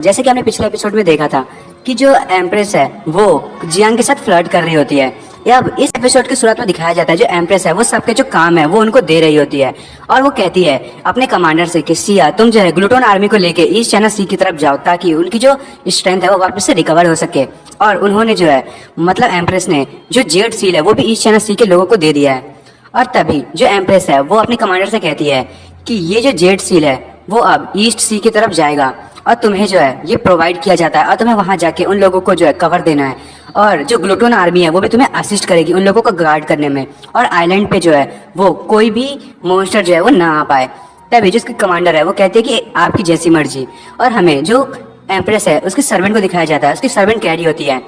जैसे कि हमने पिछले एपिसोड में देखा था कि जो एम्प्रेस है वो जियांग के साथ फ्लर्ट कर रही होती है। या अब इस एपिसोड की शुरुआत में दिखाया जाता है जो एम्प्रेस है वो सबके जो काम है वो उनको दे रही होती है और वो कहती है अपने कमांडर से कि सिया तुम जो है ग्लूटोन आर्मी को लेके ईस्ट चाइना सी की तरफ जाओ ताकि उनकी जो स्ट्रेंथ है वो वापस से रिकवर हो सके। और उन्होंने जो है मतलब एम्प्रेस ने जो जेड सील है वो भी ईस्ट चाइना सी के लोगों को दे दिया है। और तभी जो एम्प्रेस है वो अपने कमांडर से कहती है कि ये जो जेड सील है वो अब ईस्ट सी की तरफ जाएगा और तुम्हें जो है ये प्रोवाइड किया जाता है और तुम्हें वहां जाके उन लोगों को जो है कवर देना है और जो ग्लूटोन आर्मी है वो भी तुम्हें असिस्ट करेगी उन लोगों को गार्ड करने में और आइलैंड पे जो है वो कोई भी मॉन्स्टर जो है वो ना आ पाए। तभी जिसके कमांडर है वो कहते हैं कि आपकी जैसी मर्जी। और हमें जो एम्प्रेस है उसके सर्वेंट को दिखाया जाता है। उसकी सर्वेंट कह रही होती है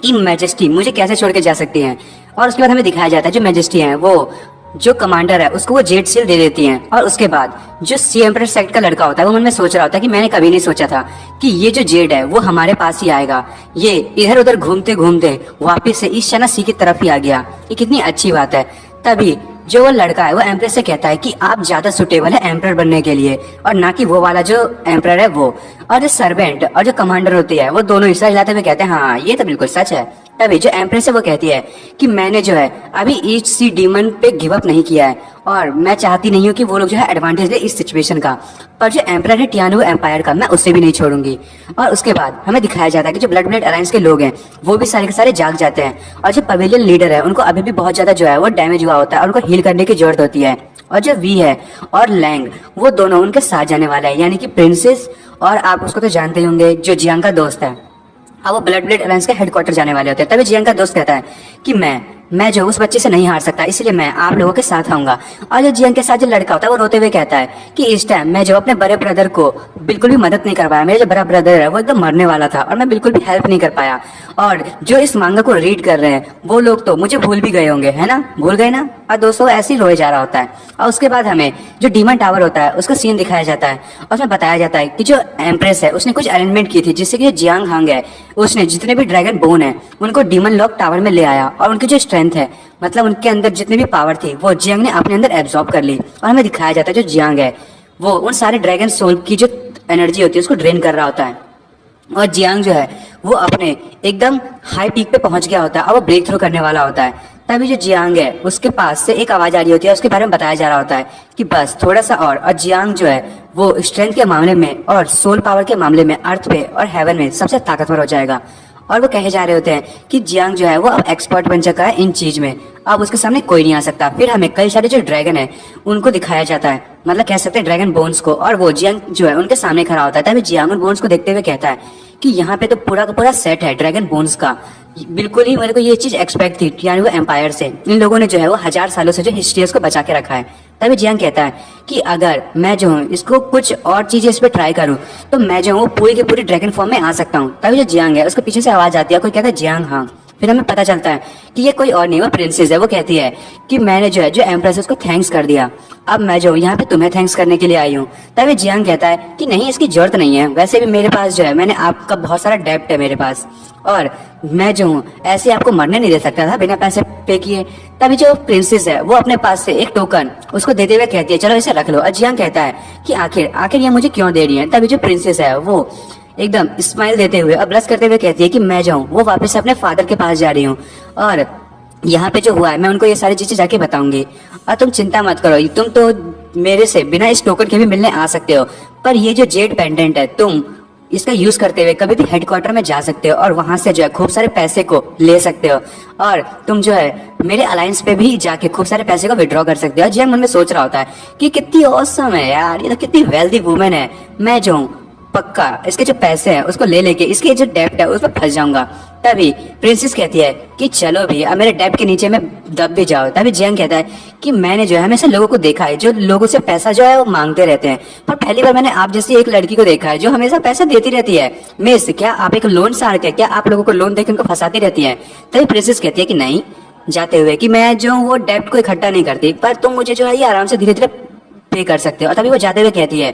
कि मैजेस्टी मुझे कैसे छोड़ के जा सकती हैं। और उसके बाद हमें दिखाया जाता है जो मैजेस्टी है वो जो कमांडर है उसको वो जेड सील दे देती हैं। और उसके बाद जो सी एम्परर सेक्ट का लड़का होता है वो मन में सोच रहा होता है कि मैंने कभी नहीं सोचा था कि ये जो जेड है वो हमारे पास ही आएगा। ये इधर उधर घूमते घूमते वापिस से ईस्ट चाइना सी की तरफ ही आ गया। ये कितनी अच्छी बात है। तभी जो वो लड़का है वो एम्प्रेस से कहता है कि आप ज्यादा सुटेबल है एम्परर बनने के लिए और ना कि वो वाला जो एम्परर है वो। और जो सर्वेंट और जो कमांडर होती है वो दोनों हिस्सा हिलाते हुए कहते हैं हाँ ये तो बिल्कुल सच है। तभी जो एम्प्रेस है वो कहती है कि मैंने जो है अभी ईस्ट सी डीमन पे गिव अप नहीं किया है और मैं चाहती नहीं हूँ कि वो लोग जो है एडवांटेज ले इस सिचुएशन का। पर जो एम्परर है टियानो एम्पायर का मैं उससे भी नहीं छोड़ूंगी। और उसके बाद हमें दिखाया जाता है कि जो ब्लड अलायंस के लोग हैं वो भी सारे के सारे जाग जाते हैं और जो पवेलियन लीडर है उनको अभी भी बहुत ज्यादा जो है वो डैमेज हुआ होता है और उनको हील करने की जरूरत होती है। और जो वी है और लैंग वो दोनों उनके साथ जाने वाला है यानी कि प्रिंसेस और आप उसको तो जानते ही होंगे जो जियांग का दोस्त है। अब वो ब्लड अलायंस के हेडक्वार्टर जाने वाले होते हैं। तभी जियांग का दोस्त कहता है कि मैं जो उस बच्चे से नहीं हार सकता इसलिए मैं आप लोगों के साथ आऊंगा। और जो जियांग के साथ जो लड़का होता है वो रोते हुए कहता है कि इस टाइम मैं जो अपने बड़े ब्रदर को बिल्कुल भी मदद नहीं कर पाया। मेरा जो बड़ा ब्रदर है वो एकदम मरने वाला था और मैं बिल्कुल भी हेल्प नहीं कर पाया। और जो इस मांगा को रीड कर रहे हैं वो लोग तो मुझे भूल भी गए होंगे है ना, भूल गए ना। और दोस्तों ऐसे ही रोए जा रहा होता है। और उसके बाद हमें जो डीमन टावर होता है उसका सीन दिखाया जाता है और उसमें बताया जाता है कि जो एम्प्रेस है उसने कुछ अरेंजमेंट की थी जिससे कि जियांग हांग है उसने जितने भी ड्रैगन बोन है उनको डीमन लॉक टावर में ले आया और उनकी जो स्ट्रेंथ है मतलब उनके अंदर जितनी भी पावर थी वो जियांग ने अपने अंदर एब्जॉर्ब कर ली। और हमें दिखाया जाता है जो जियांग है वो उन सारे ड्रैगन सोल की जो एनर्जी होती है उसको ड्रेन कर रहा होता है और जियांग जो है वो अपने एकदम हाई पीक पे पहुंच गया होता है और वो ब्रेक थ्रू करने वाला होता है। तभी जो जियांग है उसके पास से एक आवाज आ रही होती है उसके बारे में बताया जा रहा होता है कि बस थोड़ा सा और जियांग जो है वो स्ट्रेंथ के मामले में और सोल पावर के मामले में अर्थ पे और हेवन में सबसे ताकतवर हो जाएगा। और वो कहे जा रहे होते हैं कि जियांग जो है वो अब एक्सपर्ट बन चुका है इन चीज में, अब उसके सामने कोई नहीं आ सकता। फिर हमें कई सारे जो ड्रैगन है उनको दिखाया जाता है मतलब कह सकते हैं ड्रैगन बोन्स को और वो जियांग जो है उनके सामने खड़ा होता है। तभी जियांग उन बोन्स को देखते हुए कहता है कि यहाँ पे तो पूरा का पूरा सेट है ड्रैगन बोन्स का। बिल्कुल ही मेरे को ये चीज एक्सपेक्ट थी यानी वो एम्पायर से इन लोगों ने जो है वो 1000 सालों से जो हिस्ट्री को बचा के रखा है। तभी जियांग कहता है कि अगर मैं जो हूँ इसको कुछ और चीजें इस पे ट्राई करूँ तो मैं जो हूँ पूरी की पूरी ड्रैगन फॉर्म में आ सकता हूँ। तभी जो जियांग है उसके पीछे से आवाज आती है कोई कहता है जियांग हाँ। फिर हमें पता चलता है कि ये कोई और नहीं वो प्रिंसेस है। वो कहती है कि मैंने जो है जो एम्प्रेस उसको थैंक्स कर दिया, अब मैं जो यहाँ पे तुम्हें थैंक्स करने के लिए आई हूँ। तभी जियांग कहता है कि नहीं इसकी जरूरत नहीं है, वैसे भी मेरे पास जो है मैंने आपका बहुत सारा डेब्ट है मेरे पास और मैं जो हूँ ऐसे आपको मरने नहीं दे सकता था बिना पैसे पे किए। तभी जो प्रिंसेस है वो अपने पास से एक टोकन उसको देते हुए कहती है चलो इसे रख लो। और जियांग कहता है कि आखिर ये मुझे क्यों दे रही है। तभी जो प्रिंसेस है वो एकदम स्माइल देते हुए और ब्लश करते हुए कहती है कि मैं जाऊं वो वापस अपने फादर के पास जा रही हूँ और यहाँ पे जो हुआ है मैं उनको ये सारी चीजें जाके बताऊंगी। और तुम चिंता मत करो, तुम तो मेरे से बिना इस टोकन के भी मिलने आ सकते हो, पर ये जो जेड पेंडेंट है तुम इसका यूज करते हुए कभी भी हेडक्वार्टर में जा सकते हो और वहां से जो है खूब सारे पैसे को ले सकते हो और तुम जो है मेरे अलायंस पे भी जाके खूब सारे पैसे को विड्रॉ कर सकते हो। जियांग मन में सोच रहा होता है कि कितनी ऑसम है यार, ये तो कितनी वेल्दी वुमेन है। मैं जो हूँ पक्का इसके जो पैसे हैं उसको ले लेके इसके जो डेब्ट है उस पर फंस जाऊंगा। तभी प्रिंसेस कहती है कि चलो भी अब मेरे डेब्ट के नीचे में दब भी जाओ। तभी जियांग कहता है कि मैंने जो है हमेशा लोगों को देखा है जो लोगों से पैसा जो है वो मांगते रहते हैं, पर पहली बार मैंने आप जैसी एक लड़की को देखा है जो हमेशा पैसा देती रहती है। मिस क्या आप एक लोन सार्क है क्या, आप लोगों को लोन देकर उनको फंसाती रहती है। तभी प्रिंसेस कहती है कि नहीं जाते हुए कि मैं जो वो डेब्ट को इकट्ठा नहीं करती, पर तुम मुझे जो है ये आराम से धीरे धीरे पे कर सकते हो। और तभी वो जाते हुए कहती है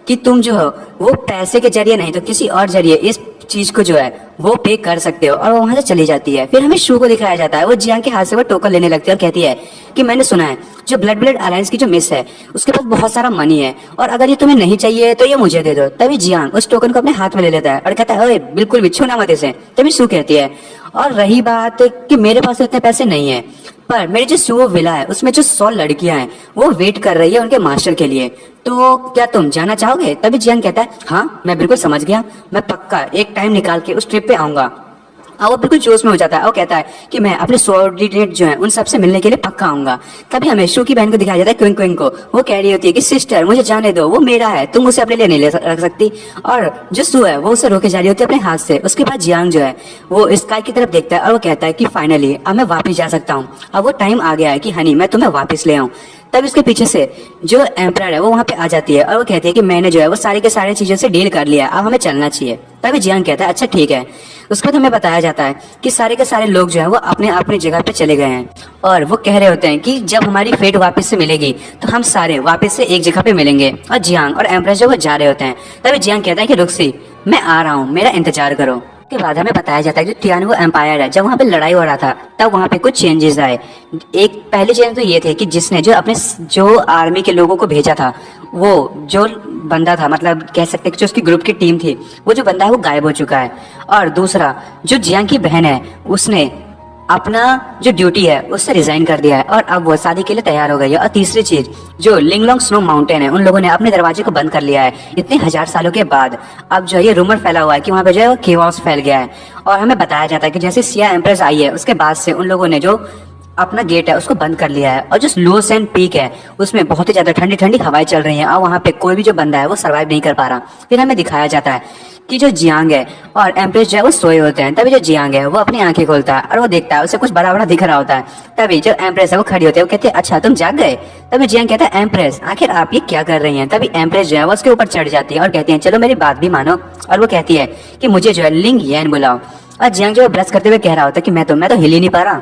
कि तुम जो हो वो पैसे के जरिए नहीं तो किसी और जरिए इस चीज को जो है वो पे कर सकते हो, और वो वहां से चली जाती है। फिर हमें शू को दिखाया जाता है, वो जियांग के हाथ से वो टोकन लेने लगती है और कहती है कि मैंने सुना है जो ब्लड अलायंस की जो मिस है उसके पास बहुत सारा मनी है, और अगर ये तुम्हें नहीं चाहिए तो ये मुझे दे दो। तभी जियांग उस टोकन को अपने हाथ में ले लेता है और कहता है ओए बिल्कुल भी छूना मत इसे। तभी शू कहती है और रही बात कि मेरे पास इतने पैसे नहीं है, पर मेरी जो शू विला है उसमें जो 100 लड़कियां हैं वो वेट कर रही है उनके मास्टर के लिए, तो क्या तुम जाना चाहोगे? तभी जियांग कहता है हाँ मैं बिल्कुल समझ गया, मैं पक्का एक टाइम निकाल के उस ट्रिप पे आऊंगा। और वो बिल्कुल जोश में हो जाता है और कहता है कि मैं अपने सबऑर्डिनेट जो है उन सबसे मिलने के लिए पक्का आऊंगा। तभी हमें शू की बहन को दिखाया जाता है, क्विंग क्विंग को। वो कह रही होती है कि सिस्टर मुझे जाने दो, वो मेरा है, तुम उसे अपने लिए नहीं रख सकती। और जो शू है वो उसे रोके जा रही होती है अपने हाथ से। उसके बाद जियांग जो है वो स्काई की तरफ देखता है और वो कहता है कि फाइनली अब मैं वापिस जा सकता हूँ, अब वो टाइम आ गया है कि हनी मैं तुम्हें वापिस ले आऊँ। तब उसके पीछे से जो एम्परर है वो वहां पे आ जाती है और वो कहती है कि मैंने जो है वो सारे के सारे चीजों से डील कर लिया, अब हमें चलना चाहिए। तभी जियांग कहता है अच्छा ठीक है। उसके बाद हमें बताया जाता है कि सारे के सारे लोग जो है वो अपने अपनी जगह पे चले गए हैं, और वो कह रहे होते हैं कि जब हमारी फेट वापस से मिलेगी तो हम सारे वापस से एक जगह पे मिलेंगे। और जियांग और एम्प्रेस जो वो जा रहे होते हैं। तभी जियांग कहता है कि रुक्सी मैं आ रहा हूँ, मेरा इंतजार करो। के बाद हमें बताया जाता है कि टियानवो एम्पायर है, जब वहाँ पे लड़ाई हो रहा था तब वहाँ पे कुछ चेंजेस आए। एक पहले चेंज तो ये थे कि जिसने जो अपने जो आर्मी के लोगों को भेजा था, वो जो बंदा था, मतलब कह सकते हैं कि जो उसकी ग्रुप की टीम थी, वो जो बंदा है वो गायब हो चुका है। और दूसरा जो जियांग की बहन है उसने अपना जो ड्यूटी है उससे रिजाइन कर दिया है और अब वो शादी के लिए तैयार हो गई है। और तीसरी चीज जो लिंगलोंग स्नो माउंटेन है, उन लोगों ने अपने दरवाजे को बंद कर लिया है इतने 1000 सालों के बाद। अब जो है ये रूमर फैला हुआ है कि वहाँ पे जो है केओस फैल गया है। और हमें बताया जाता है कि जैसे सिया एम्प्रेस आई है उसके बाद से उन लोगों ने जो अपना गेट है उसको बंद कर लिया है, और जो लो सैंड पीक है उसमें बहुत ही ज्यादा ठंडी ठंडी हवाएं चल रही हैं और वहाँ पे कोई भी जो बंदा है वो सर्वाइव नहीं कर पा रहा। फिर हमें दिखाया जाता है कि जो जियांग है और एम्प्रेस जो है वो सोए होते हैं। तभी जो जियांग है वो अपनी आंखें खोलता है और वो देखता है उसे कुछ बड़ा बड़ा दिख रहा होता है। तभी जो एम्प्रेस है वो खड़ी होती है, वो कहती है अच्छा तुम जाग गए। तभी जियांग कहता है एम्प्रेस आखिर आप ये क्या कर रही हैं? तभी एम्प्रेस जो है वो उसके ऊपर चढ़ जाती है और कहती है चलो मेरी बात भी मानो। और वो कहती है कि मुझे जो है लिंग यैन बुलाओ। और जियांग जो है ब्रश करते हुए कह रहा होता है कि मैं तो हिल ही नहीं पा रहा।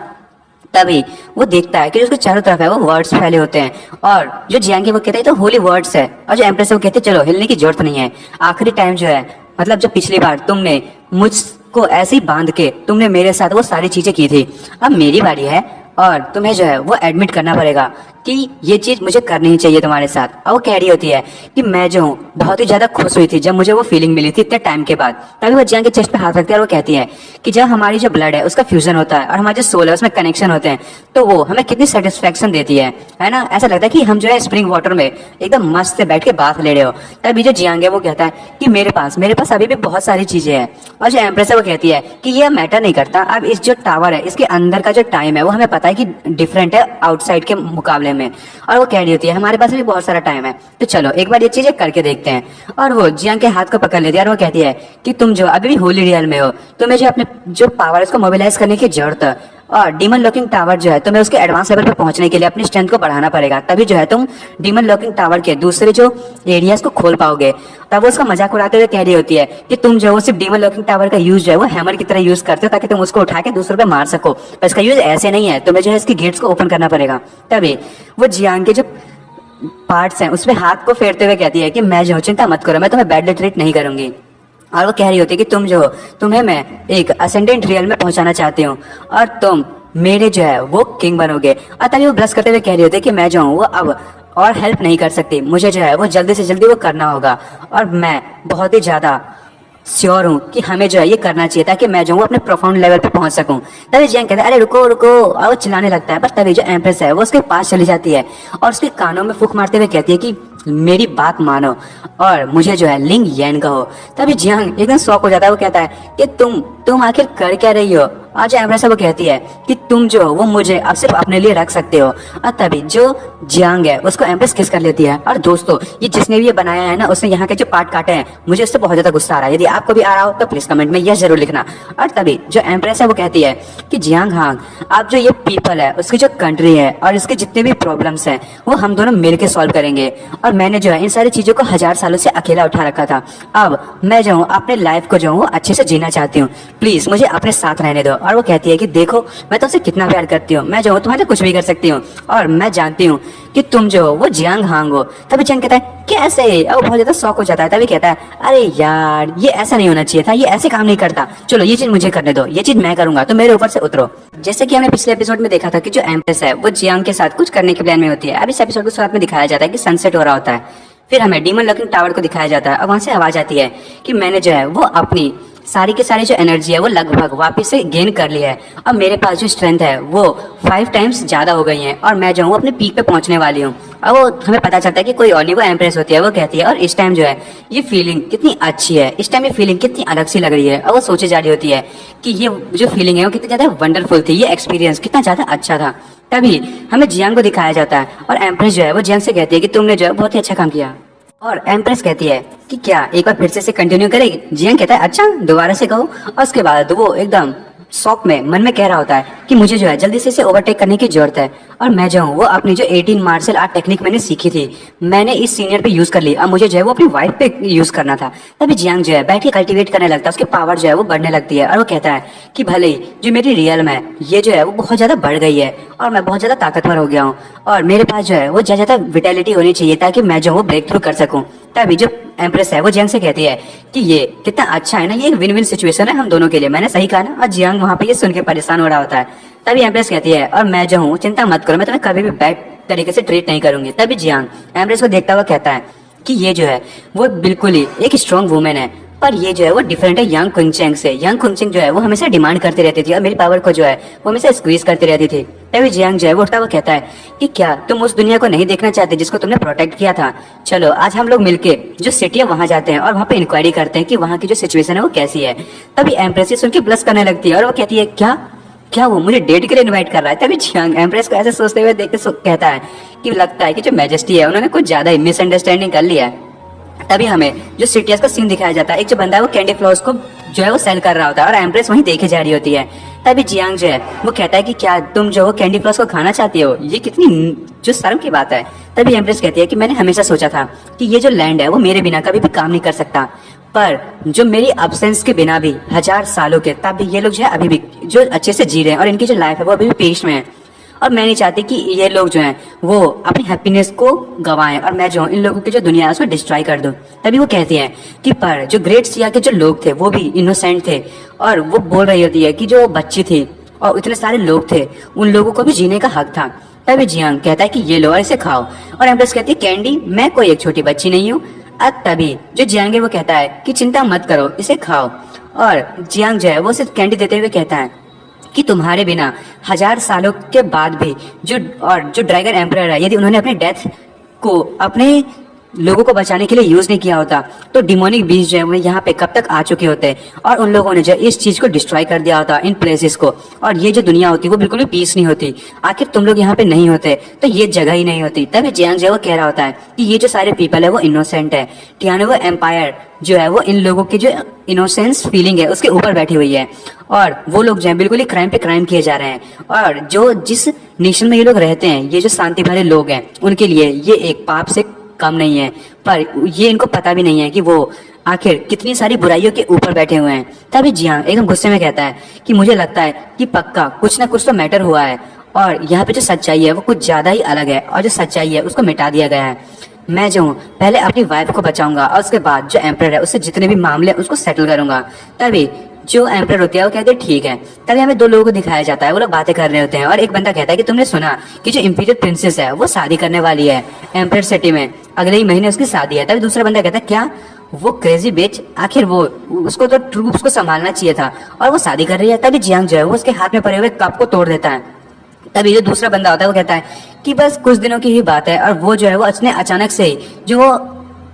तभी वो देखता है कि उसके चारों तरफ है वो वर्ड्स फैले होते हैं, और जो जियांग है वो कहते हैं तो होली वर्ड्स है। और जो एम्प्रेस है वो कहते हैं चलो हिलने की जरूरत नहीं है, आखिरी टाइम जो है मतलब जब पिछली बार तुमने मुझको ऐसे ही बांध के तुमने मेरे साथ वो सारी चीजें की थी, अब मेरी बारी है और तुम्हें जो है वो एडमिट करना पड़ेगा कि ये चीज मुझे करनी ही चाहिए तुम्हारे साथ। और वो कह रही होती है कि मैं जो हूँ बहुत ही ज्यादा खुश हुई थी जब मुझे वो फीलिंग मिली थी इतने टाइम के बाद। तभी वो जियांग के चेस्ट पे हाथ रखती है और वो कहती है कि जब हमारी जो ब्लड है उसका फ्यूजन होता है और हमारे जो सोल है उसमें कनेक्शन होते हैं तो वो हमें कितनी सेटिस्फेक्शन देती है ना। ऐसा लगता है कि हम जो है स्प्रिंग वाटर में एकदम मस्त से बैठ के बात ले रहे हो। तभी जो जियांग है वो कहता है कि मेरे पास अभी भी बहुत सारी चीजें हैं। और जो एम्प्रेस है वो कहती है कि ये मैटर नहीं करता, अब इस जो टावर है इसके अंदर का जो टाइम है वो हमें पता है कि डिफरेंट है आउटसाइड के मुकाबले में। और वो कह रही होती है हमारे पास भी बहुत सारा टाइम है, तो चलो एक बार ये चीजें करके देखते हैं। और वो जियांग के हाथ को पकड़ लेती है और वो कहती है कि तुम जो अभी भी होली रियल में हो, तुम्हें जो अपने जो पावर है उसको मोबिलाइज करने की जरूरत है, और डीमन लॉकिंग टावर जो है तुम्हें उसके एडवांस लेवल पे पहुंचने के लिए अपनी स्ट्रेंथ को बढ़ाना पड़ेगा, तभी जो है तुम डीमन लॉकिंग टावर के दूसरे जो एरियाज को खोल पाओगे। तब वो उसका मजाक उड़ाते हुए कह रही होती है कि तुम जो है वो सिर्फ डीमन लॉकिंग टावर का यूज जो है वो हैमर की तरह यूज करते हो ताकि तुम उसको उठा के दूसरों पे मार सको, पर इसका यूज ऐसे नहीं है, तुम्हें जो है इसके गेट्स को ओपन करना पड़ेगा। तभी वो जियांग के जो पार्ट्स हैं उसमें हाथ को फेरते हुए कहती है कि मैं जो चिंता मत करो, मैं तुम्हें बैडली ट्रीट नहीं करूंगी। और वो कह रही होती है कि तुम्हें मैं एक असेंडेंट रियल में पहुंचाना चाहती हूँ और तुम मेरे जो है वो किंग बनोगे। और तभी वो ब्रश करते हुए कह रही होती है कि मैं जो हूँ वो अब और हेल्प नहीं कर सकती, मुझे जो है वो जल्दी से जल्दी वो करना होगा, और मैं बहुत ही ज्यादा श्योर हूँ कि हमें जो है ये करना चाहिए ताकि मैं जो हूँ अपने प्रोफाउंड लेवल पे पहुंच सकूं। तभी जियांग कहता है अरे रुको रुको, और वो चिल्लाने लगता है। पर तभी जो एम्प्रेस है वो उसके पास चली जाती है और उसके कानों में फूंक मारते हुए कहती है कि मेरी बात मानो और मुझे जो है लिंग यैन कहो। तभी जियांग एकदम शॉक हो जाता है, वो कहता है कि तुम आखिर कर क्या रही हो? आज एम्प्रेस वो कहती है कि तुम जो वो मुझे अब सिर्फ अपने लिए रख सकते हो। और तभी जो जियांग है उसको एम्प्रेस किस कर लेती है। और दोस्तों ये जिसने भी ये बनाया है ना उसने यहाँ के जो पार्ट काटे हैं मुझे उससे बहुत ज्यादा गुस्सा आ रहा है, यदि आपको भी आ रहा हो तो प्लीज कमेंट में यस जरूर लिखना। और तभी जो एम्प्रेस है वो कहती है कि जियांग हाँ आप जो ये पीपल है उसकी जो कंट्री है और इसके जितने भी प्रॉब्लम्स हैं वो हम दोनों मिलकर सॉल्व करेंगे, और मैंने जो है इन सारी चीजों को 1000 सालों से अकेला उठा रखा था, अब मैं जो हूँ अपने लाइफ को जो हूँ अच्छे से जीना चाहती हूँ। प्लीज मुझे अपने साथ रहने दो। और वो कहती है कि देखो मैं तुमसे कितना प्यार करती हूँ, मैं जो हूँ तुम्हारे लिए कुछ भी कर सकती हूँ, और मैं जानती हूँ कि तुम जो हो वो जियांग हांग हो। तभी जियांग कहता है कैसे, और वो बहुत ज्यादा शौक हो जाता है। तभी कहता है अरे यार ये ऐसा नहीं होना चाहिए था, ये ऐसे काम नहीं करता, चलो ये चीज मुझे करने दो, ये चीज मैं करूंगा, तो मेरे ऊपर से उतरो। जैसे कि हमने पिछले एपिसोड में देखा था कि जो एम्प्रेस है वो जियांग के साथ कुछ करने के प्लान में होती है। अब इस एपिसोड को शुरुआत में दिखाया जाता है कि सनसेट हो रहा होता है। फिर हमें डीमन लॉकिंग टावर को दिखाया जाता है और वहां से आवाज आती है कि मैंने जो है वो अपनी सारी की सारी जो एनर्जी है वो लगभग वापस से गेन कर लिया है। अब मेरे पास जो स्ट्रेंथ है वो 5 टाइम्स ज्यादा हो गई है और मैं जो हूँ अपने पीक पे पहुंचने वाली हूँ। अब वो हमें पता चलता है कि कोई और नहीं, वो एम्प्रेस होती है। वो कहती है और इस टाइम जो है ये फीलिंग कितनी अच्छी है, इस टाइम ये फीलिंग कितनी अलग सी लग रही है। और वो सोचे जा रही होती है कि ये जो फीलिंग है वो कितनी ज्यादा वंडरफुल थी, ये एक्सपीरियंस कितना ज्यादा अच्छा था। तभी हमें जियांग को दिखाया जाता है और एम्प्रेस जो है वो जियांग से कहती है कि तुमने जो है बहुत ही अच्छा काम किया। और एम्प्रेस कहती है कि क्या एक बार फिर से कंटिन्यू करेगी। जियांग कहता है अच्छा दोबारा से कहो। और उसके बाद वो एकदम शौक में मन में कह रहा होता है कि मुझे जो है जल्दी से इसे ओवरटेक करने की जरूरत है, और मैं जो हूँ वो अपनी जो 18 मार्शल आर्ट टेक्निक मैंने सीखी थी मैंने इस सीनियर पे यूज कर ली, अब मुझे जो है वो अपनी वाइफ पे यूज करना था। तभी जियांग जो है बैठ के कल्टीवेट करने लगता है, उसकी पावर जो है वो बढ़ने लगती है और वो कहता है कि भले ही जो मेरी रियल है ये जो है वो बहुत ज्यादा बढ़ गई है और मैं बहुत ज्यादा ताकतवर हो गया हूँ और मेरे पास जो है वो ज्यादा विटेलिटी होनी चाहिए ताकि मैं जो वो ब्रेक थ्रू कर सकूं। तभी जो एम्प्रेस है वो जियांग से कहती है कि ये कितना अच्छा है ना, ये एक विन विन सिचुएशन है हम दोनों के लिए, मैंने सही कहा ना। और जियांग वहां पे ये सुन के परेशान हो रहा होता है। तभी एम्प्रेस कहती है और मैं जो हूँ चिंता मत करो, मैं तुम्हें कभी भी बैड तरीके से ट्रीट नहीं करूंगी। तभी जियांग एम्प्रेस को देखता हुआ कहता है कि ये जो है वो बिल्कुल ही एक स्ट्रॉन्ग वुमेन है, पर ये जो है वो डिफरेंट है यांग कुंगचेंग से। यांग कुंगचेंग जो है वो हमेशा डिमांड करती रहती थी और मेरी पावर को जो है वो हमेशा स्क्वीज करती रहती थी। तभी जियांग जो है वो उठता हुआ कहता है कि क्या तुम उस दुनिया को नहीं देखना चाहते जिसको तुमने प्रोटेक्ट किया था? चलो आज हम लोग मिलके जो सिटी है वहां जाते हैं और वहां पे इंक्वायरी करते हैं कि वहां की जो सिचुएशन है वो कैसी है। तभी एम्प्रेस सुन के ब्लश करने लगती है और वो कहती है क्या क्या वो मुझे डेट के लिए इनवाइट कर रहा है? तभी जियांग एम्प्रेस को ऐसे सोचते हुए देख के कहता है कि लगता है कि जो मैजेस्टी है उन्होंने कुछ ज्यादा ही मिसअंडरस्टैंडिंग कर लिया है। तभी हमें जो सिटीएस का सीन दिखाया जाता है, एक जो बंदा है वो कैंडी फ्लावर्स को जो है वो सेल कर रहा होता है और एम्प्रेस वहीं देखे जा रही होती है। तभी जियांग जो है वो कहता है कि क्या तुम जो कैंडी फ्लावर्स को खाना चाहती हो, ये कितनी जो शर्म की बात है। तभी एम्प्रेस कहती है कि मैंने हमेशा सोचा था कि ये जो लैंड है वो मेरे बिना कभी भी काम नहीं कर सकता, पर जो मेरी अब्सेंस के बिना भी 1000 सालों के तब भी ये लोग जो है अभी भी जो अच्छे से जी रहे हैं और इनकी जो लाइफ है वो अभी भी पेश में है। और मैं नहीं चाहती कि ये लोग जो हैं वो अपनी हैप्पीनेस को गंवाएं और मैं जो इन लोगों की जो दुनिया है उसको डिस्ट्रॉय कर दूं। तभी वो कहती है कि पर जो ग्रेट सिया के जो लोग थे वो भी इनोसेंट थे, और वो बोल रही होती है कि जो बच्ची थी और इतने सारे लोग थे उन लोगों को भी जीने का हक था। तभी जियांग कहता है कि ये लो और इसे खाओ, और एम्प्रेस कहती है कैंडी मैं कोई एक छोटी बच्ची नहीं हूँ। अब तभी जो जियांग है वो कहता है कि चिंता मत करो इसे खाओ, और जियांग जो है वो सिर्फ कैंडी देते हुए कहता है कि तुम्हारे बिना 1000 सालों के बाद भी जो ड्रैगन एम्परर है यदि उन्होंने अपने डेथ को अपने लोगों को बचाने के लिए यूज नहीं किया होता तो डिमोनिक बीस्ट जो है वो यहाँ पे कब तक आ चुके होते और उन लोगों ने जो इस चीज को डिस्ट्रॉय कर दिया होता इन प्लेसेस को, और ये जो दुनिया होती वो बिल्कुल भी पीस नहीं होती। आखिर तुम लोग यहाँ पे नहीं होते तो ये जगह ही नहीं होती। तभी जियांग जो है वो कह रहा होता है कि ये जो सारे पीपल है वो इनोसेंट है, टियानो एम्पायर जो है वो इन लोगों की जो इनोसेंस फीलिंग है उसके ऊपर बैठी हुई है, और वो लोग जो है बिल्कुल ही क्राइम पे क्राइम किए जा रहे हैं। और जो जिस नेशन में ये लोग रहते हैं, ये जो शांति भरे लोग हैं, उनके लिए ये एक पाप से कम नहीं है, पर ये इनको पता भी नहीं है कि वो आखिर कितनी सारी बुराइयों के ऊपर बैठे हुए हैं। तभी जियांग एकदम गुस्से में कहता है कि मुझे लगता है कि पक्का कुछ ना कुछ तो मैटर हुआ है और यहाँ पे जो सच्चाई है वो कुछ ज्यादा ही अलग है, और जो सच्चाई है उसको मिटा दिया गया है। मैं जो हूँ पहले अपनी वाइफ को बचाऊंगा और उसके बाद जो एम्परर है उससे जितने भी मामले उसको सेटल करूंगा। तभी जो एम्परर होती है वो कहते हैं ठीक है। तभी हमें दो लोगों को दिखाया जाता है, वो लोग बातें कर रहे होते हैं और एक बंदा कहता है कि तुमने सुना कि जो इंपीरियल प्रिंसेस है वो शादी करने वाली है एम्परर सिटी में, अगले ही महीने उसकी शादी है। तभी दूसरा बंदा कहता है क्या वो क्रेजी बिच, आखिर वो उसको तो ट्रूप्स को संभालना चाहिए था और वो शादी कर रही है। तभी जियांग जो है वो उसके हाथ में पड़े हुए कप को तोड़ देता है। तभी जो दूसरा बंदा होता है वो कहता है कि बस कुछ दिनों की ही बात है, और वो जो है वो अचानक से ही जो वो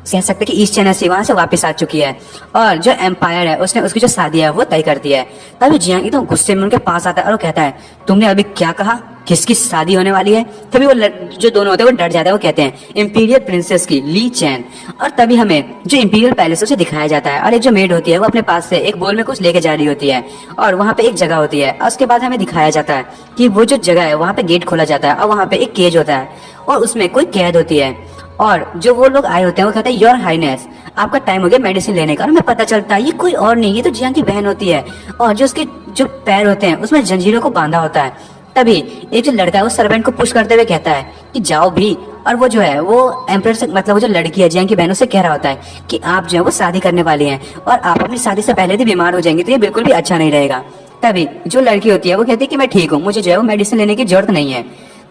कह सकते कि ईस्ट चाइना सी वहां से वापस आ चुकी है, और जो एम्पायर है उसने उसकी जो शादी है वो तय कर दी है। तभी जियांग एकदम गुस्से में उनके पास आता है और वो कहता है तुमने अभी क्या कहा, किसकी शादी होने वाली है? तभी वो जो दोनों होते हैं वो डर जाते हैं, वो कहते हैं इंपीरियल प्रिंसेस की ली चैन। और तभी हमें जो इंपीरियल पैलेस उसे दिखाया जाता है और एक जो मेड होती है वो अपने पास से एक बोल में कुछ लेके जा रही होती है, और वहाँ पे एक जगह होती है। और उसके बाद हमें दिखाया जाता है कि वो जो जगह है वहाँ पे गेट खोला जाता है और वहाँ पे एक केज होता है और उसमें कोई कैद होती है, और जो वो लोग आए होते हैं वो कहते हैं योर हाइनेस, आपका टाइम हो गया मेडिसिन लेने का। और हमें पता चलता है ये कोई और नहीं, ये तो जियांग की बहन होती है, और जो उसके जो पैर होते हैं उसमें जंजीरों को बांधा होता है। तभी एक जो लड़का है वो सर्वेंट को पुश करते हुए कहता है कि जाओ भी। और वो जो है वो एम्परर से, मतलब वो जो लड़की है जियांग की बहनों से कह रहा होता है कि आप जो है वो शादी करने वाली हैं और आप अपनी शादी से पहले ही बीमार हो जाएंगे, तो ये बिल्कुल भी अच्छा नहीं रहेगा। तभी जो लड़की होती है वो कहती है कि मैं ठीक हूँ, मुझे जो है वो मेडिसिन लेने की जरूरत नहीं है।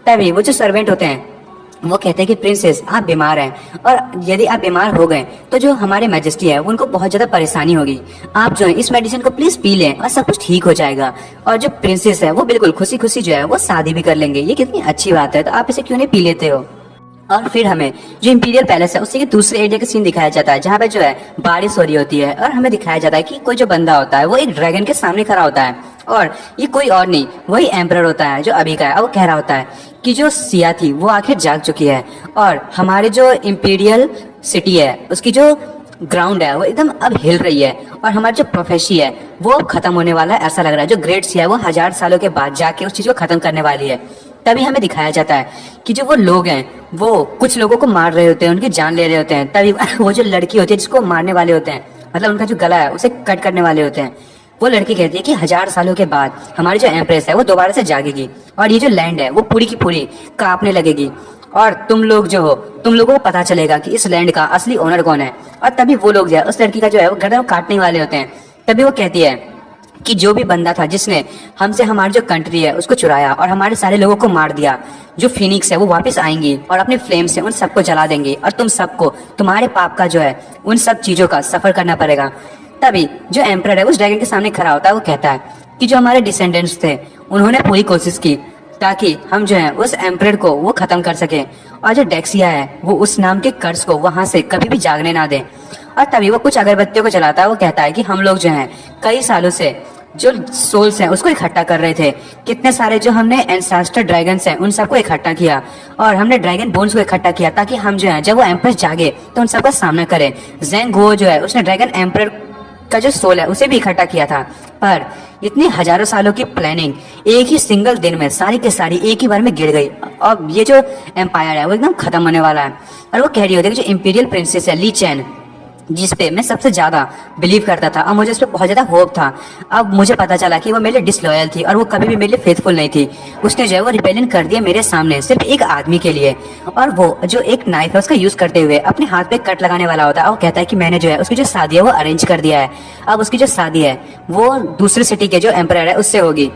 तभी वो जो सर्वेंट होते हैं वो कहते हैं कि प्रिंसेस आप बीमार हैं, और यदि आप बीमार हो गए तो जो हमारे मैजेस्टी है उनको बहुत ज्यादा परेशानी होगी, आप जो है इस मेडिसिन को प्लीज पी लें और सब कुछ ठीक हो जाएगा। और जो प्रिंसेस है वो बिल्कुल खुशी खुशी जो है वो शादी भी कर लेंगे। ये कितनी अच्छी बात है, तो आप इसे क्यों नहीं पी लेते हो। और फिर हमें जो इंपीरियल पैलेस है उसी के दूसरे एरिया का सीन दिखाया जाता है, जहाँ पे जो है बारिश हो रही होती है, और हमें दिखाया जाता है कि कोई जो बंदा होता है वो एक ड्रैगन के सामने खड़ा होता है, और ये कोई और नहीं वही एम्परर होता है जो अभी का है। और वो कह रहा होता है कि जो सिया थी वो आखिर जाग चुकी है, और हमारे जो इंपीरियल सिटी है उसकी जो ग्राउंड है वो एकदम अब हिल रही है, और हमारी जो प्रोफेसी है वो खत्म होने वाला है ऐसा लग रहा है। जो ग्रेट सिया है वो 1000 सालों के बाद जाके उस चीज को खत्म करने वाली है। तभी हमें दिखाया जाता है कि जो वो लोग हैं वो कुछ लोगों को मार रहे होते हैं, उनकी जान ले रहे होते हैं। तभी वो जो लड़की होती है जिसको मारने वाले होते हैं, मतलब उनका जो गला है उसे कट करने वाले होते हैं, वो लड़की कहती है कि 1000 सालों के बाद हमारी जो एम्प्रेस है वो दोबारा से जागेगी, और ये जो लैंड है वो पूरी की पूरी कांपने लगेगी, और तुम लोग जो हो तुम लोगों को पता चलेगा कि इस लैंड का असली ओनर कौन है। और तभी वो लोग जो है उस लड़की का जो है वो गर्दन काटने वाले होते हैं। तभी वो कहती है कि जो भी बंदा था जिसने हमसे हमारी जो कंट्री है उसको चुराया और हमारे सारे लोगों को मार दिया, जो फिनिक्स है वो वापस आएंगी और अपने फ्लेम से उन सबको जला देंगे, और तुम सबको तुम्हारे पाप का जो है उन सब चीजों का सफर करना पड़ेगा। तभी जो एम्परर है उस ड्रैगन के सामने खड़ा होता है, वो कहता है कि जो हमारे डिसेंडेंट्स थे उन्होंने पूरी कोशिश की ताकि हम जो है उस एम्परर को वो खत्म कर सके, और जो डेक्सिया है वो उस नाम के कर्स को वहां से कभी भी जागने ना दे। और तभी वो कुछ अगरबत्तियों को जलाता है, वो कहता है कि हम लोग जो है कई सालों से जो सोल्स हैं उसको इकट्ठा कर रहे थे, कितने सारे जो हमने एंसेस्टर ड्रैगन्स हैं उन सबको इकट्ठा किया, और हमने ड्रैगन बोन्स को इकट्ठा किया ताकि हम जो है जब वो एम्परर जागे तो उन सबका सामना करें। ज़ेंग हुओ जो है उसने ड्रैगन एम्परर का जो सोल है उसे भी इकट्ठा किया था, पर इतनी हजारों सालों की प्लानिंग एक ही सिंगल दिन में सारी के सारी एक ही बार में गिर गई, और ये जो एम्पायर है वो एकदम खत्म होने वाला है। और वो कह रही होती है कि जो इंपीरियल प्रिंसेस है ली चैन, जिस पे मैं सबसे ज्यादा बिलीव करता था और मुझे उस पर बहुत ज्यादा होप था, अब मुझे पता चला कि वो मेरे लिए डिसलॉयल थी और वो कभी भी मेरे लिए फेथफुल नहीं थी। उसने जो है वो रिबेलियन कर दिया मेरे सामने सिर्फ एक आदमी के लिए, और वो जो एक नाइफ है उसका यूज करते हुए अपने हाथ पे कट लगाने वाला होता है, और कहता है कि मैंने जो है उसकी जो शादी है वो अरेंज कर दिया है, अब उसकी जो शादी है वो दूसरी सिटी के जो एम्परर है उससे होगी।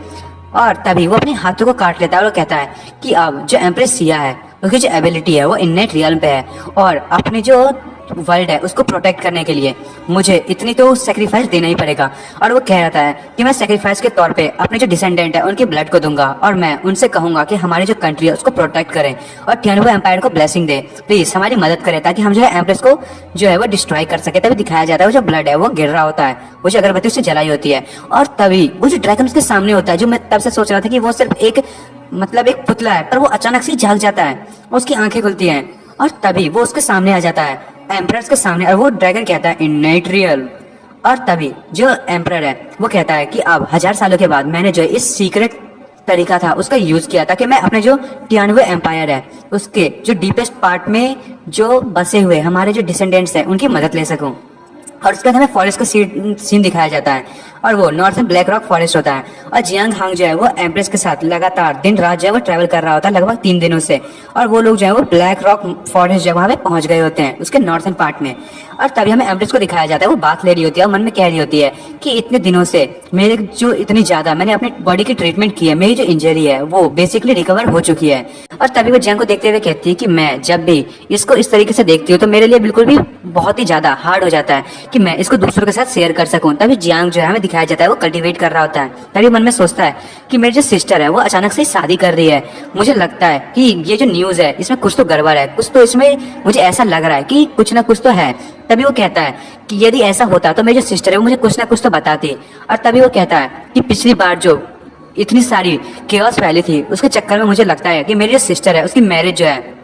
और तभी वो अपने हाथों को काट लेता है और वो कहता है कि अब जो एम्प्रेस सिया है उसकी जो एबिलिटी है वो इन्नेट रियल्म पे है, और अपने जो वर्ल्ड है उसको प्रोटेक्ट करने के लिए मुझे इतनी तो सेक्रीफाइस देना ही पड़ेगा। और वो कह रहा है कि मैं सेक्रीफाइस के तौर पे अपने जो डिसेंडेंट है उनके ब्लड को दूंगा, और मैं उनसे कहूंगा कि हमारी जो कंट्री है उसको प्रोटेक्ट करें और टियानवो एम्पायर को ब्लेसिंग दे, प्लीज हमारी मदद करें ताकि हम जो है एम्प्रेस को जो है वो डिस्ट्रॉय कर सके। तभी दिखाया जाता है वो जो ब्लड है वो गिर रहा होता है, वो जो अगरबत्ती उससे जलाई होती है, और तभी वो जो ड्रैगन उसके सामने होता है, जो मैं तब से सोच रहा था कि वो सिर्फ एक मतलब एक पुतला है, पर वो अचानक से जाग जाता है, उसकी आंखें खुलती हैं, और तभी वो उसके सामने आ जाता है एम्परर्स के सामने, और वो ड्रैगन कहता है इन्नेट रियल। और तभी जो एम्परर है वो कहता है कि अब 1000 सालों के बाद मैंने जो इस सीक्रेट तरीका था उसका यूज किया ताकि मैं अपने जो टियानवो एम्पायर है उसके जो डीपेस्ट पार्ट में जो बसे हुए हमारे जो डिसेंडेंट्स हैं उनकी मदद ले सकूं। और उसके बाद हमें फॉरेस्ट का सीन दिखाया जाता है, और वो नॉर्थ में ब्लैक रॉक फॉरेस्ट होता है, और जियांग हांग जो है वो एम्प्रेस के साथ लगातार दिन रात जो है वो ट्रैवल कर रहा होता है लगभग 3 दिनों से, और वो लोग जो है वो ब्लैक रॉक फॉरेस्ट जो वहां पे पहुंच गए होते हैं उसके नॉर्थन पार्ट में। और तभी हमें एम्प्रेस को दिखाया जाता है वो बात ले रही होती है और मन में कह रही होती है कि इतने दिनों से मेरे जो इतनी ज्यादा मैंने अपनी बॉडी की ट्रीटमेंट की है, मेरी जो इंजरी है वो बेसिकली रिकवर हो चुकी है। और तभी वो जियांग को देखते हुए कहती है कि मैं जब भी इसको इस तरीके से देखती हूँ तो मेरे लिए बिल्कुल भी बहुत ही ज्यादा हार्ड हो जाता है कि मैं इसको दूसरों के साथ शेयर कर सकूं। तभी जियांग जो है हमें दिखाया जाता है वो कल्टीवेट कर रहा होता है, तभी मन में सोचता है कि मेरी जो सिस्टर है वो अचानक से शादी कर रही है, मुझे लगता है कि ये जो न्यूज है इसमें कुछ तो गड़बड़ है, कुछ तो इसमें मुझे ऐसा लग रहा है कि कुछ ना कुछ तो है। तभी वो कहता है कि यदि ऐसा होता तो मेरी जो सिस्टर है वो मुझे कुछ ना कुछ तो बताती। और तभी वो कहता है कि पिछली बार जो इतनी सारी केओस फैली थी उसके चक्कर में मुझे लगता है कि मेरी जो सिस्टर है उसकी मैरिज जो है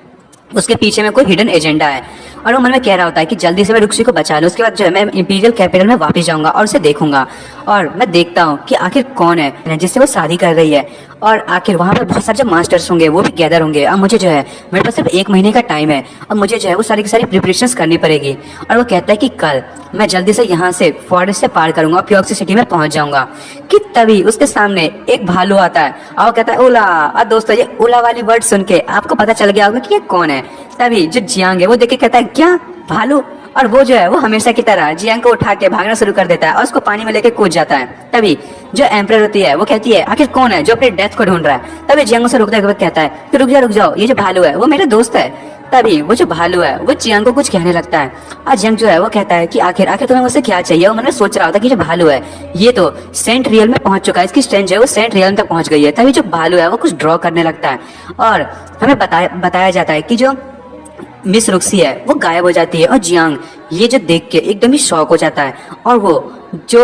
उसके पीछे में कोई हिडन एजेंडा है। और वो मन में कह रहा होता है कि जल्दी से मैं रुक्सी को बचा लूं, उसके बाद जो है मैं इंपीरियल कैपिटल में वापस जाऊंगा और उसे देखूंगा और मैं देखता हूँ कि आखिर कौन है जिससे वो शादी कर रही है। और आखिर वहाँ पे बहुत सारे जो मास्टर्स होंगे वो भी गैदर होंगे। अब मुझे जो है, मेरे पास सिर्फ 1 महीने का टाइम है और मुझे जो है वो सारी की सारी प्रिपरेशंस करनी पड़ेगी। और वो कहता है कि कल मैं जल्दी से यहाँ से फॉरेस्ट से पार करूंगा और प्योक्सी सिटी में पहुंच जाऊंगा। कि तभी उसके सामने एक भालू आता है और वो कहता है ओला। और दोस्तों ये ओला वाली वर्ड सुन के आपको पता चल गया होगा कि ये कौन है। तभी जो जियांग है वो देख के कहता है क्या भालू, और वो जो है वो हमेशा की तरह जियांग को उठा के भागना शुरू कर देता है और उसको पानी में लेके कूद जाता है। तभी जो एम्परर होती है वो कहती है आखिर कौन है जो अपनी डेथ को ढूंढ रहा है। तभी जियांग उसे रुकते हुए कहता है कि रुक जाओ, ये जो भालू है वो मेरे दोस्त है। तभी वो जो भालू है वो जियांग को कुछ कहने लगता है और जियांग जो है वो कहता है कि आखिर तुम्हें मुझसे क्या चाहिए। वो मन में सोच रहा होता है कि जो भालू है ये तो सेंट रियल में पहुंच चुका है, इसकी स्ट्रेंथ जो है वो सेंट रियल तक पहुंच गई है। तभी जो भालू है वो कुछ ड्रॉ करने लगता है और हमें बताया जाता है कि जो मिस रुक्सी है वो गायब हो जाती है और जियांग ये जो देख के एकदम ही शॉक हो जाता है और वो जो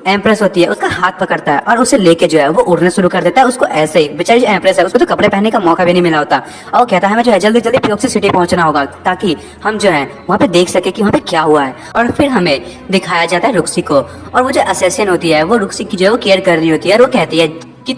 एम्प्रेस होती है उसका हाथ पकड़ता है और उसे लेके जो है वो उड़ना शुरू कर देता है। उसको ऐसे ही बेचारी जो एम्प्रेस है उसको तो कपड़े पहनने का मौका भी नहीं मिला होता और वो कहता है हमें जो है जल्दी जल्दी प्योक्सी सिटी पहुंचना होगा ताकि हम जो है वहाँ पे देख सके कि वहाँ पे क्या हुआ है। और फिर हमें दिखाया जाता है रुक्सी को और वो जो असेसिन होती है वो रुक्सी की जो है वो केयर कर रही होती है और वो कहती है कि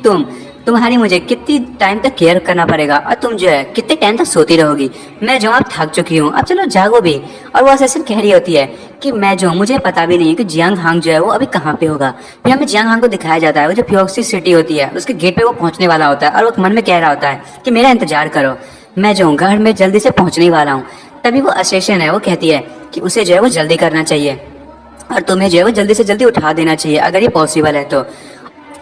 तुम्हारी मुझे कितनी टाइम तक केयर करना पड़ेगा और तुम जो है कितने टाइम तक सोती रहोगी। मैं जो अब थक चुकी हूँ, अब चलो जागो भी। और वो असेसिन कह रही होती है कि मैं जो मुझे पता भी नहीं है कि जियांग हांग जो है वो अभी कहाँ पे होगा। फिर हमें जियांग हांग को दिखाया जाता है वो जो प्योक्सी सिटी होती है उसके गेट पे वो पहुंचने वाला होता है और वो मन में कह रहा होता है कि मेरा इंतजार करो, मैं जो हूँ घर में जल्दी से पहुंचने वाला हूँ। तभी वो असेसिन है वो कहती है कि उसे जो है वो जल्दी करना चाहिए और तुम्हें जो है वो जल्दी से जल्दी उठा देना चाहिए अगर ये पॉसिबल है तो।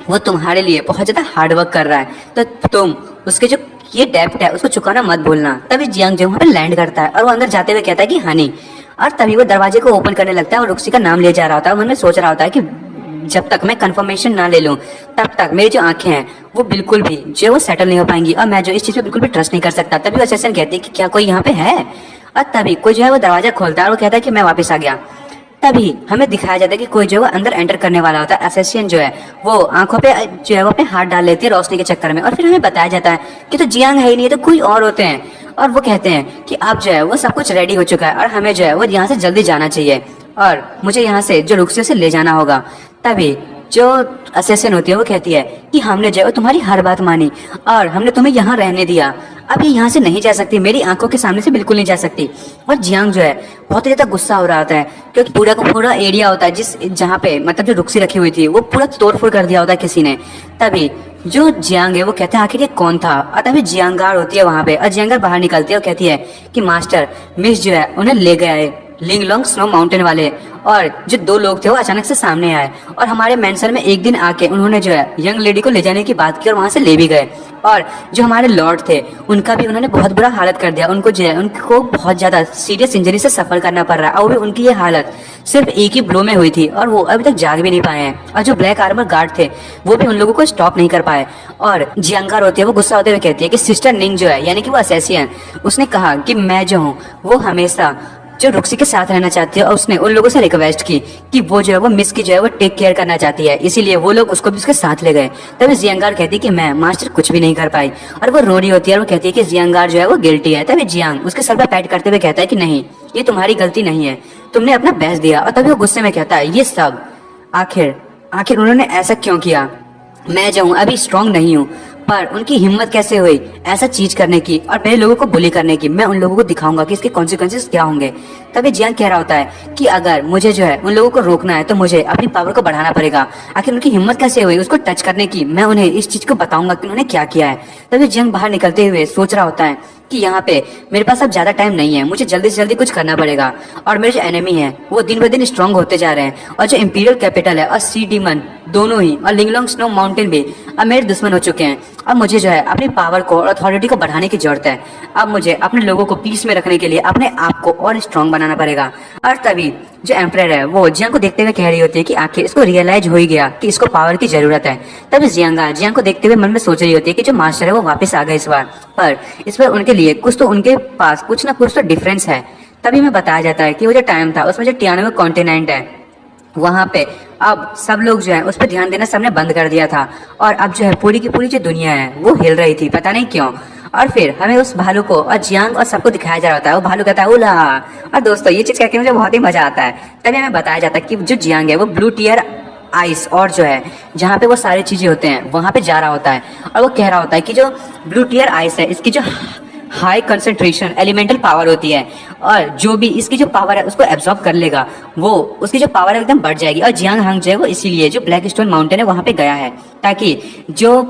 वो तुम्हारे लिए बहुत ज्यादा हार्ड वर्क कर रहा है तो तुम उसके जो ये डेप्ट है उसको चुकाना मत भूलना। तभी जियांग जो वहाँ पे लैंड करता है और वो अंदर जाते हुए कहता है कि हनी। और तभी वो दरवाजे को ओपन करने लगता है और रुक्सी का नाम ले जा रहा होता है। मन में सोच रहा होता है कि जब तक मैं कंफर्मेशन ना ले लूं तब तक मेरी जो आंखें हैं वो बिल्कुल भी जो वो सेटल नहीं हो पाएंगी और मैं जो इस चीज पे बिल्कुल भी ट्रस्ट नहीं कर सकता। तभी वो असेसिन कहती है कि क्या कोई यहाँ पे है। और तभी कोई जो है वो दरवाजा खोलता है और वो कहता है कि मैं वापस आ गया। तभी हमें दिखाया जाता है कि कोई जो है अंदर एंटर करने वाला होता है। असेसिन जो है वो आंखों पे जो है वो अपने हाथ डाल लेती है रोशनी के चक्कर में और फिर हमें बताया जाता है कि तो जियांग है ही नहीं तो कोई और होते हैं और वो कहते हैं कि अब जो है वो सब कुछ रेडी हो चुका है और हमें जो है वो यहाँ से जल्दी जाना चाहिए और मुझे यहाँ से जो रुक्सी से ले जाना होगा। तभी जो असेसिन होती है वो कहती है कि हमने जो है तुम्हारी हर बात मानी और हमने तुम्हें यहाँ रहने दिया, अब ये यहाँ से नहीं जा सकती, मेरी आंखों के सामने से बिल्कुल नहीं जा सकती। और जियांग जो है बहुत ही ज्यादा गुस्सा हो रहा होता है क्योंकि पूरा का पूरा एरिया होता है जिस जहाँ पे मतलब जो रुक्सी रखी हुई थी वो पूरा तोड़फोड़ कर दिया होता है किसी ने। तभी जो जियांग है वो कहते हैं आखिर ये कौन था। और तभी जियांगार होती है वहां पे और जियांगार बाहर निकलती है और कहती है कि मास्टर मिस जो है उन्हें ले गया है लिंगलोंग स्नो माउंटेन वाले। और जो 2 लोग थे वो अचानक से सामने आए और हमारे मेंशन में एक दिन आके उन्होंने जो है यंग लेडी को ले जाने की बात की और वहां से ले भी गए। और जो हमारे लॉर्ड थे उनका भी उन्होंने बहुत बुरा हालत कर दिया, उनको जो है उनको बहुत ज्यादा सीरियस इंजरी से सफर करना पड़ रहा है और भी उनकी ये हालत सिर्फ एक ही ब्लो में हुई थी और वो अभी तक जाग भी नहीं पाए हैं। और जो ब्लैक आर्मर गार्ड थे वो भी उन लोगों को स्टॉप नहीं कर पाए। और जियांगार होती है वो गुस्सा होते हुए कहती है कि सिस्टर निंग जो है यानी कि वो असेसियन उसने कहा कि मैं जो हूँ वो हमेशा जो रुक्सी के साथ रहना चाहती है और उसने उन लोगों से रिक्वेस्ट की कि वो जो है वो मिस की जो है वो टेक केयर करना चाहती है, इसीलिए वो लोग उसको भी उसके साथ ले गए। तभी जियांगार कहती है कि मैं मास्टर कुछ भी नहीं कर पाई और वो रो रही होती है और वो कहती है कि जियांगार जो है वो गिल्टी है। तभी जियांग उसके सर पर पैट करते हुए कहता है कि नहीं ये तुम्हारी गलती नहीं है, तुमने अपना बेस्ट दिया। और तभी वो गुस्से में कहता है ये सब आखिर उन्होंने ऐसा क्यों किया, मैं जो हूँ अभी स्ट्रांग नहीं हूँ पर उनकी हिम्मत कैसे हुई ऐसा चीज करने की और मेरे लोगों को बुली करने की, मैं उन लोगों को दिखाऊंगा कि इसके कॉन्सिक्वेंसेस क्या होंगे। तभी जियांग कह रहा होता है कि अगर मुझे जो है उन लोगों को रोकना है तो मुझे अपनी पावर को बढ़ाना पड़ेगा, आखिर उनकी हिम्मत कैसे हुई उसको टच करने की, मैं उन्हें इस चीज को बताऊंगा कि उन्होंने क्या किया है। तभी जियांग बाहर निकलते हुए सोच रहा होता है कि यहाँ पे मेरे पास अब ज्यादा टाइम नहीं है, मुझे जल्दी से जल्दी कुछ करना पड़ेगा और मेरे जो एनिमी है वो दिन ब दिन स्ट्रांग होते जा रहे हैं और जो इंपीरियल कैपिटल है और सी डीमन दोनों ही और लिंगलोंग स्नो माउंटेन भी अब मेरे दुश्मन हो चुके हैं। अब मुझे जो है अपनी पावर को और अथॉरिटी को बढ़ाने की जरूरत है। अब मुझे अपने लोगों को पीस में रखने के लिए अपने आप को और स्ट्रांग बनाना पड़ेगा। और तभी जो एम्परर है वो जियांग को देखते हुए कह रही होती है कि आखिर इसको रियलाइज हो ही गया कि इसको पावर की जरूरत है। तभी जियांग को देखते हुए मन में सोच रही होती है कि जो मास्टर है वो वापस आ गए इस बार उनके लिए कुछ तो उनके पास कुछ ना कुछ तो डिफरेंस है। तभी हमें बताया जाता है कि वो जो टाइम था उसमें जो टियानो कॉन्टिनेंट है वहां पे अब सब लोग जो है उस पर ध्यान देना सबने बंद कर दिया था और अब जो है पूरी की पूरी जो दुनिया है वो हिल रही थी, पता नहीं क्यों। और फिर हमें उस भालू को और जियांग और सबको दिखाया जा रहा होता है, वो भालू कहता है ओला। और दोस्तों ये चीज कहकर मुझे बहुत ही मजा आता है। तभी हमें बताया जाता है कि जो जियांग है वो ब्लू टीयर आइस और जो है जहाँ पे वो सारी चीजें होते हैं वहां पे जा रहा होता है और वो कह रहा होता है कि जो ब्लू टीयर आइस है इसकी जो हाई कंसंट्रेशन एलिमेंटल पावर होती है और जो भी इसकी जो पावर है उसको एब्जॉर्ब कर लेगा, वो उसकी जो पावर है एकदम बढ़ जाएगी। और जियांग हांग जो है वो इसीलिए जो ब्लैक स्टोन माउंटेन है वहां पे गया है ताकि जो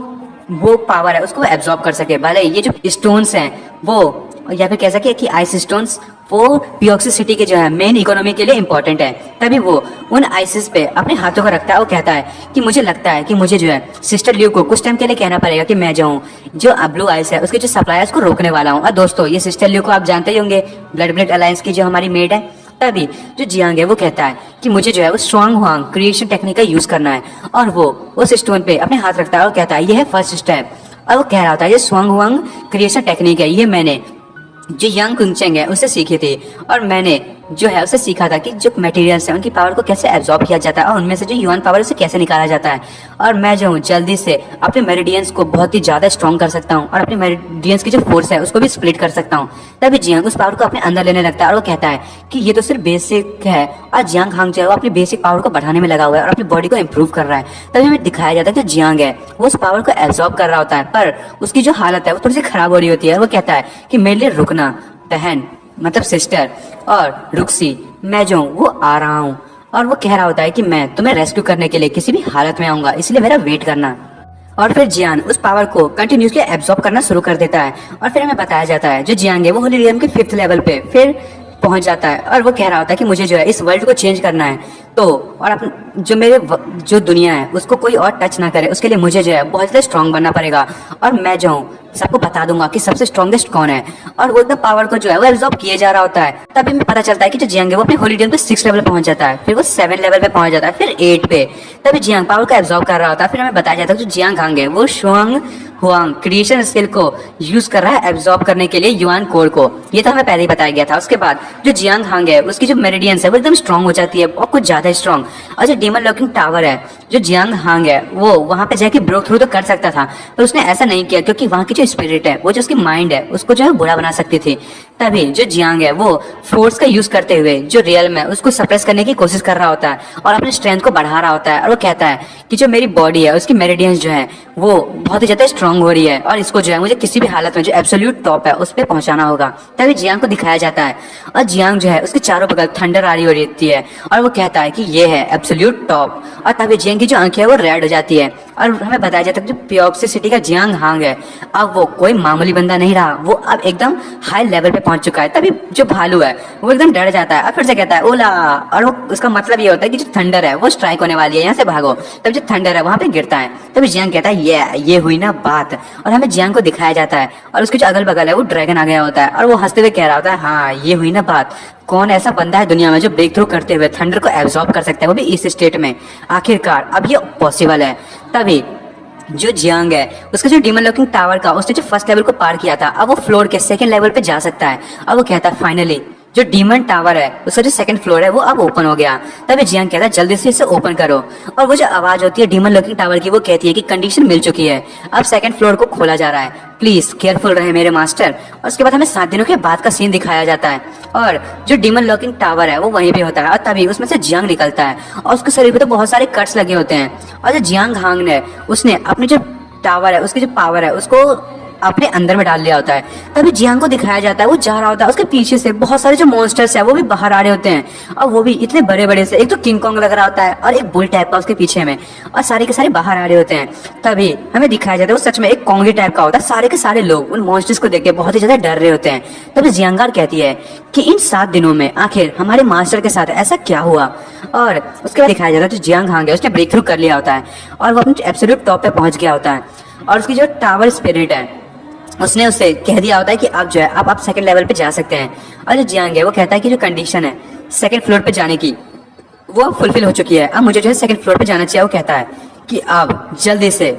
वो पावर है उसको एब्जॉर्ब कर सके। भले ये जो स्टोन्स हैं वो, या फिर कह सके कि आइस स्टोन्स, वो पियोक्सी सिटी के जो है मेन इकोनॉमी के लिए इंपॉर्टेंट है। तभी वो उन आइसिस पे अपने हाथों को रखता है और कहता है कि मुझे लगता है कि मुझे जो है सिस्टर लियो को कुछ टाइम के लिए कहना पड़ेगा कि मैं जाऊँ जो ब्लू आइस है उसके जो सप्लाई है उसको रोकने वाला हूँ। और दोस्तों ये सिस्टर लियो को आप जानते ही होंगे, ब्लड अलायंस की जो हमारी मेड है। तभी जो जियांग है वो कहता है कि मुझे जो है वो स्वांग हुआंग क्रिएशन टेक्निक का यूज करना है और वो उस स्टोन पे अपने हाथ रखता है और कहता है ये है फर्स्ट स्टेप। और वो कह रहा होता है ये स्वांग हुआंग क्रिएशन टेक्निक है, ये मैंने जो यंग कुंगचेंग है उससे सीखी थी और मैंने जो है उससे सीखा था कि जो मटेरियल्स हैं उनकी पावर को कैसे एब्जॉर्ब किया जाता है और उनमें से जो युआन पावर उसे कैसे निकाला जाता है। और मैं जो हूँ जल्दी से अपने मेरिडियंस को बहुत ही ज़्यादा स्ट्रॉन्ग कर सकता हूँ और अपने मेरिडियंस की जो फोर्स है उसको भी स्प्लिट कर सकता हूँ। तभी जियांग उस पावर को अपने अंदर लेने लगता है और वो कहता है कि ये तो सिर्फ बेसिक है और जियांग हांग जो है वो अपनी बेसिक पावर को बढ़ाने में लगा हुआ है और अपनी बॉडी को इम्प्रूव कर रहा है। तभी हमें दिखाया जाता है कि जियांग है वो उस पावर को एब्जॉर्ब कर रहा होता है पर उसकी जो हालत है वो थोड़ी सी खराब हो रही होती है। वो कहता है कि मेरे लिए रुकना बहन, मतलब सिस्टर, और रुक्सी मैं जो हूँ वो आ रहा हूँ। और वो कह रहा होता है कि मैं तुम्हें रेस्क्यू करने के लिए किसी भी हालत में आऊंगा, इसलिए मेरा वेट करना। और फिर जियान उस पावर को कंटिन्यूसली एब्जॉर्ब करना शुरू कर देता है और फिर हमें बताया जाता है जो जियांग है वो होली रियम के 5th लेवल पे फिर पहुंच जाता है और वो कह रहा होता है कि मुझे जो है इस वर्ल्ड को चेंज करना है तो, और अपन जो मेरे जो दुनिया है उसको कोई और टच ना करे उसके लिए मुझे जो है बहुत ज़्यादा स्ट्रांग बनना पड़ेगा और मैं जो हूँ सबको बता दूंगा कि सबसे स्ट्रॉन्गेस्ट कौन है। और वो एकदम पावर को जो है वो एब्जॉर्ब किए जा रहा होता है। तभी हमें पता चलता है कि जो जियांग है वो अपने होली पे 6 लेवल पे पहुंच जाता है, फिर वो 7 लेवल पे पहुंच जाता है, फिर 8 पे। तभी जियांग पावर को एब्जॉर्ब कर रहा होता है। फिर हमें बताया जाता है कि जो जियांग हांग है वो शुआंग हुआंग क्रिएशन स्किल को यूज कर रहा है एब्जॉर्ब करने के लिए युआन कोर को। ये तो हमें पहले ही बताया गया था। उसके बाद जो जियांग हांग है उसकी जो मेरिडियंस है वो एकदम स्ट्रॉन्ग हो जाती है और कुछ ज्यादा स्ट्रॉन्ग। और जो डीमन लॉकिंग टावर है जो जियांग हांग है वो वहां पे जाके ब्रेक थ्रू तो कर सकता था पर उसने ऐसा नहीं किया क्योंकि वहां की जो स्पिरिट है वो जो उसकी माइंड है उसको जो है बुरा बना सकती थी। तभी जो जियांग है वो फोर्स का यूज करते हुए जो रियल में उसको सप्रेस करने की कोशिश कर रहा होता है और अपने स्ट्रेंथ को बढ़ा रहा होता है। और वो कहता है कि जो मेरी बॉडी है उसकी मेरिडियंस जो है वो बहुत ही ज्यादा स्ट्रांग हो रही है और इसको जो है मुझे किसी भी हालत में जो एब्सोल्यूट टॉप है उस पर पहुंचाना होगा। तभी जियांग को दिखाया जाता है और जियांग जो है उसके चारों बगल थंडर आ रही होती है और वो कहता है कि ये है एब्सोल्यूट टॉप। और तभी जियांग की जो आंखें है वो रेड हो जाती है और हमें बताया जाता है कि जो पियोक्सी सिटी का जियांग हांग है अब वो कोई मामूली बंदा नहीं रहा, वो अब एकदम हाई लेवल पे पहुंच चुका है। तभी जो भालू है वो एकदम डर जाता है और फिर से कहता है ओला, और वो उसका मतलब ये होता है कि जो थंडर है वो स्ट्राइक होने वाली है, यहाँ से भागो। तब जो थंडर है वहां पे गिरता है। तभी जियांग कहता है ये हुई ना बात। और हमें जियांग को दिखाया जाता है और उसके जो अगल बगल है वो ड्रैगन आ गया होता है और वो हंसते हुए कह रहा होता है हाँ ये हुई ना बात। कौन ऐसा बंदा है दुनिया में जो ब्रेक थ्रू करते हुए थंडर को एब्जॉर्ब कर सकता है, वो भी इस स्टेट में। आखिरकार अब ये पॉसिबल है। तभी जो जियांग है उसका जो डीमन लॉकिंग टावर का उसने जो फर्स्ट लेवल को पार किया था अब वो फ्लोर के 2nd लेवल पे जा सकता है। अब वो कहता है फाइनली जो डीमन टावर है उसका जो 2nd फ्लोर है वो अब ओपन हो गया। तभी जियांग कहता है जल्दी से इसे ओपन करो। और वो जो आवाज होती है डीमन लॉकिंग टावर की वो कहती है कि कंडीशन मिल चुकी है, अब 2nd फ्लोर को खोला जा रहा है, प्लीज केयरफुल रहे मेरे मास्टर। और उसके बाद हमें 7 दिनों के बाद का सीन दिखाया जाता है और जो डीमन लॉकिंग टावर है वो वहीं पे होता है और तभी उसमें से जियांग निकलता है और उसके शरीर पे तो बहुत सारे कट्स लगे होते हैं। और जो जियांग हांग ने उसने अपनी जो टावर है उसकी जो पावर है उसको अपने अंदर में डाल लिया होता है। तभी जियांग को दिखाया जाता है वो जा रहा होता है, उसके पीछे से बहुत सारे जो मॉन्स्टर्स है वो भी बाहर आ रहे होते हैं और वो भी इतने बड़े बड़े से। एक तो किंग कॉन्ग लग रहा होता है और एक बुल टाइप का उसके पीछे में, और सारे के सारे बाहर आ रहे होते हैं। तभी हमें दिखाया जाता है वो सच में एक कॉन्गी टाइप का होता है। सारे के सारे लोग उन मॉन्स्टर्स को देख के बहुत ही ज्यादा डर रहे होते हैं। तभी जियांगार कहती है कि इन 7 दिनों में आखिर हमारे मास्टर के साथ ऐसा क्या हुआ। और उसके बाद दिखाया जाता है जो जियांग हांग है उसने ब्रेक थ्रू कर लिया होता है और वो अपने एब्सोल्यूट टॉप पे पहुंच गया होता है। और उसकी जो टावर स्पिरिट है उसने उससे कह दिया होता है कि आप जो है आप 2nd लेवल पे जा सकते हैं। और जो जियांग है वो कहता है कि जो कंडीशन है 2nd फ्लोर पे जाने की वो फुलफिल हो चुकी है, अब मुझे जो है 2nd फ्लोर पे जाना चाहिए। वो कहता है कि अब जल्दी से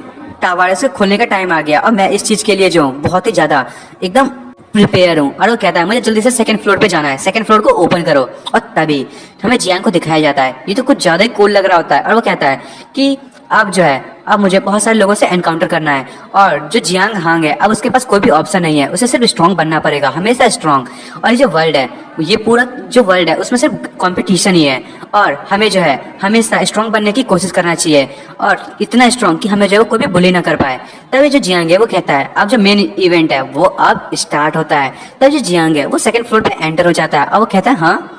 टावर से खोलने का टाइम आ गया और मैं इस चीज के लिए जो हूँ बहुत ही ज्यादा एकदम प्रिपेयर हूँ। और वो कहता है मुझे जल्दी से 2nd फ्लोर पे जाना है, 2nd फ्लोर को ओपन करो। और तभी हमें जियांग को दिखाया जाता है ये तो कुछ ज्यादा ही कूल लग रहा होता है और वो कहता है कि अब जो है अब मुझे बहुत सारे लोगों से एनकाउंटर करना है, और जो जियांग हांग है अब उसके पास कोई भी ऑप्शन नहीं है, उसे सिर्फ स्ट्रांग बनना पड़ेगा, हमेशा स्ट्रांग। और ये जो वर्ल्ड है, ये पूरा जो वर्ल्ड है उसमें सिर्फ कंपटीशन ही है, और हमें जो है हमेशा स्ट्रांग बनने की कोशिश करना चाहिए, और इतना स्ट्रांग कि हमें जो है कोई भी बुली ना कर पाए। तभी जो जियांग है वो कहता है अब जो मेन इवेंट है वो अब स्टार्ट होता है। तब जो जियांग है वो सेकंड फ्लोर पे एंटर हो जाता है, और वो कहता है हाँ,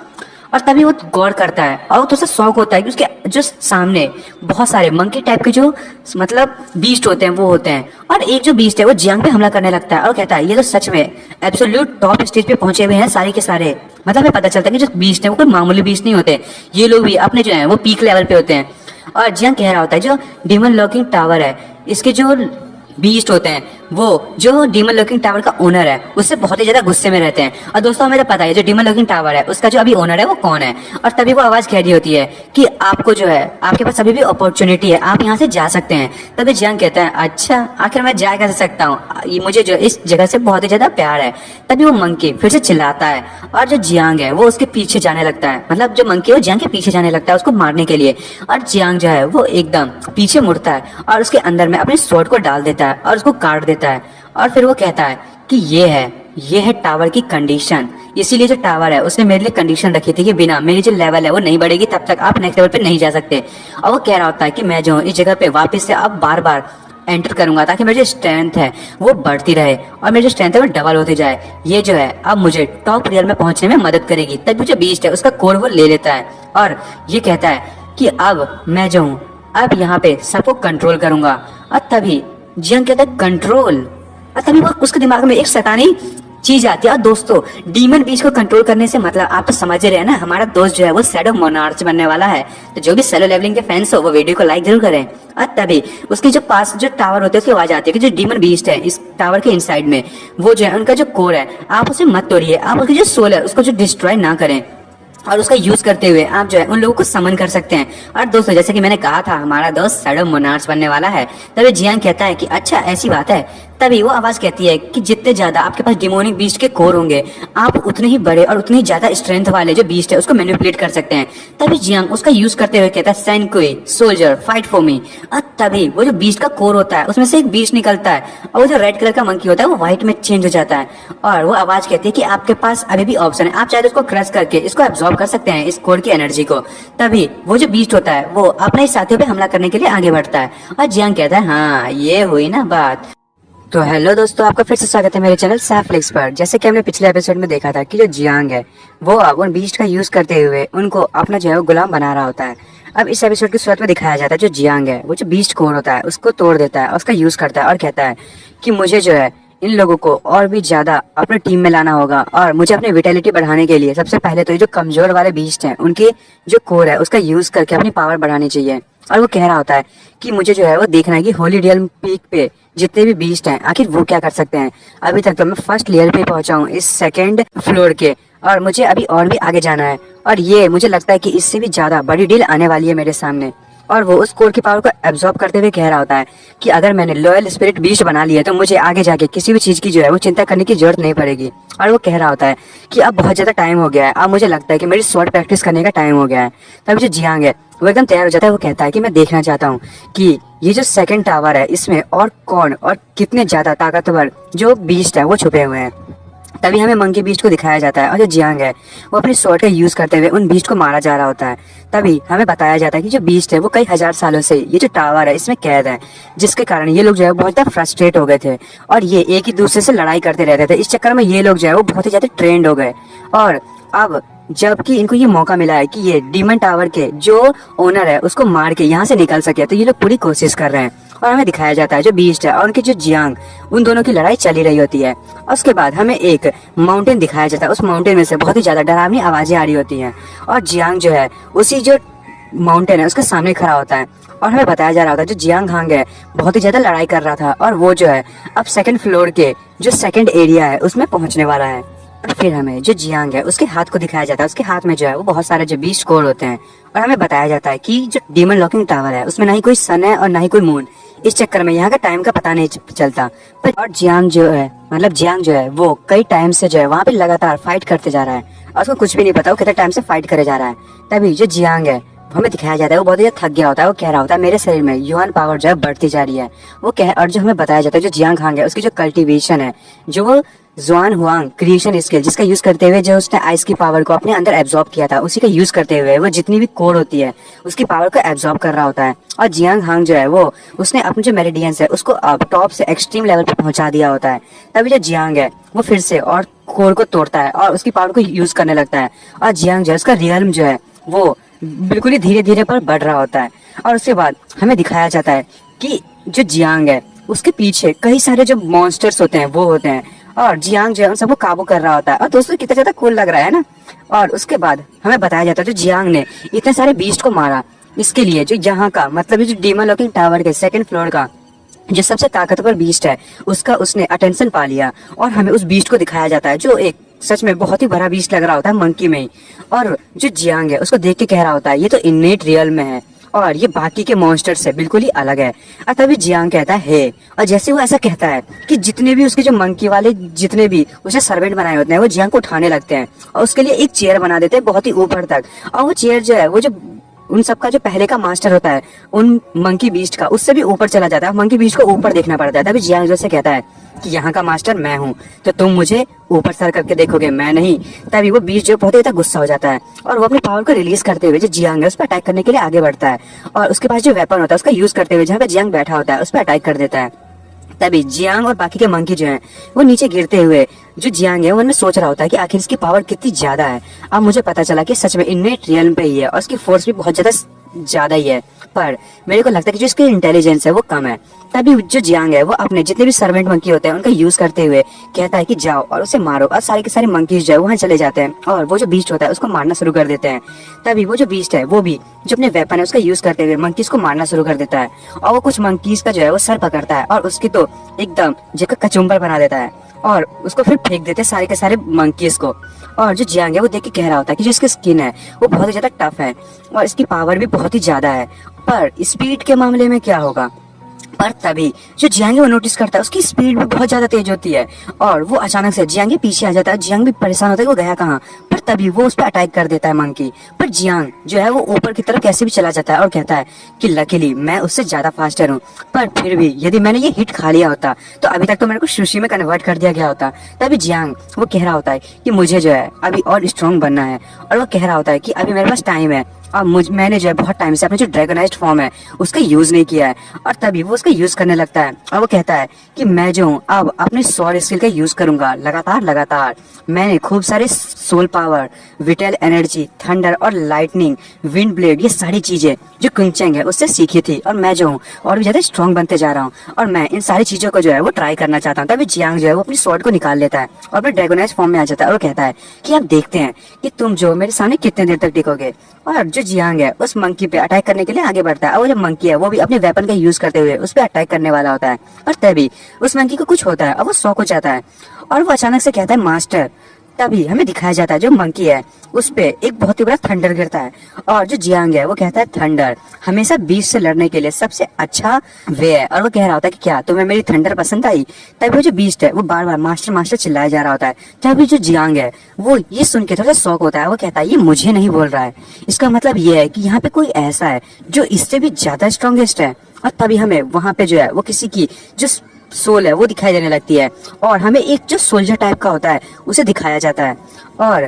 और तभी वो गौर करता है और तो उसे शौक होता है कि उसके जो सामने बहुत सारे मंकी टाइप के जो मतलब बीस्ट होते हैं वो होते हैं, और एक जो बीस्ट है वो जियांग पे हमला करने लगता है, और कहता है ये तो सच में एब्सोल्यूट टॉप स्टेज पे पहुंचे हुए हैं सारे के सारे। मतलब हमें पता चलता है कि जो बीस्ट है वो कोई मामूली बीस्ट नहीं होते, ये लोग भी अपने जो है वो पीक लेवल पे होते हैं। और जियांग कह रहा होता है जो डीमन लॉकिंग टावर है, इसके जो बीस्ट होते हैं वो जो डीमन लॉकिंग टावर का ओनर है उससे बहुत ही ज्यादा गुस्से में रहते हैं। और दोस्तों हमें तो पता है जो डीमन लॉकिंग टावर है उसका जो अभी ओनर है वो कौन है। और तभी वो आवाज कह रही होती है कि आपको जो है आपके पास अभी भी अपॉर्चुनिटी है, आप यहाँ से जा सकते हैं। तभी जियांग कहता है अच्छा आखिर मैं जा कैसे सकता हूँ, मुझे जो इस जगह से बहुत ही ज्यादा प्यार है। तभी वो मंकी फिर से चिल्लाता है, और जो जियांग है वो उसके पीछे जाने लगता है, मतलब जो मंकी है वो जियांग के पीछे जाने लगता है उसको मारने के लिए। और जियांग जो है वो एकदम पीछे मुड़ता है और उसके अंदर में अपने स्वॉर्ड को डाल देता है और उसको काट देता है। और फिर वो कहता है कि ये है टावर की कंडीशन, इसीलिए जो टावर है उसने मेरे लिए कंडीशन रखी थी कि बिना मेरी जो लेवल है वो नहीं बढ़ेगी तब तक आप नेक्स्ट लेवल पे नहीं जा सकते। और वो कह रहा होता है कि मैं जो इस जगह पे वापस से अब बार बार एंटर करूंगा ताकि मेरी जो स्ट्रेंथ है वो बढ़ती रहे और मेरी जो स्ट्रेंथ है वो डबल होती जाए। ये जो है अब मुझे टॉप रियल में पहुंचने में मदद करेगी। तब जो बीस्ट है उसका कोर वो ले लेता है और ये कहता है कि अब मैं जो हूँ अब यहाँ पे सबको कंट्रोल करूंगा। और तभी जियांग कहता है कंट्रोल, और तभी वो उसके दिमाग में एक शैतानी चीज आती है। और दोस्तों डीमन बीच को कंट्रोल करने से मतलब आप तो समझ रहे हैं ना, हमारा दोस्त जो है वो शैडो मोनार्च बनने वाला है। तो जो भी सेलो लेवलिंग के फैंस हो वो वीडियो को लाइक जरूर करें। और तभी उसकी जो पास जो टावर होते हैं उसकी आवाज आती है कि जो डीमन बीस्ट है इस टावर के इनसाइड में वो जो है उनका जो कोर है आप उसे मत तोड़िए, आप उसकी जो सोल है उसको जो डिस्ट्रॉय ना करें, और उसका यूज करते हुए आप जो है उन लोगों को समन कर सकते हैं। और दोस्तों जैसे कि मैंने कहा था हमारा दोस्त शैडो मोनार्च बनने वाला है। तभी जियांग कहता है कि अच्छा ऐसी बात है। तभी वो आवाज कहती है कि जितने ज्यादा आपके पास डिमोनिक बीस्ट के कोर होंगे आप उतने ही बड़े और उतनी ज्यादा स्ट्रेंथ वाले जो बीस्ट है उसको मैनिपुलेट कर सकते हैं। तभी जियांग उसका यूज करते हुए कहता है सैनकुई सोल्जर फाइट फॉर मी। और तभी वो जो बीस्ट का कोर होता है उसमें से एक बीस्ट निकलता है और वो जो रेड कलर का मंकी होता है वो व्हाइट में चेंज हो जाता है। और वो आवाज कहती है कि आपके पास अभी भी ऑप्शन है, आप चाहे तो उसको क्रश करके इसको एब्जॉर्ब कर सकते हैं इस कोर की एनर्जी को। तभी वो जो बीस्ट होता है वो अपने ही साथियों पे हमला करने के लिए आगे बढ़ता है। और जियांग कहता है हाँ ये हुई ना बात। तो हेलो दोस्तों, आपका फिर से स्वागत है मेरे चैनल सैफ्लिक्स पर। जैसे कि हमने पिछले एपिसोड में देखा था कि जो जियांग है वो अब उन बीस्ट का यूज करते हुए उनको अपना जो है वो गुलाम बना रहा होता है। अब इस एपिसोड की शुरुआत में दिखाया जाता है जो जियांग है वो जो बीस्ट कोर होता है उसको तोड़ देता है और उसका यूज करता है और कहता है कि मुझे जो है इन लोगों को और भी ज्यादा अपने टीम में लाना होगा, और मुझे अपनी विटेलिटी बढ़ाने के लिए सबसे पहले तो ये जो कमजोर वाले बीस्ट हैं उनकी जो कोर है उसका यूज करके अपनी पावर बढ़ानी चाहिए। और वो कह रहा होता है कि मुझे जो है वो देखना है कि होली रियल पीक पे जितने भी बीस्ट हैं आखिर वो क्या कर सकते हैं। अभी तक तो मैं फर्स्ट लेयर पे पहुंचा हूँ इस सेकंड फ्लोर के, और मुझे अभी और भी आगे जाना है, और ये मुझे लगता है कि इससे भी ज्यादा बड़ी डील आने वाली है मेरे सामने। और वो उस कोर की पावर को एब्जॉर्ब करते हुए कह रहा होता है कि अगर मैंने लॉयल स्पिरिट बीस्ट बना लिया तो मुझे आगे जाके किसी भी चीज की जो है वो चिंता करने की जरूरत नहीं पड़ेगी। और वो कह रहा होता है कि अब बहुत ज्यादा टाइम हो गया है, अब मुझे लगता है कि मेरी स्वॉर्ड प्रैक्टिस करने का टाइम हो गया है। तभी जो जियांग है वो एकदम तैयार हो जाता है। वो कहता है कि मैं देखना चाहता हूँ कि ये जो सेकंड टावर है इसमें और कौन और कितने ज्यादा ताकतवर जो बीस्ट है वो छुपे हुए हैं। तभी हमें मंकी बीस्ट को दिखाया जाता है और जो जियांग है वो अपनी स्वॉर्ड का यूज करते हुए उन बीस्ट को मारा जा रहा होता है। तभी हमें बताया जाता है कि जो बीस्ट है वो कई हजार सालों से ये जो टावर है इसमें कैद है, जिसके कारण ये लोग जो है बहुत ज्यादा फ्रस्ट्रेट हो गए थे और ये एक ही दूसरे से लड़ाई करते रहते थे। इस चक्कर में ये लोग जो है वो बहुत ही ज्यादा ट्रेंड हो गए, और अब जबकि इनको ये मौका मिला है कि ये डीमन टावर के जो ओनर है उसको मार के यहाँ से निकल सके, तो ये लोग पूरी कोशिश कर रहे हैं। और हमें दिखाया जाता है जो बीस्ट है और उनकी जो जियांग उन दोनों की लड़ाई चली रही होती है। और उसके बाद हमें एक माउंटेन दिखाया जाता है, उस माउंटेन में से बहुत ही ज्यादा डरावनी आवाजें आ रही होती हैं और जियांग जो है उसी जो माउंटेन है उसके सामने खड़ा होता है। और हमें बताया जा रहा होता है जो जियांग हांग है बहुत ही ज्यादा लड़ाई कर रहा था और वो जो है अब सेकंड फ्लोर के जो सेकंड एरिया है उसमें पहुंचने वाला है। और फिर हमें जो जियांग है उसके हाथ को दिखाया जाता है, उसके हाथ में जो है वो बहुत सारे जो बीस्ट कोर होते हैं। और हमें बताया जाता है कि जो डीमन लॉकिंग टावर है उसमें ना ही कोई सन है और ना ही कोई मून, इस चक्कर में यहाँ का टाइम का पता नहीं चलता। और जियांग जो है मतलब जियांग जो है वो कई टाइम से जो है वहाँ पे लगातार फाइट करते जा रहा है और उसको कुछ भी नहीं पता वो कितने टाइम से फाइट करे जा रहा है। तभी जो जियांग है हमें दिखाया जाता है वो बहुत ज्यादा थक गया होता है। वो कह रहा होता है मेरे शरीर में युआन पावर जो है बढ़ती जा रही है। वो कह और जो हमें बताया जाता है जो जियांग हांग है उसकी जो कल्टीवेशन है, जो वो जुआन हुआंग क्रिएशन स्किल जिसका यूज करते हुए जो उसने आइस की पावर को अपने अंदर एब्जॉर्ब किया था, उसी का यूज करते हुए वो जितनी भी कोर होती है उसकी पावर को एब्जॉर्ब कर रहा होता है। और जियांग हांग जो है वो उसने अपने जो मेरिडियंस है उसको अब टॉप से एक्सट्रीम लेवल पे पहुंचा दिया होता है। तभी जो जियांग है वो फिर से और कोर को तोड़ता है और उसकी पावर को यूज करने लगता है। और जियांग जो है उसका रियल्म जो है वो बिल्कुल ही धीरे धीरे पर बढ़ रहा होता है। और उसके बाद हमें दिखाया जाता है कि जो जियांग है उसके पीछे कई सारे जो मॉन्स्टर्स होते हैं वो होते हैं, और जियांग जो है उन सबको काबू कर रहा होता है। और दोस्तों कितना ज्यादा कूल लग रहा है ना। और उसके बाद हमें बताया जाता है जो जियांग ने इतने सारे बीस्ट को मारा, इसके लिए जो यहाँ का मतलब जो डीमन लॉकिंग टावर के सेकंड फ्लोर का जो सबसे ताकतवर बीस्ट है उसका उसने अटेंशन पा लिया। और हमें उस बीस्ट को दिखाया जाता है जो एक सच में बहुत ही बड़ा बीस्ट लग रहा होता है मंकी में ही। और जो जियांग है उसको देख के कह रहा होता है ये तो इन्नेट रियल में है और ये बाकी के मॉन्स्टर से बिल्कुल ही अलग है। और तभी जियांग कहता है हे। और जैसे वो ऐसा कहता है कि जितने भी उसके जो मंकी वाले जितने भी उसे सर्वेंट बनाए होते हैं वो जियांग को उठाने लगते हैं और उसके लिए एक चेयर बना देते हैं बहुत ही ऊपर तक। और वो चेयर जो है वो जो उन सबका जो पहले का मास्टर होता है उन मंकी बीस्ट का उससे भी ऊपर चला जाता है। मंकी बीस्ट को ऊपर देखना पड़ता है। तभी जियांग जैसे कहता है कि यहाँ का मास्टर मैं हूँ तो तुम मुझे ऊपर सर करके देखोगे, मैं नहीं। तभी वो बीस्ट जो बहुत ही गुस्सा हो जाता है और वो अपनी पावर को रिलीज करते हुए जो जियांग है उस पर अटैक करने के लिए आगे बढ़ता है। और उसके पास जो वेपन होता है उसका यूज करते हुए जहाँ पे जियांग बैठा होता है उस पर अटैक कर देता है। तभी जियांग और बाकी के मंकी जो हैं वो नीचे गिरते हुए जो जियांग है वो उनमें सोच रहा होता है कि आखिर इसकी पावर कितनी ज्यादा है। अब मुझे पता चला कि सच में इन्नेट रियल पे ही है और उसकी फोर्स भी बहुत ज्यादा ही है, पर मेरे को लगता है कि जो इसकी इंटेलिजेंस है वो कम है। तभी जो जियांग है वो अपने जितने भी सर्वेंट मंकी होते हैं उनका यूज करते हुए कहता है कि जाओ और उसे मारो। और सारे के सारे मंकीज जो है वहां चले जाते हैं और वो जो बीस्ट होता है उसको मारना शुरू कर देते हैं। तभी वो जो बीस्ट है वो भी जो अपने वेपन है उसका यूज करते हुए मंकीज को मारना शुरू कर देता है। और वो कुछ मंकीज का जो है वो सर पकड़ता है और उसकी तो एकदम जगह कचुम्बर बना देता है और उसको फिर फेंक देते हैं सारे के सारे मंकीज को। और जो जियांग है वो देख के कह रहा होता है कि जो इसकी स्किन है वो बहुत ही ज्यादा टफ है और इसकी पावर भी बहुत ही ज्यादा है, पर स्पीड के मामले में क्या होगा। पर तभी जो जियांग है वो नोटिस करता है उसकी स्पीड भी बहुत ज्यादा तेज होती है और वो अचानक से जियांग के पीछे आ जाता है। जियांग भी परेशान होता है कि वो गया कहाँ, पर तभी वो उस पर अटैक कर देता है मंकी। पर जियांग जो है वो ऊपर की तरफ कैसे भी चला जाता है और कहता है कि लकीली मैं उससे ज्यादा फास्टर हूँ, पर फिर भी यदि मैंने ये हिट खा लिया होता तो अभी तक तो मेरे को सुशी में कन्वर्ट कर दिया गया होता। तभी जियांग वो कह रहा होता है कि मुझे जो है अभी और स्ट्रॉन्ग बनना है और वो कह रहा होता है कि अभी मेरे पास टाइम है और मैंने जो है बहुत टाइम से अपने जो ड्रैगनाइज्ड फॉर्म है उसका यूज नहीं किया है। और तभी वो उसका यूज करने लगता है और वो कहता है कि मैं जो हूँ अब अपने सौर स्किल का यूज करूंगा लगातार। मैंने खूब सारे soul power, vital energy, thunder और लाइटनिंग, विंड ब्लेड, ये सारी चीजें जो कुंचेंग है उससे सीखी थी और मैं जो हूँ और भी ज्यादा स्ट्रॉन्ग बनते जा रहा हूँ और मैं इन सारी चीजों को जो है वो ट्राई करना चाहता हूँ। तभी जियांग जो है वो अपनी स्वॉर्ड को निकाल लेता है और अपने ड्रैगनाइज्ड फॉर्म में आ जाता है और वो कहता है कि अब देखते हैं कि तुम जो मेरे सामने कितने देर तक टिकोगे। और जो जियांग है उस मंकी पे अटैक करने के लिए आगे बढ़ता है और वो जो मंकी है वो भी अपने वेपन का यूज करते हुए उस पर अटैक करने वाला होता है। पर तभी उस मंकी को कुछ होता है और वो शॉक हो जाता है और वो अचानक से कहता है मास्टर। तभी हमें दिखाया जाता है जो मंकी है उस पे एक बहुत ही बड़ा थंडर गिरता है और जो जियांग है वो कहता है थंडर हमेशा बीस्ट से लड़ने के लिए सबसे अच्छा वे है। और वो कह रहा होता है कि क्या तुम्हें मेरी थंडर पसंद आई। तभी वो जो बीस्ट है वो बार बार मास्टर मास्टर चिल्लाया जा रहा होता है। तभी जो जियांग है वो ये सुन के थोड़ा शौक होता है। वो कहता है ये मुझे नहीं बोल रहा है, इसका मतलब ये है कि यहाँ पे कोई ऐसा है जो इससे भी ज्यादा स्ट्रॉन्गेस्ट है। और तभी हमें वहां पे जो है वो किसी की जो सोल है वो दिखाई देने लगती है और हमें एक जो सोल्जर टाइप का होता है उसे दिखाया जाता है और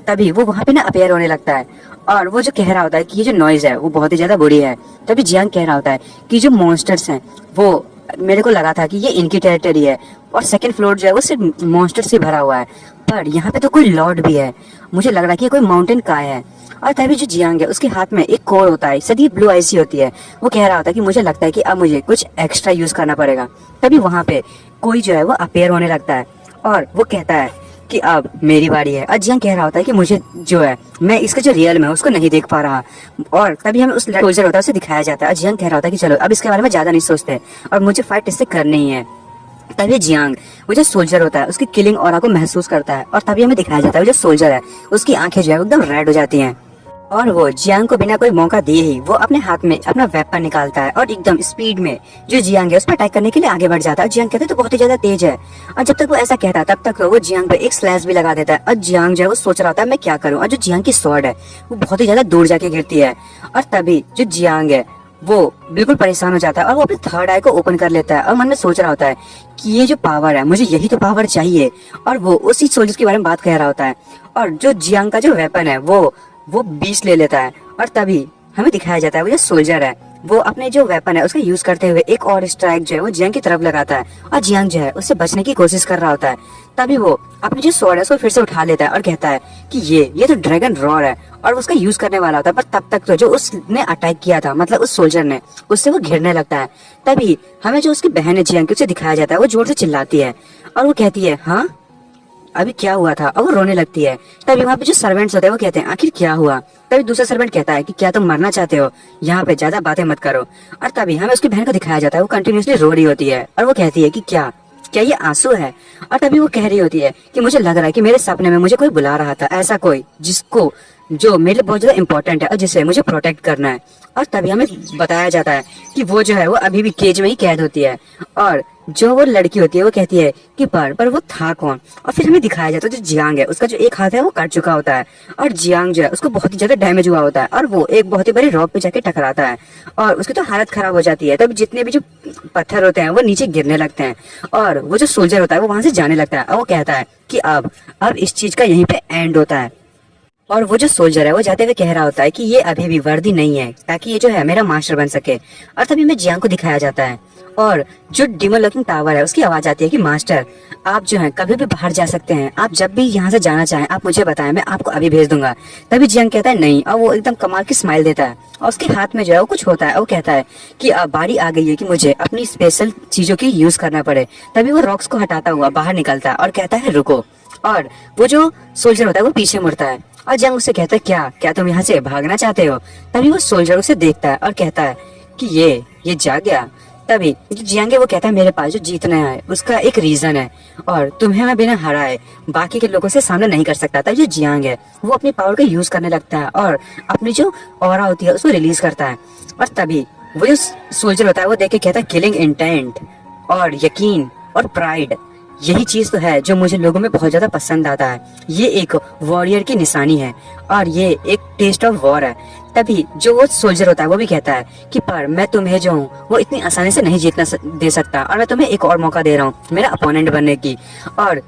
तभी वो वहां पे ना अपेयर होने लगता है और वो जो कह रहा होता है कि ये जो नॉइज है वो बहुत ही ज्यादा बुरी है। तभी जियांग कह रहा होता है कि जो मॉन्स्टर्स हैं वो मेरे को लगा था कि ये इनकी टेरिटरी है और सेकंड फ्लोर जो है वो सिर्फ मॉन्स्टर से भरा हुआ है, पर यहाँ पे तो कोई लॉर्ड भी है, मुझे लग रहा है कि ये कोई माउंटेन काय है। और तभी जो जियांग है उसके हाथ में एक कोर होता है, सदी ब्लू आई सी होती है। वो कह रहा होता है कि मुझे लगता है कि अब मुझे कुछ एक्स्ट्रा यूज करना पड़ेगा। तभी वहां पे कोई जो है वो अपेयर होने लगता है और वो कहता है कि अब मेरी बारी है। और जियांग कह रहा होता है कि मुझे जो है मैं इसका जो रियल में उसको नहीं देख पा रहा और तभी हमें उस सोल्जर होता है उसे दिखाया जाता है। जियांग कह रहा होता है कि चलो अब इसके बारे में ज्यादा नहीं सोचते और मुझे फाइट इससे करनी ही है। तभी जियांग वो जो सोल्जर होता है उसकी किलिंग ऑरा को महसूस करता है और तभी हमें दिखाया जाता है वो जो सोल्जर है उसकी आंखें जो है एकदम रेड हो जाती हैं और वो जियांग को बिना कोई मौका दिए ही वो अपने हाथ में अपना वेपन निकालता है और एकदम स्पीड में जो जियांग है उस पर अटैक करने के लिए आगे बढ़ जाता है। जियांग कहता है तो बहुत ही ज्यादा तेज है। और जब तक वो ऐसा कहता है तब तक वो जियांग पे एक स्लैश भी लगा देता है। और जियांग जो है वो सोच रहा होता है मैं क्या करूँ। और जो जियांग की स्वॉर्ड है वो बहुत ही ज्यादा दूर जाके गिरती है। और तभी जो जियांग है वो बिल्कुल परेशान हो जाता है और वो अपने थर्ड आई को ओपन कर लेता है और मन में सोच रहा होता है कि ये जो पावर है मुझे यही तो पावर चाहिए। और वो उसी सोल्जर के बारे में बात कह रहा होता है। और जो जियांग का जो वेपन है वो 20 ले लेता है। और तभी हमें दिखाया जाता है वो जो सोल्जर है वो अपने जो वेपन है उसका यूज करते हुए एक और स्ट्राइक जो है वो जियांग की तरफ लगाता है। और जियांग जो है उससे बचने की कोशिश कर रहा होता है। तभी वो अपनी जो स्वॉर्ड है उसको फिर से उठा लेता है और कहता है कि ये तो ड्रैगन रॉर है। और उसका यूज करने वाला होता है पर तब तक तो जो उसने अटैक किया था मतलब उस सोल्जर ने उससे वो घिरने लगता है। तभी हमें जो उसकी बहन है जियांग उसे दिखाया जाता है वो जोर से चिल्लाती है और वो कहती है हाँ अभी क्या हुआ था। और वो रोने लगती है। तभी वहाँ पे जो सर्वेंट्स होते हैं वो कहते हैं आखिर क्या हुआ। तभी दूसरा सर्वेंट कहता है कि क्या तुम मरना चाहते हो, यहाँ पे ज्यादा बातें मत करो। और तभी हमें उसकी बहन को दिखाया जाता है वो कंटिन्यूसली रो रही होती है और वो कहती है कि क्या क्या ये आंसू है। और तभी वो कह रही होती है कि मुझे लग रहा है कि मेरे सपने में मुझे कोई बुला रहा था, ऐसा कोई जिसको जो मेरे लिए बहुत ज्यादा इंपॉर्टेंट है और जिसे मुझे प्रोटेक्ट करना है। और तभी हमें बताया जाता है कि वो जो है वो अभी भी केज में ही कैद होती है। और जो वो लड़की होती है वो कहती है कि पर वो था कौन। और फिर हमें दिखाया जाता है जो जियांग है उसका जो एक हाथ है वो कट चुका होता है और जियांग जो है उसको बहुत ही ज्यादा डैमेज हुआ होता है और वो एक बहुत ही बड़ी रॉक पे जाके टकराता है और उसकी तो हालत खराब हो जाती है। तब जितने भी जो पत्थर होते हैं वो नीचे गिरने लगते हैं और वो जो सोल्जर होता है वो वहां से जाने लगता है और वो कहता है कि अब इस चीज का यहीं पे एंड होता है। और वो जो सोल्जर है वो जाते हुए कह रहा होता है कि ये अभी भी वर्दी नहीं है ताकि ये जो है मेरा मास्टर बन सके। और तभी हमें जियांग को दिखाया जाता है और जो डिमन लॉकिंग टावर है उसकी आवाज आती है कि मास्टर आप जो है कभी भी बाहर जा सकते हैं, आप जब भी यहाँ से जाना चाहें आप मुझे बताएं, मैं आपको अभी भेज दूंगा। तभी जियांग कहता है नहीं और वो एकदम कमाल की स्माइल देता है और उसके हाथ में जो है वो कुछ होता है। वो कहता है कि अब बारी आ गई है कि मुझे अपनी स्पेशल चीजों की यूज करना पड़े। तभी वो रॉक्स को हटाता हुआ बाहर निकलता है और कहता है रुको। और वो जो सोल्जर होता है वो पीछे मुड़ता है और जियांग उससे कहता है क्या क्या तुम यहाँ से भागना चाहते हो। तभी वो सोल्जर उसे देखता है और कहता है कि ये जा गया। तभी जो जियांग है वो कहता है मेरे पास जो जीतना है उसका एक रीजन है और तुम्हें मैं बिना हराए बाकी के लोगों से सामना नहीं कर सकता। तभी जो जियांग है वो अपनी पावर का यूज करने लगता है और अपनी जो ऑरा होती है उसको रिलीज करता है। और तभी वो जो सोल्जर होता है वो देख के कहता है किलिंग इंटेंट और यकीन और प्राइड यही चीज तो है जो मुझे लोगों में बहुत ज्यादा पसंद आता है। ये एक वॉरियर की निशानी है और ये एक टेस्ट ऑफ वॉर है। तभी जो वो सोल्जर होता है वो भी कहता है कि पर मैं तुम्हें जो हूँ वो इतनी आसानी से नहीं जीतना दे सकता और मैं तुम्हें एक और मौका दे रहा हूँ मेरा अपोनेंट बनने की। और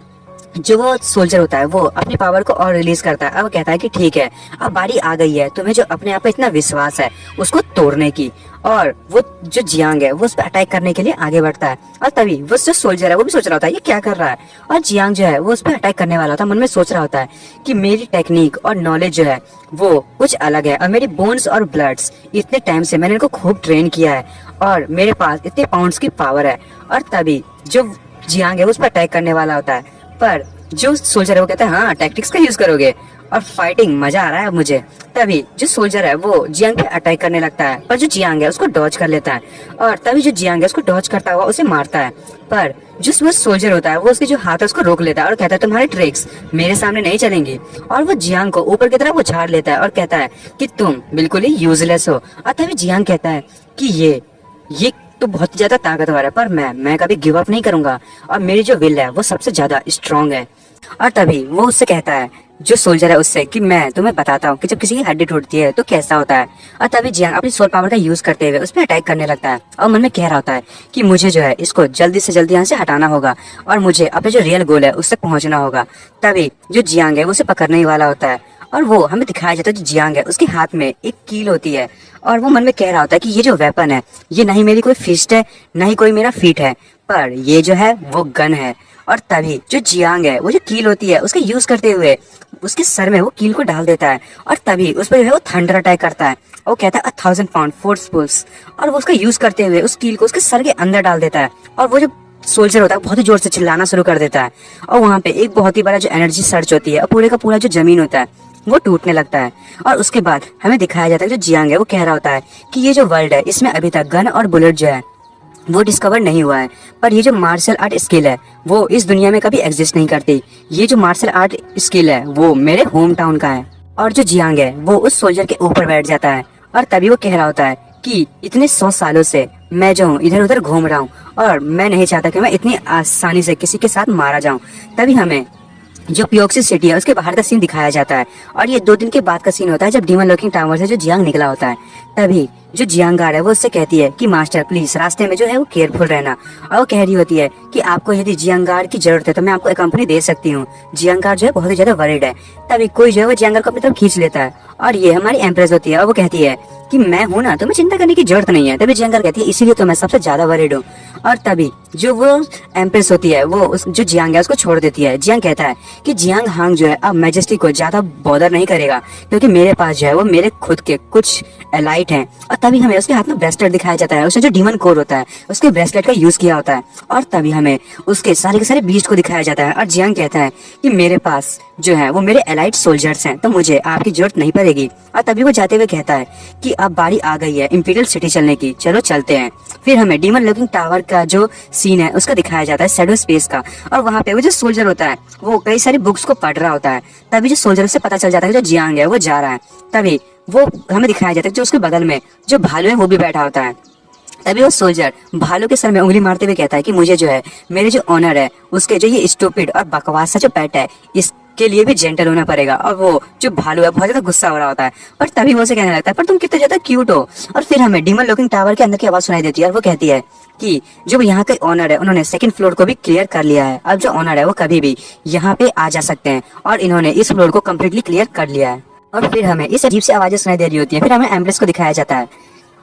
जो वो सोल्जर होता है वो अपनी पावर को और रिलीज करता है। अब कहता है कि ठीक है अब बारी आ गई है तुम्हें जो अपने आप पे इतना विश्वास है उसको तोड़ने की। और वो जो जियांग है वो उस पर अटैक करने के लिए आगे बढ़ता है। और तभी वो जो सोल्जर है वो भी सोच रहा होता है ये क्या कर रहा है। और जियांग जो है वो उस पर अटैक करने वाला होता है, मन में सोच रहा होता है कि मेरी टेक्निक और नॉलेज जो है वो कुछ अलग है और मेरी बोन्स और ब्लड्स इतने टाइम से मैंने इनको खूब ट्रेन किया है और मेरे पास इतने पाउंड्स की पावर है। और तभी जो जियांग है वो उस पर अटैक करने वाला होता है पर जो सोल्जर है वो कहता है हाँ टैक्टिक्स का यूज करोगे और फाइटिंग मजा आ रहा है मुझे। तभी जो सोल्जर है वो जियांग पे अटैक करने लगता है पर जो जियांग है उसको डॉज कर लेता है। और तभी जो जियांग है उसको डॉज करता हुआ उसे मारता है पर जो वो सोल्जर होता है वो उसके जो हाथ है उसको रोक लेता है और कहता है तुम्हारी ट्रिक्स मेरे सामने नहीं चलेंगी। और वो जियांग को ऊपर की तरफ उछाल लेता है और कहता है कि तुम बिल्कुल ही यूजलेस हो। और तभी जियांग कहता है कि ये तो बहुत ज्यादा ताकतवर है पर मैं कभी गिव अप नहीं करूंगा और मेरी जो विल है वो सबसे ज्यादा स्ट्रांग है। और तभी वो उससे कहता है जो सोल्जर है उससे कि मैं तुम्हें बताता हूँ कि जब किसी की हड्डी टूटती है तो कैसा होता है। और तभी जियांग अपनी सोल पावर का यूज करते हुए उस पर अटैक करने लगता है और मन में कह रहा होता है कि मुझे जो है इसको जल्दी से जल्दी यहाँ से हटाना होगा और मुझे अपने जो रियल गोल है उस तक पहुंचना होगा। तभी जो जियांग है वो उसे पकड़ने ही वाला होता है और वो हमें दिखाया जाता है जो जियांग है उसके हाथ में एक कील होती है और वो मन में कह रहा होता है कि ये जो वेपन है ये नहीं मेरी कोई फिस्ट है न ही कोई मेरा फीट है पर ये जो है वो गन है। और तभी जो जियांग है वो जो कील होती है उसका यूज करते हुए उसके सर में वो कील को डाल देता है और तभी उस पर जो है वो थंडर अटैक करता है। वो कहता है 1000 पाउंड फोर्स पुल्स और वो उसका यूज करते हुए उस कील को उसके सर के अंदर डाल देता है और वो जो सोल्जर होता है बहुत ही जोर से चिल्लाना शुरू कर देता है और वहाँ पे एक बहुत ही बड़ा जो एनर्जी सर्च होती है और पूरे का पूरा जो जमीन होता है वो टूटने लगता है। और उसके बाद हमें दिखाया जाता है जो जियांग है वो कह रहा होता है कि ये जो वर्ल्ड है इसमें अभी तक गन और बुलेट जो है वो डिस्कवर नहीं हुआ है पर ये जो मार्शल आर्ट स्किल है वो इस दुनिया में कभी एग्जिस्ट नहीं करती। ये जो मार्शल आर्ट स्किल है वो मेरे होम टाउन का है। और जो जियांग है वो उस सोल्जर के ऊपर बैठ जाता है और तभी वो कह रहा होता है कि इतने 100 सालों से मैं जो हूँ इधर उधर घूम रहा हूँ और मैं नहीं चाहता कि मैं इतनी आसानी से किसी के साथ मारा जाऊं। तभी हमें जो पियोक्सी सिटी है उसके बाहर का सीन दिखाया जाता है और ये 2 दिन के बाद का सीन होता है जब डीमन लॉकिंग टावर से जो जियांग निकला होता है। तभी जो जियांग गार्ड है वो उससे कहती है कि मास्टर प्लीज रास्ते में जो है वो केयरफुल रहना। और वो कह रही होती है कि आपको यदि जियांग गार्ड की जरूरत है तो मैं आपको एक कंपनी दे सकती हूँ। जियांग गार्ड जो है बहुत ही ज्यादा वरीड है। तभी कोई जो है वो जियांग गार्ड को अपनी तरफ खींच लेता है और ये हमारी एम्प्रेस होती है और वो कहती है कि मैं हूं ना, तुम्हें चिंता करने की जरूरत नहीं है। तभी जियांग गार्ड कहती है इसीलिए तो मैं सबसे ज्यादा वरीड हूँ। और तभी जो वो एम्प्रेस होती है वो जो जियांग है उसको छोड़ देती है। जियांग कहता है कि जियांग हांग जो है अब मैजेस्टी को ज्यादा बॉदर नहीं करेगा क्योंकि मेरे पास जो है वो मेरे खुद के कुछ एलाइट हैं। और तभी हमें उसके हाथ में ब्रेसलेट दिखाया जाता है। उसने जो डीमन कोर होता है उसके ब्रेसलेट का यूज किया होता है और तभी हमें उसके सारे के सारे बीस्ट को दिखाया जाता है। और जियांग कहता है कि मेरे पास जो है वो मेरे एलाइट सोल्जर्स हैं तो मुझे आपकी जरूरत नहीं पड़ेगी। और तभी वो जाते हुए कहता है कि अब बारी आ गई है इंपीरियल सिटी चलने की, चलो चलते हैं। फिर हमें डीमन लॉकिंग टावर का जो सीन है उसका दिखाया जाता है शैडो स्पेस का। और वहाँ पे वो जो सोल्जर होता है वो कई सारी बुक्स को पढ़ रहा होता है। तभी जो सोल्जर से पता चल जाता है कि जो जियांग है वो जा रहा है। तभी वो हमें दिखाया जाता है जो उसके बगल में जो भालू है वो भी बैठा होता है। तभी वो सोल्जर भालू के सर में उंगली मारते हुए कहता है कि मुझे जो है मेरे जो ऑनर है उसके जो ये स्टूपिड और बकवास सा जो पेट है इसके लिए भी जेंटल होना पड़ेगा। और वो जो भालू है बहुत ज्यादा गुस्सा हो रहा होता है पर तभी वो उसे कहने लगता है पर तुम कितने ज्यादा क्यूट हो। और फिर हमें डीमन लॉकिंग टावर के अंदर की आवाज सुनाई देती है और वो कहती है कि जो यहाँ के ऑनर है उन्होंने सेकंड फ्लोर को भी क्लियर कर लिया है। अब जो ऑनर है वो कभी भी यहाँ पे आ जा सकते हैं और इन्होंने इस फ्लोर को कम्प्लीटली क्लियर कर लिया है। और फिर हमें इस अजीब से आवाजें सुनाई दे रही होती है। फिर हमें एम्ब्रेस को दिखाया जाता है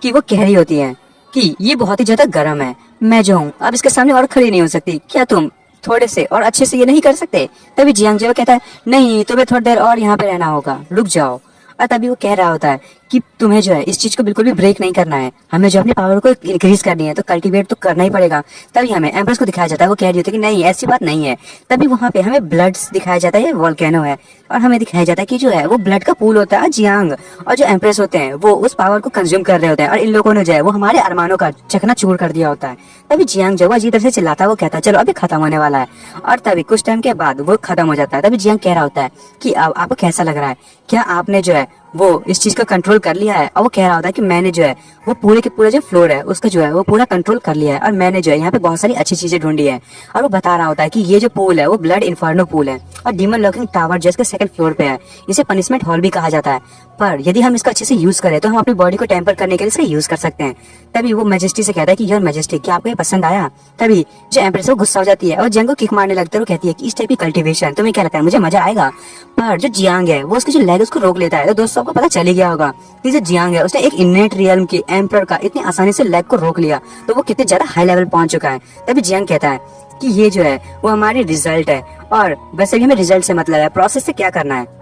कि वो कह रही होती है कि ये बहुत ही ज्यादा गर्म है, मैं जो हूँ अब इसके सामने और खड़ी नहीं हो सकती, क्या तुम थोड़े से और अच्छे से ये नहीं कर सकते। तभी जियांग जो कहता है नहीं तुम्हें थोड़ी देर और यहाँ पे रहना होगा, रुक जाओ। और तभी वो कह रहा होता है कि तुम्हें जो है इस चीज को बिल्कुल भी ब्रेक नहीं करना है, हमें जो अपनी पावर को इंक्रीज करनी है तो कल्टीवेट तो करना ही पड़ेगा। तभी हमें एम्प्रेस को दिखाया जाता है वो कह रही होती है कि नहीं ऐसी बात नहीं है। तभी वहाँ पे हमें ब्लड्स दिखाया जाता है, वोल्केनो है और हमें दिखाया जाता है कि जो है वो ब्लड का पूल होता है। जियांग और जो एम्प्रेस होते हैं वो उस पावर को कंज्यूम कर रहे होते हैं और इन लोगों ने जो है वो हमारे अरमानों का चकनाचूर कर दिया होता है। तभी जियांग जो है अजीब तरह से चिल्लाता है, वो कहता है चलो अभी खत्म होने वाला है। और तभी कुछ टाइम के बाद वो खत्म हो जाता है। तभी जियांग कह रहा होता है कि अब आपको कैसा लग रहा है, क्या आपने जो है वो इस चीज को कंट्रोल कर लिया है। और वो कह रहा होता है कि मैंने जो है वो पूरे के पूरे जो फ्लोर है उसका जो है वो पूरा कंट्रोल कर लिया है और मैंने जो है यहाँ पे बहुत सारी अच्छी चीजें ढूंढी है। और वो बता रहा होता है कि ये जो पूल है वो ब्लड इन्फर्नो पूल है और डीमन लॉकिंग टावर जो इसके सेकंड फ्लोर पे है इसे पनिशमेंट हॉल भी कहा जाता है, पर यदि हम इसका अच्छे से यूज करें तो हम अपनी बॉडी को टेम्पर करने के लिए इसका यूज कर सकते हैं। तभी वो मैजेस्टी से कहता है कि योर मैजेस्टी क्या आपको ये पसंद आया। तभी जो एम्प्रेस वो गुस्सा हो जाती है और जियांग को किक मारने लगता है। वो कहती है कि इस टाइप की कल्टीवेशन तुम्हें क्या लगता है मुझे मजा आएगा। पर जो जियांग है वो उसकी जो लेग उसको रोक लेता है। तो दोस्तों आपको पता चल ही गया होगा कि जो जियांग है उसने एक इनेट रियल्म के एम्पर का इतनी आसानी से लेग को रोक लिया तो वो कितने ज्यादा हाई लेवल पहुंच चुका है। तभी जियांग कहता है कि ये जो है वो हमारी रिजल्ट है और वैसे भी हमें रिजल्ट से मतलब है, प्रोसेस से क्या करना है।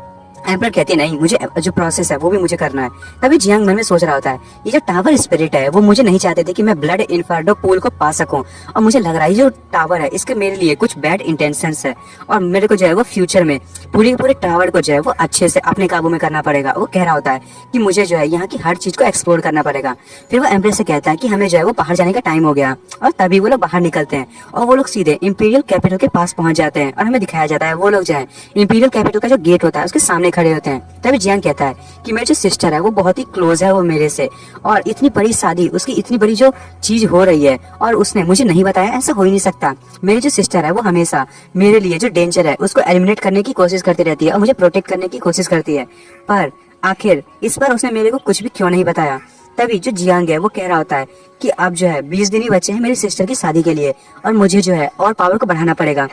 एम्पर कहती है नहीं मुझे जो प्रोसेस है वो भी मुझे करना है। तभी जियांग मन में सोच रहा होता है ये जो टावर स्पिरिट है वो मुझे नहीं चाहते थे कि मैं ब्लड इन्फर्नो पूल को पा सकूं और मुझे लग रहा है जो टावर है इसके मेरे लिए कुछ बैड इंटेंशंस है और मेरे को जो है वो फ्यूचर में पूरे पूरे टावर को जो है वो अच्छे से अपने काबू में करना पड़ेगा। वो कह रहा होता है कि मुझे जो है यहाँ की हर चीज को एक्सप्लोर करना पड़ेगा। फिर वो एम्प्रेस से कहता है कि हमें जो है वो बाहर जाने का टाइम हो गया और तभी वो लोग बाहर निकलते हैं और वो लोग सीधे इंपीरियल कैपिटल के पास पहुंच जाते हैं और हमें दिखाया जाता है वो लोग जो है इंपीरियल कैपिटल का जो गेट होता है उसके सामने खड़े होते हैं। तभी जियांग कहता है कि मेरी जो सिस्टर है वो बहुत ही क्लोज है वो मेरे से और इतनी बड़ी शादी उसकी इतनी बड़ी जो चीज हो रही है और उसने मुझे नहीं बताया, ऐसा हो ही नहीं सकता। मेरी जो सिस्टर है वो हमेशा मेरे लिए जो डेंजर है उसको एलिमिनेट करने की कोशिश करती रहती है और मुझे प्रोटेक्ट करने की कोशिश करती है, पर आखिर इस बार उसने मेरे को कुछ भी क्यों नहीं बताया। तभी जो जियांग है वो कह रहा होता है कि अब जो है 20 दिन ही बचे हैं मेरी सिस्टर की शादी के लिए और मुझे जो है और पावर को बढ़ाना पड़ेगा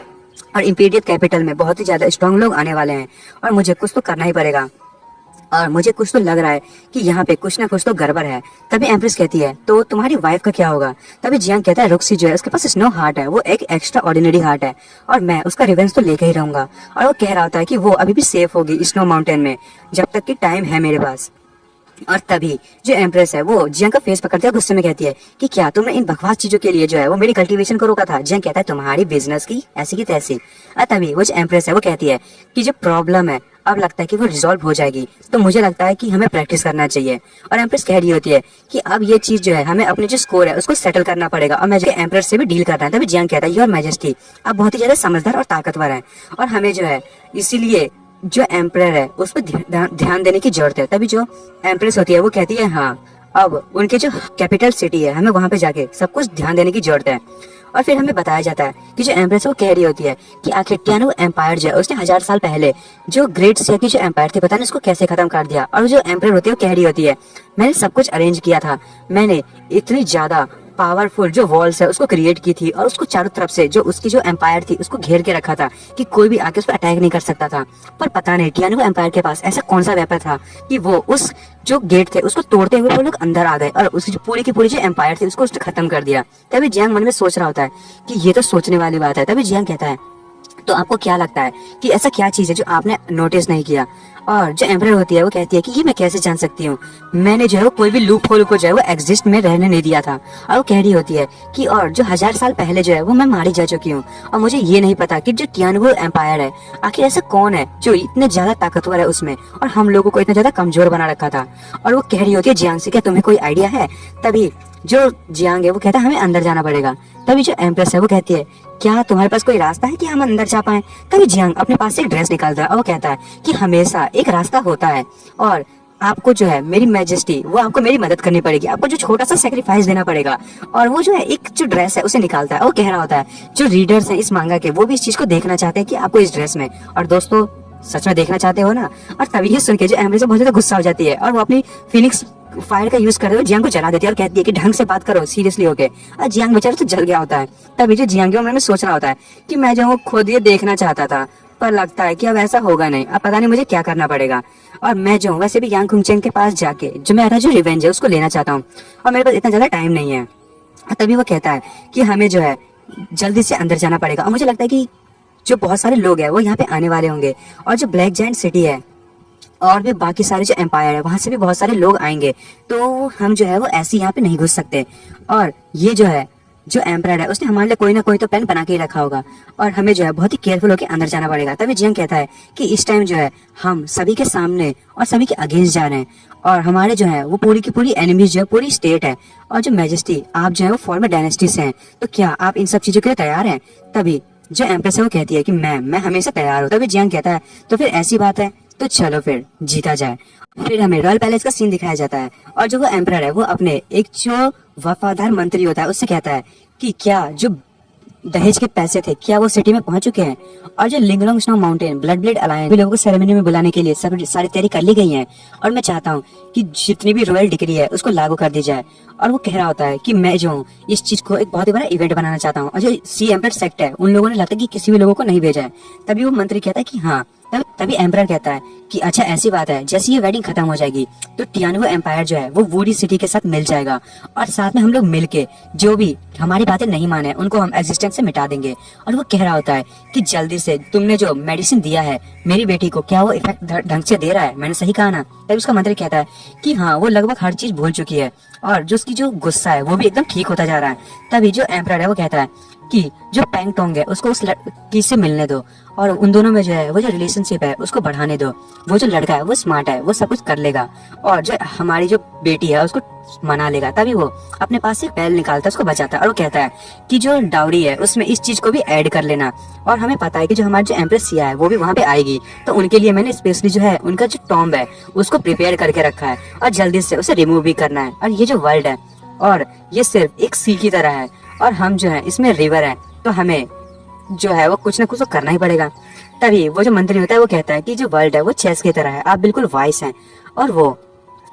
और इंपीरियल कैपिटल में बहुत ही ज्यादा स्ट्रॉन्ग लोग आने वाले हैं और मुझे कुछ तो करना ही पड़ेगा और मुझे कुछ तो लग रहा है कि यहाँ पे कुछ ना कुछ तो गड़बड़ है। तभी एम्प्रेस कहती है तो तुम्हारी वाइफ का क्या होगा। तभी जियांग कहता है रुक्सी जो है उसके पास स्नो हार्ट है, वो एक एक्स्ट्रा ऑर्डिनरी हार्ट है और मैं उसका रिवेंज तो लेके ही रहूंगा। और वो कह रहा होता है कि वो अभी भी सेफ होगी स्नो माउंटेन में जब तक कि टाइम है मेरे पास। और तभी जो एम्प्रेस है वो जियांग का फेस पकड़ते हुए गुस्से में कहती है कि क्या तुमने इन बकवास चीजों के लिए जो है वो मेरी कल्टीवेशन को रोका था। जियांग कहता है तुम्हारी बिजनेस की ऐसी की तैसी। और तभी वो जो एम्प्रेस है वो कहती है कि जो प्रॉब्लम है अब लगता है कि वो रिजॉल्व हो जाएगी तो मुझे लगता है कि हमें प्रैक्टिस करना चाहिए। और एम्प्रेस कह रही होती है कि अब ये चीज जो है हमें अपने जो स्कोर है उसको सेटल करना पड़ेगा और मुझे एम्प्रेस से भी डील करना है। तभी जियांग कहता है योर मैजेस्टी आप बहुत ही ज्यादा समझदार और ताकतवर हैं और हमें जो है इसीलिए जो एम्परर है उस पर ध्यान देने की जरूरत है। तभी जो एम्प्रेस होती है वो कहती है हाँ, अब उनके जो कैपिटल सिटी है हमें वहां पे जाके सब कुछ ध्यान देने की जरूरत है। और फिर हमें बताया जाता है कि जो एम्प्रेस वो कह रही होती है कि आखिर टियानो एम्पायर जो है उसने 1000 साल पहले जो ग्रेट सिया की जो एम्पायर थी पता नहीं उसको कैसे खत्म कर दिया। और जो एम्पायर होती है वो कह रही होती है मैंने सब कुछ अरेंज किया था, मैंने इतनी ज्यादा पावरफुल जो वॉल्स है उसको क्रिएट की थी और उसको चारों तरफ से जो उसकी जो एम्पायर थी उसको घेर के रखा था कि कोई भी आके उस पर अटैक नहीं कर सकता था। पर पता नहीं टियानो एम्पायर के पास ऐसा कौन सा वेपन था कि वो उस जो गेट थे उसको तोड़ते हुए वो लोग अंदर आ गए और उसकी जो पूरी की पूरी जो एम्पायर थी उसको उसने खत्म कर दिया। तभी जियांग मन में सोच रहा होता है कि ये तो सोचने वाली बात है। तभी जियांग कहता है तो आपको क्या लगता है कि ऐसा क्या चीज है जो आपने नोटिस नहीं किया। और जो एम्परर होती है वो कहती है कि ये मैं कैसे जान सकती हूँ, मैंने जो है वो कोई भी लूप होल को जो है वो एग्जिस्ट में रहने नहीं दिया था। और वो कह रही होती है कि और जो 1000 साल पहले जो है वो मैं मारी जा चुकी हूँ और मुझे ये नहीं पता कि जो टियानगो एम्पायर है आखिर ऐसा कौन है जो इतने ज्यादा ताकतवर है उसमें और हम लोगों को इतना ज्यादा कमजोर बना रखा था। और वो कह रही होती है जियांग से क्या तुम्हें कोई आइडिया है। तभी जो जियांग है वो कहता है हमें अंदर जाना पड़ेगा। तभी जो एम्प्रेस है वो कहती है क्या तुम्हारे पास कोई रास्ता है कि हम अंदर जा पाए। तभी जियांग अपने पास से एक ड्रेस निकालता है और वो कहता है कि हमेशा एक रास्ता होता है और आपको जो है मेरी मैजेस्टी वो आपको मेरी मदद करनी पड़ेगी, आपको जो छोटा सा सेक्रीफाइस देना पड़ेगा। और वो जो है एक जो ड्रेस है उसे निकालता है और वो कह रहा होता है जो रीडर्स हैं इस मांगा के वो भी इस चीज को देखना चाहते हैं कि आपको इस ड्रेस में, और दोस्तों सच में देखना चाहते हो ना। और तभी ये सुन के जो एम्प्रेस बहुत ज्यादा गुस्सा हो जाती है और वो अपनी फिनिक्स फायर का यूज करते हुए जियांग को जला देती है और कहती है कि ढंग से बात करो, सीरियसली होके। और जियांग बेचारा तो जल गया होता है। तभी जो जियांग के मन में सोच रहा होता है कि मैं जो खुद ये देखना चाहता था पर लगता है कि अब ऐसा होगा नहीं, अब पता नहीं मुझे क्या करना पड़ेगा। और मैं जो वैसे भी यांग कुंगचेन के पास जाके जो मेरा जो रिवेंज है उसको लेना चाहता हूँ और मेरे पास इतना ज्यादा टाइम नहीं है। और तभी वो कहता है कि हमें जो है जल्दी से अंदर जाना पड़ेगा और मुझे लगता है कि जो बहुत सारे लोग हैं वो यहाँ पे आने वाले होंगे और जो ब्लैक जायंट सिटी है और भी बाकी सारे जो एम्पायर है वहां से भी बहुत सारे लोग आएंगे, तो हम जो है वो ऐसे यहाँ पे नहीं घुस सकते। और ये जो है जो एम्परर है उसने हमारे लिए कोई ना कोई तो प्लान बना के ही रखा होगा और हमें जो है बहुत ही केयरफुल होकर अंदर जाना पड़ेगा। तभी जियांग कहता है कि इस टाइम जो है हम सभी के सामने और सभी के अगेंस्ट जा रहे हैं और हमारे जो है वो पूरी की पूरी एनिमीज जो है पूरी स्टेट है। और जो मैजेस्टी आप जो है वो फॉर्मर डायनेस्टी से हैं, तो क्या आप इन सब चीजों के लिए तैयार हैं। तभी जो एम्प्रेस है वो कहती है कि मैं हमेशा तैयार हूँ। तभी जियांग कहता है तो फिर ऐसी बात है तो चलो फिर जीता जाए। फिर हमें रॉयल पैलेस का सीन दिखाया जाता है और जो वो एम्परर है वो अपने एक जो वफादार मंत्री होता है उससे कहता है कि क्या जो दहेज के पैसे थे क्या वो सिटी में पहुंच चुके हैं। और जो लिंगलोंग snow mountain blood blade alliance भी लोगों को सेरेमनी में बुलाने के लिए सब सारी तैयारी कर ली गई है और मैं चाहता हूँ कि जितनी भी रॉयल डिग्री है उसको लागू कर दी जाए। और वो कह रहा होता है कि मैं जो हूँ इस चीज को एक बहुत ही बड़ा इवेंट बनाना चाहता हूँ और जो सी एम्पर सेक्ट है उन लोगों ने लगता है कि किसी भी लोगों को नहीं भेजा है। तभी वो मंत्री कहता है कि हाँ। तभी एम्परर कहता है कि अच्छा ऐसी बात है जैसे ये वेडिंग खत्म हो जाएगी तो टियानगो एम्पायर जो है वो वूडी सिटी के साथ मिल जाएगा और साथ में हम लोग मिलके जो भी हमारी बातें नहीं माने उनको हम एग्जिस्टेंस से मिटा देंगे। और वो कह रहा होता है कि जल्दी से तुमने जो मेडिसिन दिया है मेरी बेटी को क्या वो इफेक्ट ढंग से दे रहा है, मैंने सही कहा ना। तभी उसका मंत्री कहता है कि हाँ वो लगभग हर चीज भूल चुकी है और जो उसकी जो गुस्सा है वो भी एकदम ठीक होता जा रहा है। तभी जो एम्परर है वो कहता है कि जो पैंग टोंग है उसको उस लड़की से मिलने दो और उन दोनों में जो है वो जो रिलेशनशिप है उसको बढ़ाने दो। वो जो लड़का है वो स्मार्ट है, वो सब कुछ कर लेगा और जो हमारी जो बेटी है उसको मना लेगा। तभी वो अपने पास से बैल निकालता है उसको बचाता है और वो कहता है कि जो डाउरी है उसमें इस चीज को भी ऐड कर लेना। और हमें पता है कि जो हमारी जो एम्प्रेस सिया है वो भी वहाँ पे आएगी, तो उनके लिए मैंने स्पेशली जो है उनका जो टॉम्ब है उसको प्रिपेयर करके रखा है और जल्दी से उसे रिमूव भी करना है। और ये जो वर्ल्ड है और ये सिर्फ एक सी की तरह है और हम जो है इसमें रिवर है, तो हमें जो है वो कुछ ना कुछ तो करना ही पड़ेगा। तभी वो जो मंत्री होता है वो कहता है कि जो वर्ल्ड है वो चेस की तरह है, आप बिल्कुल वाइस हैं। और वो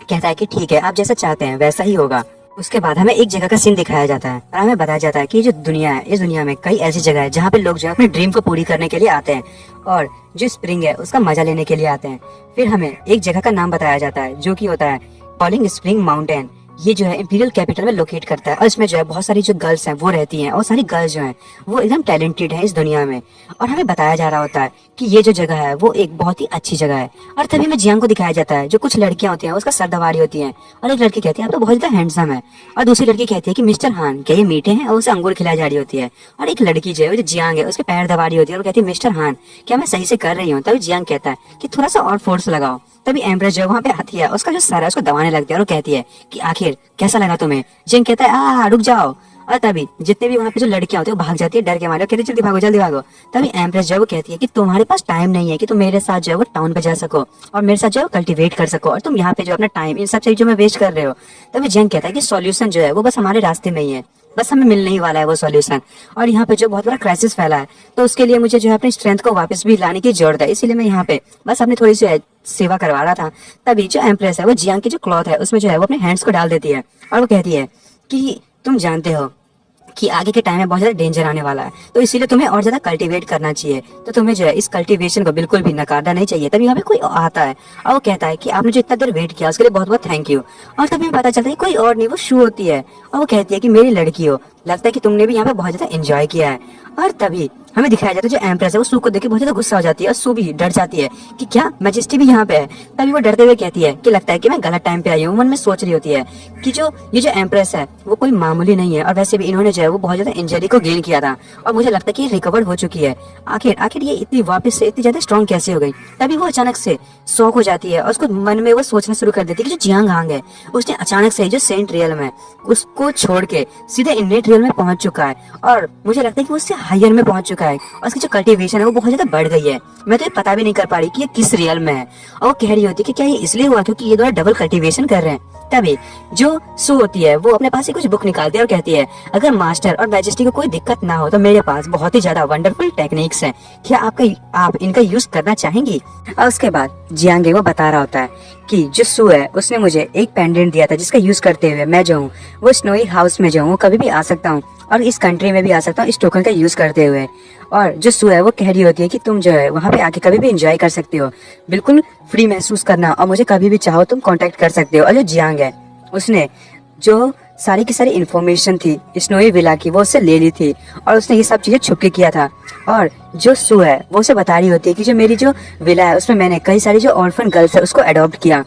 कहता है कि ठीक है आप जैसा चाहते हैं वैसा ही होगा। उसके बाद हमें एक जगह का सीन दिखाया जाता है और हमें बताया जाता है कि जो दुनिया है इस दुनिया में कई ऐसी जगह है जहाँ पे लोग जो है अपने ड्रीम को पूरी करने के लिए आते हैं और जो स्प्रिंग है उसका मजा लेने के लिए आते हैं। फिर हमें एक जगह का नाम बताया जाता है जो कि होता है कॉलिंग स्प्रिंग माउंटेन। ये जो है इंपीरियल कैपिटल में लोकेट करता है और इसमें जो है बहुत सारी जो गर्ल्स हैं वो रहती हैं और सारी गर्ल्स जो हैं वो एकदम टैलेंटेड हैं इस दुनिया में। और हमें बताया जा रहा होता है कि ये जो जगह है वो एक बहुत ही अच्छी जगह है। और तभी में जियांग को दिखाया जाता है जो कुछ लड़कियां होती हैं उसका सरदवारी होती हैं और एक लड़की कहती है आप तो बहुत ज्यादा हैंडसम है और दूसरी लड़की कहती है कि मिस्टर हान क्या ये मीठे हैं, और उसे अंगूर खिलाई जा रही होती है। और एक लड़की जो है जो जियांग है उसके पैर दबा रही होती है और कहती है मिस्टर हान क्या मैं सही से कर रही हूँ। तभी जियांग कहता है कि थोड़ा सा और फोर्स लगाओ। तभी एम्प्रेस जो वहाँ पे आती है उसका जो सर है उसको दबाने लगती है और कहती है कि आखिर कैसा लगा तुम्हें। जियांग कहता है रुक जाओ। और तभी जितने भी वहाँ पे जो लड़कियां होती है वो भाग जाती है डर के मारे, कहती जल्दी भागो जल्दी भागो। तभी एम्प्रेस जो है वो कहती है कि तुम्हारे पास टाइम नहीं है कि तुम मेरे साथ जो है वो टाउन पे जा सको और मेरे साथ जो है कल्टीवेट कर सको, और तुम यहाँ पे जो अपना टाइम इन सब चीजों में वेस्ट कर रहे हो। तभी जियांग कहता है कि सॉल्यूशन जो है वो बस हमारे रास्ते में ही है, बस हमें मिलने ही वाला है वो सॉल्यूशन, और यहाँ पे जो बहुत बड़ा क्राइसिस फैला है, तो उसके लिए मुझे जो है अपनी स्ट्रेंथ को वापस भी लाने की जरूरत है, इसीलिए मैं यहाँ पे बस अपनी थोड़ी सी सेवा करवा रहा था। तभी जो एम्प्रेस है वो जियांग की जो क्लॉथ है उसमें जो है वो अपने हैंड्स को डाल देती है और वो कहती है कि तुम जानते हो कि आगे के टाइम में बहुत ज्यादा डेंजर आने वाला है, तो इसीलिए तुम्हें और ज्यादा कल्टीवेट करना चाहिए, तो तुम्हें जो है इस कल्टीवेशन को बिल्कुल भी नकारना नहीं चाहिए। तभी यहाँ पे कोई आता है और वो कहता है कि आपने जो इतना देर वेट किया उसके लिए बहुत बहुत थैंक यू। और तभी हमें पता चलता है कोई और नहीं वो शू होती है और वो कहती है कि मेरी लड़की हो, लगता है कि तुमने भी यहाँ पे बहुत ज्यादा एंजॉय किया है। और तभी हमें दिखाया जाता है जो एम्प्रेस है वो सू को देख के बहुत ज्यादा गुस्सा हो जाती है और सू भी डर जाती है कि क्या मैजेस्टी भी यहाँ पे है। तभी वो डरते हुए कहती है कि लगता है कि मैं गलत टाइम पे आई हूँ। मन में सोच रही होती है कि जो ये जो एम्प्रेस है वो कोई मामूली नहीं है, और वैसे भी इन्होंने जो है वो बहुत ज्यादा इंजरी को गेन किया था और मुझे लगता है कि ये रिकवर हो चुकी है। आखिर आखिर ये इतनी वापस से इतनी ज्यादा स्ट्रॉन्ग कैसे हो गई। तभी वो अचानक से शॉक हो जाती है और उसको मन में वो सोचना शुरू कर देती है कि जो जियांग हांग है उसने अचानक से जो सेंट रियल में उसको छोड़ के सीधे इनेट रियल में पहुंच चुका है, और मुझे लगता है कि वो उससे हायर में पहुंच चुका है और उसकी जो कल्टीवेशन है वो बहुत ज्यादा बढ़ गई है। मैं तो ये पता भी नहीं कर पा रही कि ये किस रियल में है। और वो कह रही होती है कि क्या ये इसलिए हुआ क्योंकि ये दोनों डबल कल्टीवेशन कर रहे हैं। तभी जो सू होती है वो अपने पास से कुछ बुक निकालती है और कहती है अगर मास्टर और मैजेस्टी को कोई दिक्कत ना हो तो मेरे पास बहुत ही ज्यादा वंडरफुल टेक्निक्स हैं, क्या आप इनका यूज करना चाहेंगी। और उसके बाद जियांग वो बता रहा होता है कि जो सू है उसने मुझे एक पेंडेंट दिया था जिसका यूज करते हुए मैं जो हूँ वो स्नोई हाउस में जो हूँ कभी भी आ सकता हूँ और इस कंट्री में भी आ सकता हूँ इस टोकन का यूज करते हुए। और जो सू है वो कह रही होती है कि तुम जो है वहाँ पे आके कभी भी एंजॉय कर सकते हो, बिल्कुल फ्री महसूस करना, और मुझे कभी भी चाहो तुम कांटेक्ट कर सकते हो। और जो जियांग है उसने जो सारी की सारी इन्फॉर्मेशन थी स्नोई विला की वो उससे ले ली थी और उसने ये सब चीजें छुप के किया था। और जो सू है वो उसे बता रही होती है कि जो मेरी जो विला है उसमें मैंने कई सारी जो ऑर्फन गर्ल्स है उसको अडॉप्ट किया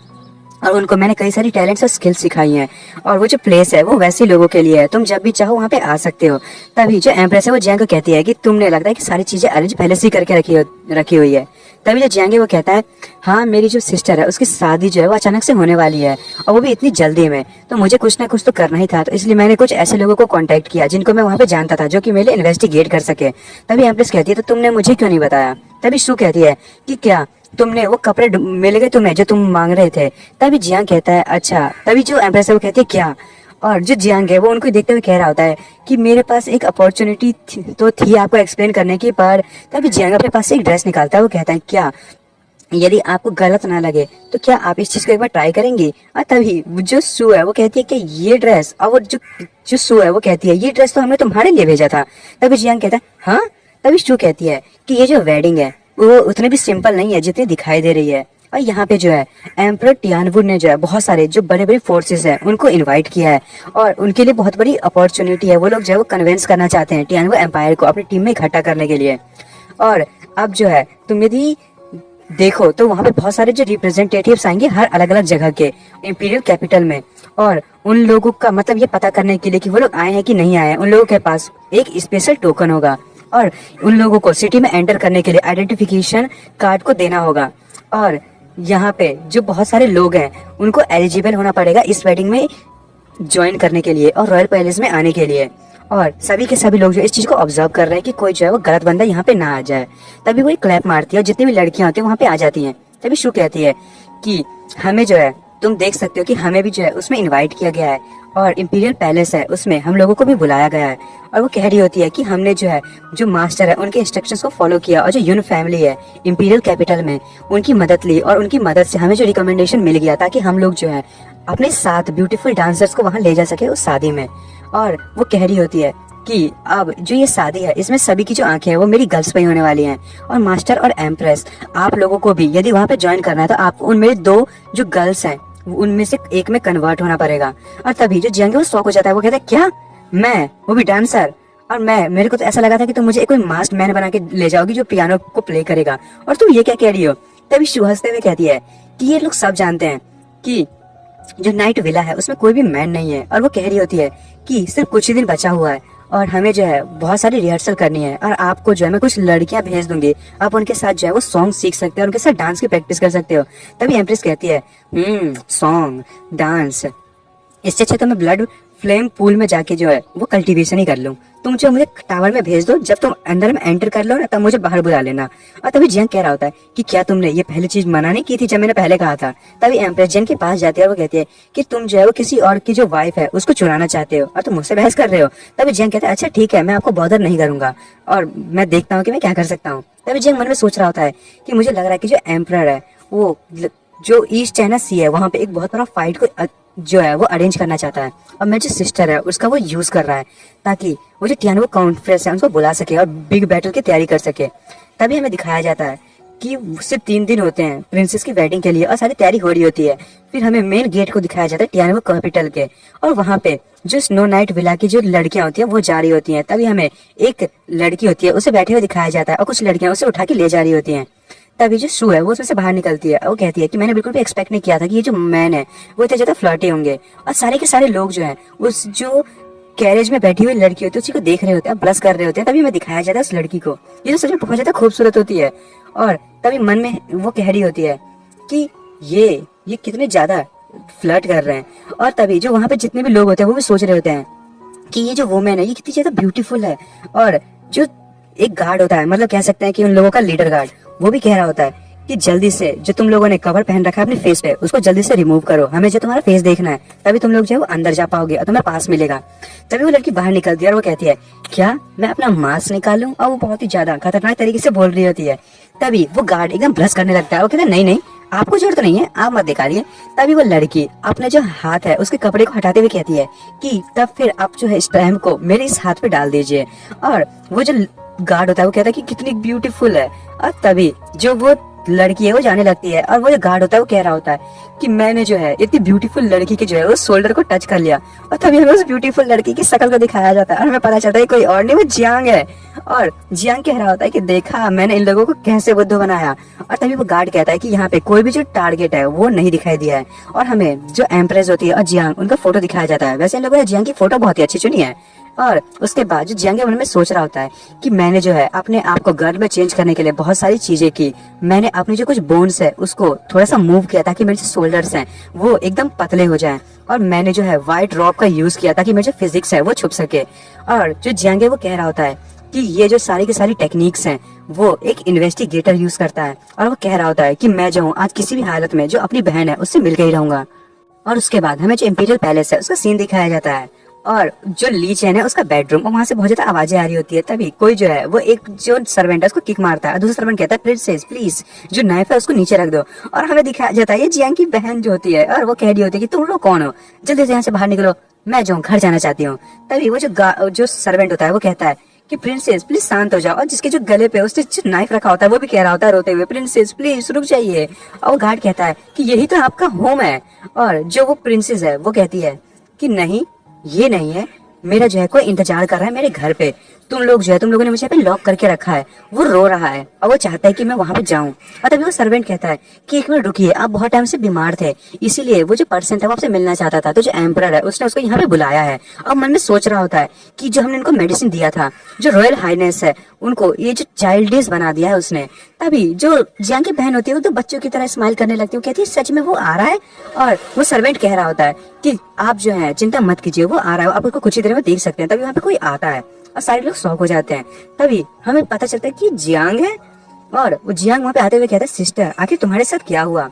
और उनको मैंने कई सारी टैलेंट्स और स्किल्स सिखाई हैं, और वो जो प्लेस है वो वैसे लोगों के लिए है, तुम जब भी चाहो वहाँ पे आ सकते हो। तभी जो एम्प्रेस है वो जियांग को कहती है कि तुमने लगता है कि सारी चीजें अरेंज पहले से ही करके रखी हुई है। तभी जो जियांग वो कहता है हाँ मेरी जो सिस्टर है उसकी शादी जो है वो अचानक से होने वाली है और वो भी इतनी जल्दी में, तो मुझे कुछ ना कुछ तो करना ही था, तो इसलिए मैंने कुछ ऐसे लोगों को कॉन्टेक्ट किया जिनको मैं वहाँ पे जानता था जो कि मेरे लिए इन्वेस्टिगेट कर सके। तभी एम्प्रेस कहती है तो तुमने मुझे क्यों नहीं बताया। तभी शू कहती है कि क्या तुमने वो कपड़े मिल गए तुम्हें जो तुम मांग रहे थे। तभी जियांग कहता है अच्छा। तभी जो एम्प्रेस है वो कहती है क्या, और जो जियांग है वो उनको देखते हुए कह रहा होता है कि मेरे पास एक अपॉर्चुनिटी तो थी आपको एक्सप्लेन करने की, पर तभी जियांग अपने पास से एक ड्रेस निकालता है। वो कहता है क्या यदि आपको गलत ना लगे तो क्या आप इस चीज को एक बार ट्राई करेंगी। और तभी जो सू है वो कहती है कि ये ड्रेस, और वो जो सू है वो कहती है ये ड्रेस तो हमने तुम्हारे लिए भेजा था। तभी जियांग कहता है हाँ। तभी सू कहती है कि ये जो वेडिंग है वो उतनी भी सिंपल नहीं है जितनी दिखाई दे रही है, और यहाँ पे जो है एम्परर टियानवुड ने जो है बहुत सारे जो बड़े बड़े फोर्सेस है उनको इनवाइट किया है और उनके लिए बहुत बड़ी अपॉर्चुनिटी है। वो लोग जो है वो कन्विंस करना चाहते हैं टियानवु एम्पायर को अपनी टीम में इकट्ठा करने के लिए। और अब जो है तुम यदि देखो तो वहाँ पे बहुत सारे जो रिप्रेजेंटेटिव्स आएंगे हर अलग अलग जगह के इंपीरियल कैपिटल में, और उन लोगों का मतलब ये पता करने के लिए कि वो लोग आए हैं कि नहीं आए, उन लोगों के पास एक स्पेशल टोकन होगा और उन लोगों को सिटी में एंटर करने के लिए आइडेंटिफिकेशन कार्ड को देना होगा। और यहाँ पे जो बहुत सारे लोग हैं उनको एलिजिबल होना पड़ेगा इस वेडिंग में ज्वाइन करने के लिए और रॉयल पैलेस में आने के लिए, और सभी के सभी लोग जो इस चीज को ऑब्जर्व कर रहे हैं कि कोई जो है वो गलत बंदा यहाँ पे ना आ जाए। तभी वो एक क्लैप मारती है और जितनी भी लड़कियां होती है वहाँ पे आ जाती हैं। तभी शू कहती है कि हमें जो है तुम देख सकते हो कि हमें भी जो है उसमें इनवाइट किया गया है और इंपीरियल पैलेस है उसमें हम लोगों को भी बुलाया गया है। और वो कह रही होती है कि हमने जो है जो मास्टर है उनके इंस्ट्रक्शंस को फॉलो किया और जो यून फैमिली है इंपीरियल कैपिटल में उनकी मदद ली और उनकी मदद से हमें जो रिकमेंडेशन मिल गया ताकि हम लोग जो है अपने साथ ब्यूटीफुल डांसर्स को वहाँ ले जा सके उस शादी में। और वो कह रही होती है कि अब जो ये शादी है इसमें सभी की जो आंखें हैं वो मेरी गर्ल्स पे ही होने वाली हैं, और मास्टर और एम्प्रेस आप लोगों को भी यदि वहाँ पे ज्वाइन करना है तो आपको उनमें दो जो गर्ल्स हैं उनमें से एक में कन्वर्ट होना पड़ेगा। और तभी जो जियांग वो शॉक हो जाता है, वो कहता है क्या मैं, वो भी डांसर, और मेरे को तो ऐसा लगा था कि तुम मुझे कोई मास्क मैन बना के ले जाओगी जो पियानो को प्ले करेगा, और तुम ये क्या कह रही हो। तभी शू हंसते हुए कहती है कि ये लोग सब जानते हैं कि जो नाइट विला है उसमें कोई भी मैन नहीं है, और वो कह रही होती है कि सिर्फ कुछ ही दिन बचा हुआ है और हमें जो है बहुत सारी रिहर्सल करनी है, और आपको जो है मैं कुछ लड़कियां भेज दूंगी, आप उनके साथ जो है वो सॉन्ग सीख सकते हो और उनके साथ डांस की प्रैक्टिस कर सकते हो। तभी एम्प्रेस कहती है सॉन्ग डांस, इससे अच्छा तो मैं ब्लड फ्लेम पूल में जाके जो है वो कल्टीवेशन ही कर लूं। तुम जो मुझे टावर में भेज दो, जब तुम अंदर में एंटर कर लो ना तब मुझे बाहर बुला लेना। और तभी जियांग कह रहा होता है कि क्या तुमने ये पहली चीज मना नहीं की थी जब मैंने पहले कहा था। तभी एम्प्रेस जियांग के पास जाती है और वो कहती है कि तुम जो है वो किसी और की जो वाइफ है उसको चुराना चाहते हो और तुम मुझसे बहस कर रहे हो। तभी जियांग कहता है अच्छा ठीक है, मैं आपको बॉदर नहीं करूंगा और मैं देखता हूँ कि मैं क्या कर सकता हूँ। तभी जियांग मन में सोच रहा होता है कि मुझे लग रहा है कि जो एम्परर है वो जो ईस्ट चाइना सी है वहां पे एक बहुत बड़ा फाइट को जो है वो अरेंज करना चाहता है और मेरी जो सिस्टर है उसका वो यूज कर रहा है ताकि वो जो टियानो कॉन्फ्रेंस है उनको बुला सके और बिग बैटल की तैयारी कर सके। तभी हमें दिखाया जाता है कि सिर्फ 3 दिन होते हैं प्रिंसेस की वेडिंग के लिए और सारी तैयारी हो रही होती है। फिर हमें मेन गेट को दिखाया जाता है टियानो कैपिटल के और वहां पे जो स्नो नाइट विला की जो लड़कियां होती है वो जा रही होती हैं। तभी हमें एक लड़की होती है उसे बैठे हुए दिखाया जाता है और कुछ लड़कियां उसे उठा के ले जा रही होती हैं। तभी जो शू है वो उसमें से बाहर निकलती है। वो कहती है कि मैंने बिल्कुल भी एक्सपेक्ट नहीं किया था कि ये जो मैन है वो इतने ज्यादा फ्लर्टी होंगे। और सारे के सारे लोग जो है उस जो कैरेज में बैठी हुई लड़की होती है उसी को देख रहे होते हैं, ब्लश कर रहे होते हैं। तभी हमें दिखाया जाता है उस लड़की को, ये जो सच में बहुत ज्यादा खूबसूरत होती है। और तभी मन में वो कह रही होती है कि ये कितने ज्यादा फ्लर्ट कर रहे हैं। और तभी जो वहां पे जितने भी लोग होते हैं वो भी सोच रहे होते हैं कि ये जो वुमेन है ये कितनी ज्यादा ब्यूटीफुल है। और जो एक गार्ड होता है, मतलब कह सकते हैं कि उन लोगों का लीडर गार्ड, वो भी कह रहा होता है कि जल्दी से जो तुम लोगों ने कवर पहन रखा है अपने फेस पे उसको जल्दी से रिमूव करो, हमें जो तुम्हारा फेस देखना है, तभी तुम लोग जो है वो अंदर जा पाओगे और तुम्हें पास मिलेगा। तभी वो लड़की बाहर निकलती है और वो कहती है क्या मैं अपना मास्क निकालूं, और वो बहुत ही ज्यादा खतरनाक तरीके से बोल रही होती है। तभी वो गार्ड एकदम ब्लश करने लगता है। वो कहता है नहीं आपको जरूरत नहीं है, आप मत निकालिए। तभी वो लड़की अपने जो हाथ है उसके कपड़े को हटाते हुए कहती है कि तब फिर आप जो है स्पैम को मेरे इस हाथ पे डाल दीजिए। और वो जो गार्ड होता है वो कहता है कि कितनी ब्यूटीफुल है। और तभी जो वो लड़की है वो जाने लगती है और वो जो गार्ड होता है वो कह रहा होता है कि मैंने जो है इतनी ब्यूटीफुल लड़की के जो है वो शोल्डर को टच कर लिया। और तभी हमें उस ब्यूटीफुल लड़की की शक्ल को दिखाया जाता है और हमें पता चलता है कोई और नहीं वो जियांग है। और जियांग कह रहा होता है कि देखा मैंने इन लोगों को कैसे बुद्धू बनाया। और तभी वो गार्ड कहता है कि यहाँ पे कोई भी जो टारगेट है वो नहीं दिखाई दिया है। और हमें जो एम्प्रेस होती है और जियांग उनका फोटो दिखाया जाता है। वैसे इन लोगों ने जियांग की फोटो बहुत ही अच्छी चुनी है। और उसके बाद जो जियांग मन में सोच रहा होता है कि मैंने जो है अपने आप को गर्ल में चेंज करने के लिए बहुत सारी चीजें की। मैंने अपनी जो कुछ बोन्स है उसको थोड़ा सा मूव किया ताकि मेरे जो शोल्डर्स हैं वो एकदम पतले हो जाएं। और मैंने जो है व्हाइट रॉक का यूज किया ताकि मेरे जो फिजिक्स है वो छुप सके। और जो जियांग है वो कह रहा होता है कि ये जो सारी की सारी टेक्निक्स हैं वो एक इन्वेस्टिगेटर यूज करता है। और वो कह रहा होता है कि मैं जो हूँ आज किसी भी हालत में जो अपनी बहन है उससे मिल के ही रहूंगा। और उसके बाद हमें जो इम्पीरियल पैलेस है उसका सीन दिखाया जाता है और जो ली चैन है उसका बेडरूम, और वहां से बहुत ज्यादा आवाजें आ रही होती है। तभी कोई जो है वो एक जो सर्वेंट है उसको किक मारता है। दूसरा सर्वेंट कहता है प्रिंसेस प्लीज जो नाइफ है उसको नीचे रख दो। और हमें दिखाया जाता है ये जियांग की बहन जो होती है और वो कह रही होती है कि तुम लोग कौन हो, जल्दी से यहाँ से बाहर निकलो, मैं जो घर जाना चाहती हूँ। तभी वो जो सर्वेंट होता है वो कहता है कि प्रिंसेस प्लीज शांत हो जाओ। और जिसके जो गले पे उसने जो नाइफ रखा होता है वो भी कह रहा होता है रोते हुए प्रिंसेस प्लीज रुक जाइए। और वो गार्ड कहता है कि यही तो आपका होम है। और जो वो प्रिंसेस है वो कहती है कि नहीं ये नहीं है, मेरा जो है कोई इंतजार कर रहा है मेरे घर पे। तुम लोगों ने मुझे पे लॉक करके रखा है। वो रो रहा है और वो चाहता है कि मैं वहां पे जाऊं। और तभी वो सर्वेंट कहता है कि एक मिनट रुकिए, आप बहुत टाइम से बीमार थे इसीलिए वो जो पर्सन था वो आपसे मिलना चाहता था। तो जो एम्परर है उसने उसको यहाँ पे बुलाया है। और मन में सोच रहा होता है कि जो हमने इनको मेडिसिन दिया था, जो रॉयल हाइनेस है उनको ये जो चाइल्डिश बना दिया है उसने। तभी जो जियांग की बहन होती है वो तो बच्चों की तरह स्माइल करने लगती है। वो कहती है सच में वो आ रहा है। और वो सर्वेंट कह रहा होता है कि आप जो है चिंता मत कीजिए, वो आ रहा है, आप उसको कुछ ही देर में देख सकते हैं। तभी वहाँ पे कोई आता है और सारे लोग शॉक हो जाते हैं। तभी हमें पता चलता है कि जियांग है। और वो जियांग वहाँ पे आते हुए कहता है सिस्टर आखिर तुम्हारे साथ क्या हुआ।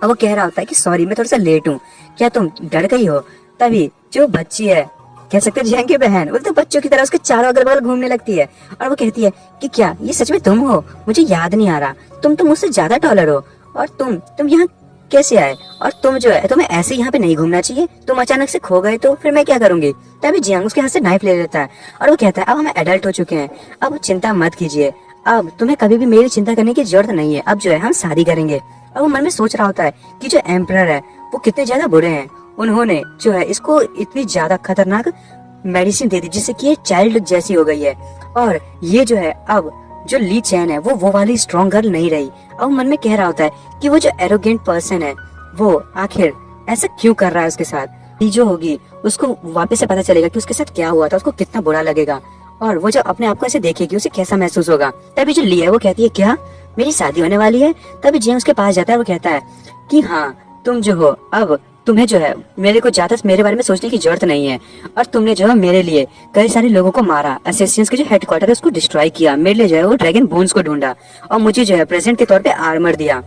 और वो कह रहा होता है कि सॉरी मैं थोड़ा सा लेट हूँ, क्या तुम डर गई हो। तभी जो बच्ची है कह सकते हैं जियांग की बहन, वो तो बच्चों की तरह उसके चारों अगल बगल घूमने लगती है। और वो कहती है कि क्या ये सच में तुम हो, मुझे याद नहीं आ रहा, तुम तो मुझसे ज्यादा टॉलर हो। और तुम यहाँ कैसे आए, और तुम जो है तुम्हें ऐसे यहाँ पे नहीं घूमना चाहिए, तुम अचानक से खो गए तो फिर मैं क्या करूंगी। तभी जियांग उसके हाथ से नाइफ ले लेता है और वो कहता है अब हम एडल्ट हो चुके हैं, अब चिंता मत कीजिए, अब तुम्हें कभी भी मेरी चिंता करने की जरूरत नहीं है, अब जो है हम शादी करेंगे। और वो मन में सोच रहा होता है कि जो एम्परर है वो कितने ज्यादा बुरे हैं, उन्होंने जो है इसको इतनी ज्यादा खतरनाक मेडिसिन दे दी जिससे कि ये चाइल्ड जैसी हो गई है। और ये जो है अब जो ली चैन है वो वाली स्ट्रॉन्ग गर्ल नहीं रही। अब मन में कह रहा होता है कि वो जो एरोगेंट पर्सन है वो आखिर ऐसा क्यों कर रहा है उसके साथ। जो होगी उसको वापस से पता चलेगा कि उसके साथ क्या हुआ था, उसको कितना बुरा लगेगा। और वो जब अपने आप को ऐसे देखेगी उसे कैसा महसूस होगा। तभी जो ली है वो कहती है क्या मेरी शादी होने वाली है। तभी जेम्स उसके पास जाता है, वो कहता है कि हाँ तुम जो हो अब तुम्हें जो है मेरे को ज्यादा मेरे बारे में सोचने की जरूरत नहीं है। और तुमने जो है मेरे लिए कई सारे लोगों को मारा, असेसियंस के जो हेडक्वार्टर है उसको डिस्ट्रॉय किया, मेरे लिए जो है वो ड्रैगन बोन्स को ढूंढा और मुझे जो है प्रेजेंट के तौर पे आर्मर दिया।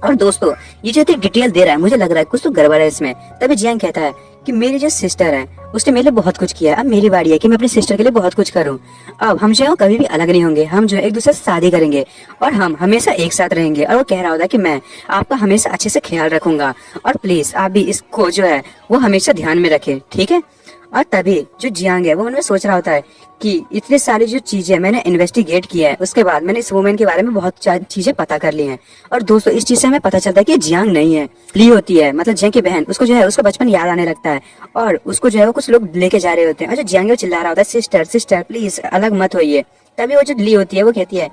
और दोस्तों ये जो डिटेल दे रहा है मुझे लग रहा है कुछ तो गड़बड़ है इसमें। तभी जियांग कहता है कि मेरी जो सिस्टर है उसने मेरे लिए बहुत कुछ किया है, अब मेरी बारी है कि मैं अपनी सिस्टर के लिए बहुत कुछ करूं। अब हम जो है कभी भी अलग नहीं होंगे, हम जो है एक दूसरे से शादी करेंगे और हम हमेशा एक साथ रहेंगे। और वो कह रहा होता है कि मैं आपका हमेशा अच्छे से ख्याल रखूंगा और प्लीज आप भी इसको जो है वो हमेशा ध्यान में रखें, ठीक है। और तभी जो जियांग है वो मन में सोच रहा होता है कि इतनी सारी जो चीजें मैंने इन्वेस्टिगेट किया है, उसके बाद मैंने इस वुमेन के बारे में बहुत चीजें पता कर ली हैं। और दोस्तों इस चीज से हमें पता चलता है कि जियांग नहीं है, ली होती है, मतलब जियांग की बहन। उसको जो है उसका बचपन याद आने लगता है और उसको जो है वो कुछ लोग लेके जा रहे होते हैं और जो जियांग चिल्ला रहा होता है सिस्टर सिस्टर प्लीज अलग मत होइए। तभी वो जो ली होती है वो कहती है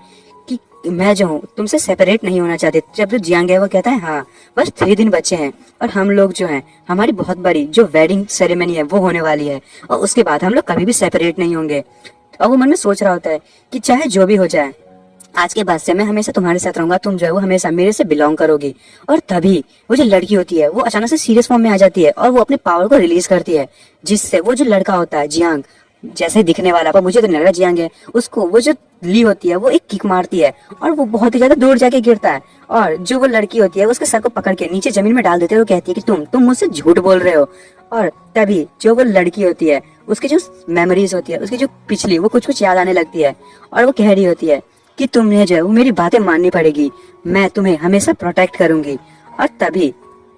कि मैं जो हूँ तुमसे सेपरेट नहीं होना चाहती। जब जो जियांग है वो कहता है हाँ बस 3 दिन बचे हैं और हम लोग जो हैं हमारी बहुत बड़ी जो वेडिंग सेरेमनी है वो होने वाली है और उसके बाद हम लोग कभी भी सेपरेट नहीं होंगे। और वो मन में सोच रहा होता है कि चाहे जो भी हो जाए आज के बाद से मैं हमेशा तुम्हारे साथ रहूंगा, तुम जो है वो हमेशा मेरे से बिलोंग करोगी। और तभी वो जो लड़की होती है वो अचानक से सीरियस फॉर्म में आ जाती है और वो अपने पावर को रिलीज करती है, जिससे वो जो लड़का होता है जियांग जैसे दिखने वाला, पर मुझे तो नहीं लग रहा जियांग है, उसको वो जो ली होती है वो एक किक मारती है और वो बहुत ही ज्यादा दूर जाके गिरता है। और जो वो लड़की होती है उसके सर को पकड़ के नीचे जमीन में डाल देते है। वो कहती है कि तुम मुझसे झूठ बोल रहे हो। और तभी जो वो लड़की होती है उसकी जो मेमोरीज होती है उसकी जो पिछली वो कुछ कुछ याद आने लगती है और वो कह रही होती है कि तुम्हें जो है वो मेरी बातें माननी पड़ेगी, मैं तुम्हें हमेशा प्रोटेक्ट करूंगी। और तभी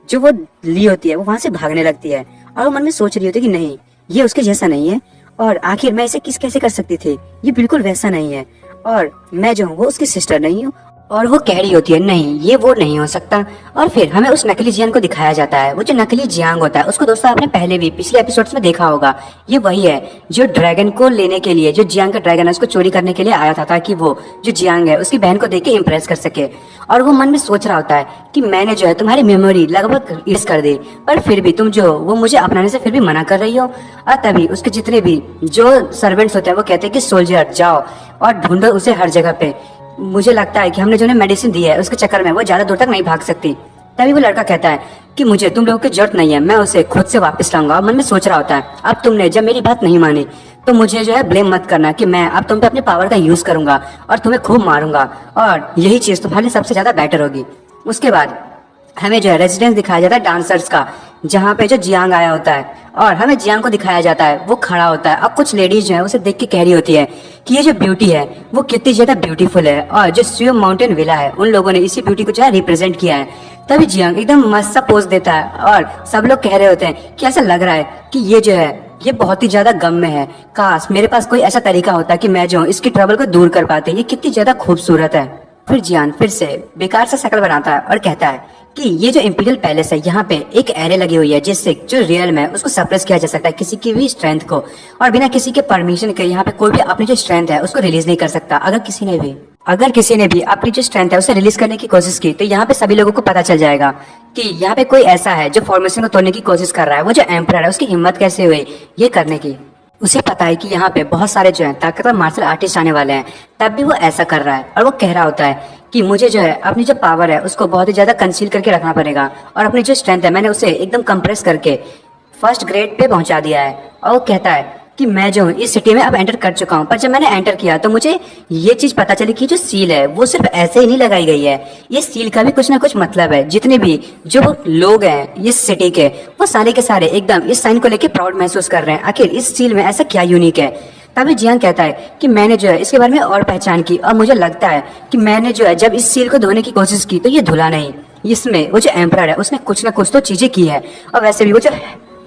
जो वो ली होती है वो वहां से भागने लगती है और वो मन में सोच रही होती है कि नहीं ये उसके जैसा नहीं है और आखिर मैं इसे कैसे कर सकती थी, ये बिल्कुल वैसा नहीं है और मैं जो हूँ वो उसकी सिस्टर नहीं हूँ। और वो कह रही होती है नहीं ये वो नहीं हो सकता। और फिर हमें उस नकली जियांग को दिखाया जाता है। वो जो नकली जियांग होता है उसको दोस्तों आपने पहले भी पिछले एपिसोड्स में देखा होगा, ये वही है जो ड्रैगन को लेने के लिए, जो जियांग का ड्रैगन है उसको चोरी करने के लिए आया था ताकि वो जो जियांग है उसकी बहन को देख के इम्प्रेस कर सके। और वो मन में सोच रहा होता है कि मैंने जो है तुम्हारी मेमोरी लगभग इरेज कर दी पर फिर भी तुम जो वो मुझे अपनाने से फिर भी मना कर रही हो। और तभी उसके जितने भी जो सर्वेंट्स होते हैं वो कहते हैं कि सोल्जर जाओ और ढूंढो उसे हर जगह पे, मुझे लगता है कि हमने जो मेडिसिन दी है उसके चक्कर में वो ज्यादा दूर तक नहीं भाग सकती। तभी वो लड़का कहता है कि मुझे तुम लोगों की जरूरत नहीं है, मैं उसे खुद से वापस लाऊंगा। और मन में सोच रहा होता है अब तुमने जब मेरी बात नहीं मानी तो मुझे जो है ब्लेम मत करना कि मैं अब तुम पे अपने पावर का यूज करूंगा और तुम्हें खूब मारूंगा और यही चीज तुम्हारे लिए सबसे ज्यादा बेटर होगी। उसके बाद हमें जो है रेजिडेंस दिखाया जाता है डांसर्स का, जहाँ पे जो जियांग आया होता है और हमें जियांग को दिखाया जाता है वो खड़ा होता है। अब कुछ लेडीज जो है उसे देख के कह रही होती है कि ये जो ब्यूटी है वो कितनी ज्यादा ब्यूटीफुल है और जो स्वियो माउंटेन विला है उन लोगों ने इसी ब्यूटी को जो है रिप्रेजेंट किया है। तभी जियांग एकदम मस्त सा पोज देता है और सब लोग कह रहे होते हैं कि ऐसा लग रहा है कि ये जो है ये बहुत ही ज्यादा गम में है, काश मेरे पास कोई ऐसा तरीका होता कि मैं जो इसकी ट्रबल को दूर कर पाते, ये कितनी ज्यादा खूबसूरत है। फिर जियांग फिर से बेकार सा शक्ल बनाता है और कहता है कि ये जो इंपीरियल पैलेस है यहाँ पे एक एरे लगी हुई है जिससे जो रियल में उसको सप्रेस किया जा सकता है किसी की भी स्ट्रेंथ को, और बिना किसी के परमिशन के यहाँ पे कोई भी अपनी जो स्ट्रेंथ है उसको रिलीज नहीं कर सकता। अगर किसी ने भी अपनी जो स्ट्रेंथ है उसे रिलीज करने की कोशिश की तो यहाँ पे सभी लोगों को पता चल जाएगा कि यहाँ पे कोई ऐसा है जो फॉर्मेशन को तोड़ने की कोशिश कर रहा है। वो जो एम्परर है उसकी हिम्मत कैसे हुई ये करने की, उसे पता है कि यहाँ पे बहुत सारे जो है ताकतवर मार्शल आर्टिस्ट आने वाले हैं, तब भी वो ऐसा कर रहा है। और वो कह रहा होता है कि मुझे जो है अपनी जो पावर है उसको बहुत ही ज्यादा कंसील करके रखना पड़ेगा और अपनी जो स्ट्रेंथ है मैंने उसे एकदम कंप्रेस करके फर्स्ट ग्रेड पे पहुंचा दिया है। और वो कहता है कि मैं जो हूँ इस सिटी में अब एंटर कर चुका हूँ, पर जब मैंने एंटर किया तो मुझे ये चीज पता चली कि जो सील है वो सिर्फ ऐसे ही नहीं लगाई गई है, ये सील का भी कुछ ना कुछ मतलब है। जितने भी जो लोग हैं इस सिटी के वो सारे के सारे एकदम इस साइन को लेके प्राउड महसूस कर रहे हैं, आखिर इस सील में ऐसा क्या यूनिक है। तभी जियांग कहता है कि मैंने जो है इसके बारे में और पहचान की और मुझे लगता है कि मैंने जो है जब इस सील को धोने की कोशिश की तो ये धुला नहीं, इसमें वो जो एम्परर है उसने कुछ ना कुछ तो चीजें की है और वैसे भी वो जो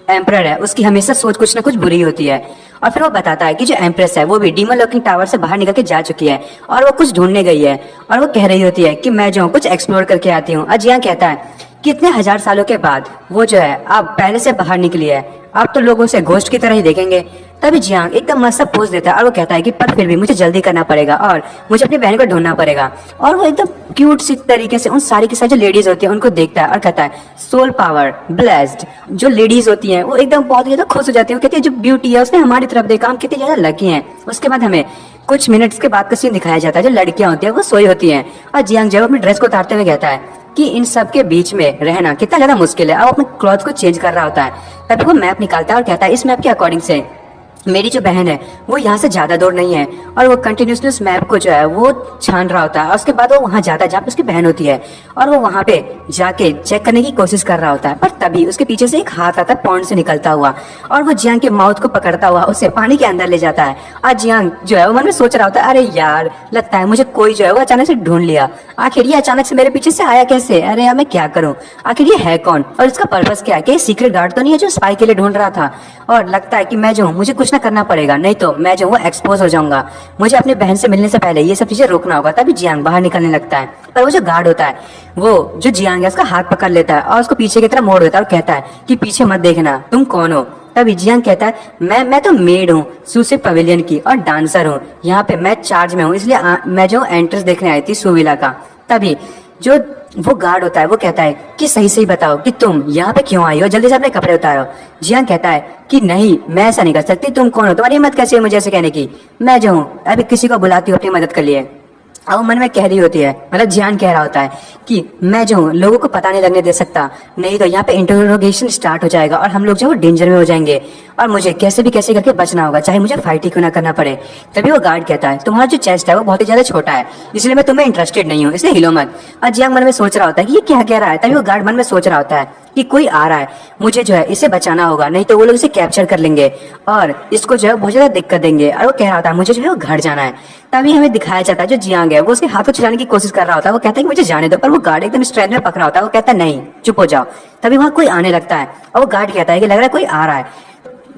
एम्परर है उसकी हमेशा सोच कुछ ना कुछ बुरी होती है। और फिर वो बताता है कि जो एम्प्रेस है वो भी डीमन लॉकिंग टावर से बाहर निकल के जा चुकी है और वो कुछ ढूंढने गई है और वो कह रही होती है कि मैं जो कुछ एक्सप्लोर करके आती हूँ। और जियांग कहता है कि इतने 1000 सालों के बाद वो जो है अब पहले से बाहर निकली है, आप तो लोगों से घोस्ट की तरह ही देखेंगे। तभी जियांग एकदम मस्त पोज देता है और वो कहता है कि पर फिर भी मुझे जल्दी करना पड़ेगा और मुझे अपनी बहन को ढूंढना पड़ेगा। और वो एकदम क्यूट सी तरीके से उन सारी के सारी जो लेडीज होती है उनको देखता है और कहता है सोल पावर ब्लेस्ड। जो लेडीज होती हैं वो एकदम बहुत ज्यादा खुश हो जाती है, वो कहती है जो ब्यूटी है उसने हमारी तरफ देखा, हम कितने ज्यादा लकी हैं। उसके बाद हमें कुछ मिनट्स के बाद का सीन दिखाया जाता है, जो लड़कियां होती है वो सोई होती हैं और जियांग जब अपनी ड्रेस को उतारते हुए कहता है कि इन सब के बीच में रहना कितना ज्यादा मुश्किल है। अब अपने क्लॉथ को चेंज कर रहा होता है, तभी वो मैप निकालता है और कहता है इस मैप के अकॉर्डिंग से मेरी जो बहन है वो यहाँ से ज्यादा दूर नहीं है। और वो कंटिन्यूसली उस मैप को जो है वो छान रहा होता है और उसके बाद वो वहाँ जाता है जहाँ पे उसकी बहन होती है और वो वहाँ पे जाके चेक करने की कोशिश कर रहा होता है। पर तभी उसके पीछे से एक हाथ आता है पॉन्ड से निकलता हुआ और वो जियांग के माउथ को पकड़ता हुआ उसे पानी के अंदर ले जाता है। और जियांग जो है वो मन में सोच रहा होता है अरे यार, लगता है मुझे कोई जो है वो अचानक से ढूंढ लिया। आखिर ये अचानक से मेरे पीछे से आया कैसे? अरे यार मैं क्या करूँ? आखिर ये है कौन और इसका पर्पस क्या है? कि सीक्रेट गार्ड तो नहीं है जो स्पाई के लिए ढूंढ रहा था? और लगता है कि मैं जो हूँ मुझे कुछ ना करना पड़ेगा, नहीं तो मैं जो वो एक्सपोज हो जाऊंगा। मुझे अपनी बहन से मिलने से पहले ये सब चीजें रोकना होगा। तभी जियांग बाहर निकलने लगता है पर वो जो गार्ड होता है वो जो जियांग है उसका हाथ पकड़ लेता है और उसको पीछे की तरफ मोड़ देता है और कहता है कि पीछे मत देखना, तुम कौन हो? तभी जियांग कहता है मैं तो मेड हूँ सूसे पवेलियन की और डांसर हूँ। यहाँ पे मैं चार्ज में हूँ, इसलिए मैं जो एंट्रेंस देखने आई थी सुविला का। तभी जो वो गार्ड होता है वो कहता है कि सही सही बताओ कि तुम यहाँ पे क्यों आई हो, जल्दी से अपने कपड़े उतारो। जियांग कहता है कि नहीं मैं ऐसा नहीं कर सकती, तुम कौन हो? तुम्हारी हिम्मत कैसे है मुझे ऐसे कहने की? मैं जो हूँ अभी किसी को बुलाती हूँ अपनी मदद के लिए। अब वो मन में कह रही होती है, मतलब जियांग कह रहा होता है कि मैं जो हूँ लोगों को पता नहीं लगने दे सकता, नहीं तो यहाँ पे इंटरोगेशन स्टार्ट हो जाएगा और हम लोग जो डेंजर में हो जाएंगे और मुझे कैसे भी कैसे करके बचना होगा, चाहे मुझे फाइट ही क्यों ना करना पड़े। तभी वो गार्ड कहता है तुम्हारा जो चेस्ट है वो बहुत ही ज्यादा छोटा है, इसलिए मैं तुम्हें इंटरेस्टेड नहीं हूँ, इसलिए हिलो मत। और जियांग मन में सोच रहा होता है कि ये क्या कह रहा है। तभी वो गार्ड मन में सोच रहा होता है कि कोई आ रहा है, मुझे जो है इसे बचाना होगा, नहीं तो वो लोग इसे कैप्चर कर लेंगे और इसको जो है बहुत ज्यादा दिक्कत देंगे। और वो कह रहा होता है मुझे जो है वो घर जाना है। तभी हमें दिखाया जाता है जो जियांग है वो उसके हाथ को छुड़ाने की कोशिश कर रहा होता है। वो कहता है कि मुझे जाने दो, पर वो गार्ड एकदम स्ट्रेंथ में पकड़ा होता है। वो कहता है नहीं चुप हो जाओ। तभी वहां कोई आने लगता है और वो गार्ड कहता है कि लग रहा है कोई आ रहा है।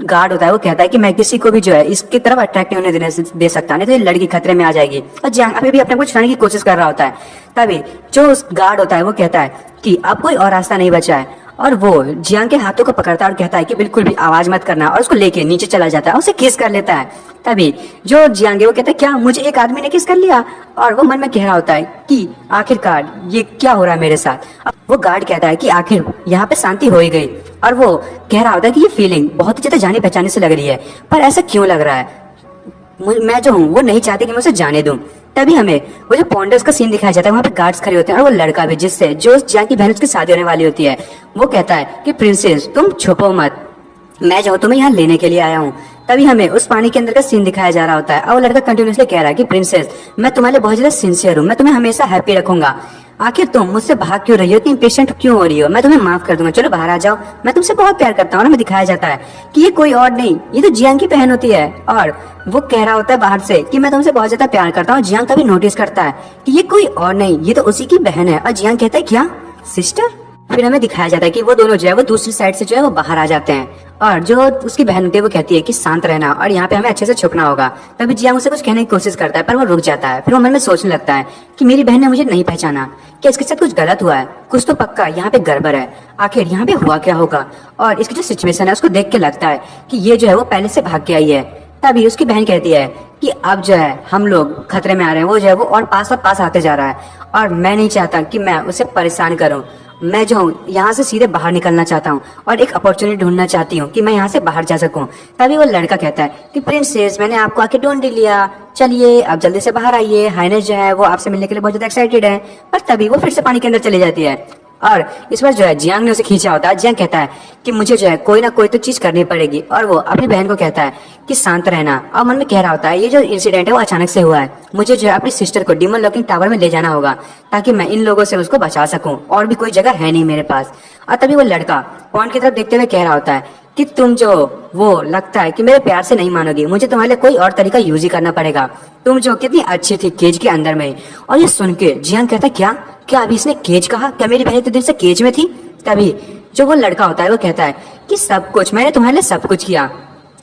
गार्ड होता है वो कहता है कि मैं किसी को भी जो है इसकी तरफ अट्रैक्ट नहीं होने दे सकता, नहीं तो ये लड़की खतरे में आ जाएगी। और जियांग अभी भी अपने को छुड़ाने की कोशिश कर रहा होता है। तभी जो उस गार्ड होता है वो कहता है कि अब कोई और रास्ता नहीं बचा है और वो जियांग के हाथों को पकड़ता है और कहता है कि बिल्कुल भी आवाज मत करना और उसको लेके नीचे चला जाता है, उसे किस कर लेता है। तभी जो जियांग है वो कहता है क्या मुझे एक आदमी ने किस कर लिया? और वो मन में कह रहा होता है कि आखिरकार ये क्या हो रहा है मेरे साथ। अब वो गार्ड कहता है कि आखिर यहाँ पे शांति हो ही गई और वो कह रहा होता है कि ये फीलिंग बहुत ही ज्यादा जानी पहचानी से लग रही है, पर ऐसा क्यों लग रहा है? मैं जो हूँ वो नहीं चाहती कि मैं उसे जाने दूं। तभी हमें वो जो पॉन्डर्स का सीन दिखाया जाता है, वहाँ पे गार्ड्स खड़े होते हैं और वो लड़का भी जिससे जो जियांग की बहन उसकी शादी होने वाली होती है वो कहता है कि प्रिंसेस तुम छुपो मत, मैं जो तुम्हें यहाँ लेने के लिए आया हूँ। तभी हमें उस पानी के अंदर का सीन दिखाया जा रहा होता है और वो लड़का कंटिन्यूसली कह रहा है कि प्रिंसेस मैं तुम्हारे लिए बहुत ज्यादा सिंसियर हूँ, मैं तुम्हें हमेशा हैप्पी रखूंगा, आखिर तुम मुझसे भाग क्यों रही हो, इतनी इम्पेशेंट क्यों हो रही हो, मैं तुम्हें माफ कर दूंगा, चलो बाहर आ जाओ, मैं तुमसे बहुत प्यार करता हूँ। हमें दिखाया जाता है कि ये कोई और नहीं, ये तो जियांग की बहन होती है और वो कह रहा होता है बाहर से कि मैं तुमसे बहुत ज्यादा प्यार करता हूँ। जियांग तभी नोटिस करता है कि ये कोई और नहीं, ये तो उसी की बहन है। और जियांग कहता है क्या सिस्टर? फिर हमें दिखाया जाता है कि वो दोनों जो है वो दूसरी साइड से जो है वो बाहर आ जाते हैं और जो उसकी बहन होती है वो कहती है कि शांत रहना और यहाँ पे हमें अच्छे से छुपना होगा। तभी जियांग उसे कुछ कहने की कोशिश करता है पर वो रुक जाता है। फिर वो मन में सोचने लगता है कि मेरी बहन ने मुझे नहीं पहचाना, क्या इसके साथ कुछ गलत हुआ है? कुछ तो पक्का यहाँ पे गड़बड़ है, आखिर यहाँ पे हुआ क्या होगा? और इसकी जो सिचुएशन है उसको देख के लगता है कि ये जो है वो पहले से भाग के आई है। तभी उसकी बहन कहती है कि अब जो है हम लोग खतरे में आ रहे हैं, वो जो है वो और पास आते जा रहा है और मैं नहीं चाहता कि मैं उसे परेशान करूं। मैं जो हूँ यहाँ से सीधे बाहर निकलना चाहता हूँ और एक अपॉर्चुनिटी ढूंढना चाहती हूँ कि मैं यहाँ से बाहर जा सकूँ। तभी वो लड़का कहता है कि प्रिंसेस मैंने आपको आके ढूंढ लिया, चलिए अब जल्दी से बाहर आइए, हाइनेस जो है वो आपसे मिलने के लिए बहुत ज्यादा एक्साइटेड है। पर तभी वो फिर से पानी के अंदर चली जाती है और इस बार जो है जियांग ने उसे खींचा होता है। जियांग कहता है कि मुझे जो है कोई ना कोई तो चीज करनी पड़ेगी और वो अपनी बहन को कहता है कि शांत रहना। और मन में कह रहा होता है ये जो इंसिडेंट है वो अचानक से हुआ है, मुझे जो है अपनी सिस्टर को डीमन लॉकिंग टावर में ले जाना होगा ताकि मैं इन लोगों से उसको बचा सकूं और भी कोई जगह है नहीं मेरे पास। और तभी वो लड़का पॉन्ड की तरफ देखते हुए कह रहा होता है कि तुम जो वो लगता है कि मेरे प्यार से नहीं मानोगी, मुझे तुम्हारे लिए कोई और तरीका यूज ही करना पड़ेगा, तुम जो कितनी अच्छी थी केज के अंदर में। और ये सुन के जियांग कहता है क्या अभी इसने केज कहा? क्या मेरी बहन इतने दिन से केज में थी? तभी जो वो लड़का होता है वो कहता है कि सब कुछ मैंने तुम्हारे लिए सब कुछ किया,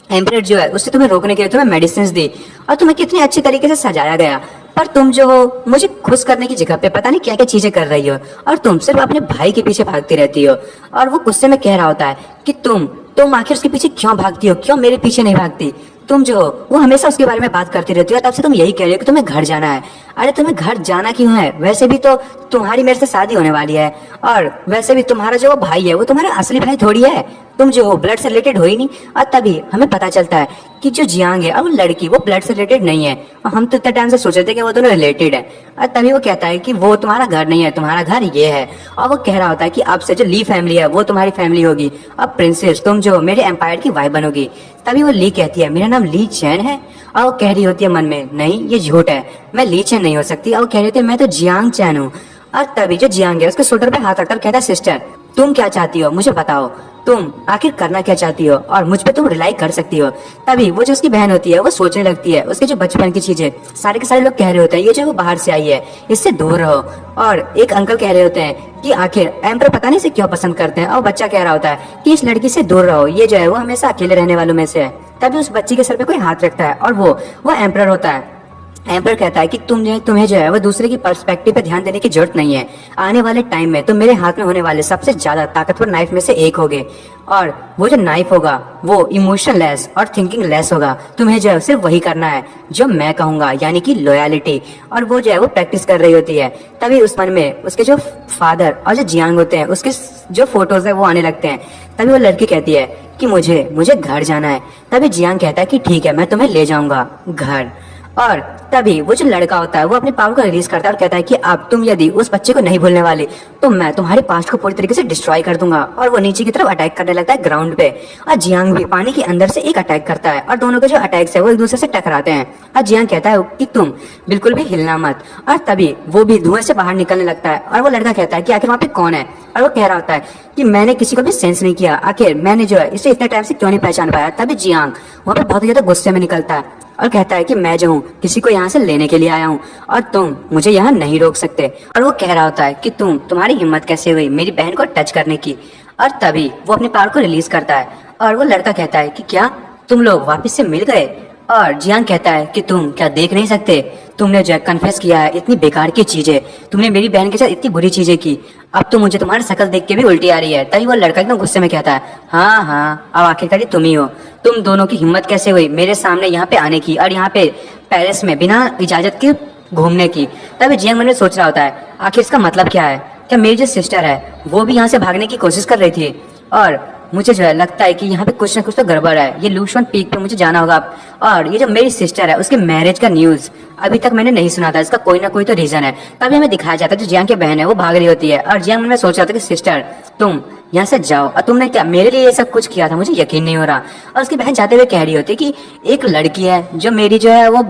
एम्परर जो है उससे तुम्हें रोकने के लिए तुम्हें मेडिसिन दी और तुम्हें कितनी अच्छी तरीके से सजाया गया, पर तुम जो हो मुझे खुश करने की जगह पे पता नहीं क्या क्या चीजें कर रही हो और तुम सिर्फ अपने भाई के पीछे भागती रहती हो। और वो गुस्से में कह रहा होता है कि तुम आखिर उसके पीछे क्यों भागती हो, क्यों मेरे पीछे नहीं भागती? तुम जो हो वो हमेशा उसके बारे में बात करती रहती हो, तब से तुम यही कह रही हो कि तुम्हें घर जाना है। अरे तुम्हें घर जाना क्यों है? वैसे भी तो तुम्हारी मेरे से शादी होने वाली है और वैसे भी तुम्हारा जो भाई है वो तुम्हारा असली भाई थोड़ी है, तुम जो हो ब्लड से रिलेटेड हो ही नहीं। और तभी हमें पता चलता है कि जो जियांग है और वो लड़की वो ब्लड से रिलेटेड नहीं है, और हम तो इतने टाइम से सोच रहे थे कि वो दोनों रिलेटेड है। और तभी वो कहता है कि वो तुम्हारा घर नहीं है, तुम्हारा घर ये है। और वो कह रहा होता है कि अब से जो ली फैमिली है वो तुम्हारी फैमिली होगी, अब प्रिंसेस तुम जो मेरे एम्पायर की वाइफ बनोगी। तभी वो ली कहती है मेरा नाम ली चैन है, और वो कह रही होती है मन में नहीं ये झूठ है, मैं ली चैन नहीं हो सकती। और वो कह रही होती है मैं तो जियांग चैन हूँ। और तभी जो जियांग है उसके शोल्डर पे हाथ रखकर कहता है सिस्टर तुम क्या चाहती हो मुझे बताओ, तुम आखिर करना क्या चाहती हो और मुझ पे तुम रिलाई कर सकती हो। तभी वो जो उसकी बहन होती है वो सोचने लगती है उसके जो बचपन की चीजें, सारे के सारे लोग कह रहे होते हैं ये जो वो बाहर से आई है इससे दूर रहो। और एक अंकल कह रहे होते हैं कि आखिर एम्पर पता नहीं से क्यों पसंद करते हैं, और बच्चा कह रहा होता है कि इस लड़की से दूर रहो, ये जो है वो हमेशा अकेले रहने वालों में से है। तभी उस बच्ची के सर पे कोई हाथ रखता है और वो एम्पर होता है। एम्पर कहता है कि तुम्हें जो है वो दूसरे की पर्सपेक्टिव पे ध्यान देने की जरूरत नहीं है, आने वाले टाइम में तुम मेरे हाथ में होने वाले सबसे ज्यादा ताकतवर नाइफ में से एक होगे, और वो जो नाइफ होगा वो इमोशन लेस और थिंकिंग लेस होगा। तुम्हें जो है सिर्फ वही करना है जो मैं कहूंगा, यानी कि लॉयलिटी। और वो जो है वो प्रैक्टिस कर रही होती है। तभी उस मन में उसके जो फादर और जो जियांग होते हैं उसके जो फोटोज है वो आने लगते हैं। तभी वो लड़की कहती है कि मुझे घर जाना है। तभी जियांग कहता है कि ठीक है मैं तुम्हें ले जाऊंगा घर। और तभी वो जो लड़का होता है वो अपने पावर को रिलीज करता है और कहता है कि अब तुम यदि उस बच्चे को नहीं भूलने वाले तो मैं तुम्हारे पास्ट को पूरी तरीके से डिस्ट्रॉय कर दूंगा। और वो नीचे की तरफ अटैक करने लगता है ग्राउंड पे, और जियांग भी पानी के अंदर से एक अटैक करता है, और दोनों के जो अटैक्स है वो एक दूसरे से टकराते हैं। और जियांग कहता है कि तुम बिल्कुल भी हिलना मत। और तभी वो भी धुएं से बाहर निकलने लगता है, और वो लड़का कहता है कि आखिर वहाँ पे कौन है, और वो कह रहा होता है कि मैंने किसी को भी सेंस नहीं किया, आखिर मैंने जो है इसे इतने टाइम से क्यों नहीं पहचान पाया। तभी जियांग वहाँ पे बहुत ज्यादा गुस्से में निकलता है और कहता है कि मैं जो हूँ किसी को यहाँ से लेने के लिए आया हूँ और तुम मुझे यहाँ नहीं रोक सकते। और वो कह रहा होता है कि तुम्हारी हिम्मत कैसे हुई मेरी बहन को टच करने की। और तभी वो अपने पावर को रिलीज करता है, और वो लड़का कहता है कि क्या तुम लोग वापस से मिल गए। और जियांग कहता है कि तुम क्या देख नहीं सकते, तुमने जो कन्फेस किया है इतनी बेकार की चीजें, तुमने मेरी बहन के साथ इतनी बुरी चीजें की, अब तो मुझे तुम्हारी शक्ल देख के भी उल्टी आ रही है। तभी वो लड़का एकदम गुस्से में कहता है हाँ अब आखिरकार तुम ही हो, तुम दोनों की हिम्मत कैसे हुई मेरे सामने यहाँ पे आने की और यहाँ पे पेरिस में बिना इजाजत के घूमने की। तभी जियांग मन में सोच रहा होता है आखिर इसका मतलब क्या है, क्या मेरी जो सिस्टर है वो भी यहाँ से भागने की कोशिश कर रही थी, और मुझे जो है लगता है कि यहाँ पे कुछ ना कुछ तो गड़बड़ है, ये लूशवन पीक पे मुझे जाना होगा। और ये जो मेरी सिस्टर है उसके मैरिज का न्यूज अभी तक मैंने नहीं सुना था, इसका कोई ना कोई तो रीजन है। तभी हमें दिखाया जाता है जो जियांग की बहन है वो भाग रही होती है, और जियांग मन में सोच रहा था कि सिस्टर तुम यहाँ से जाओ, और तुमने क्या मेरे लिए ये सब कुछ किया था, मुझे यकीन नहीं हो रहा। और उसकी बहन जाते हुए कह रही होती है कि एक लड़की है जो मेरी जो है वो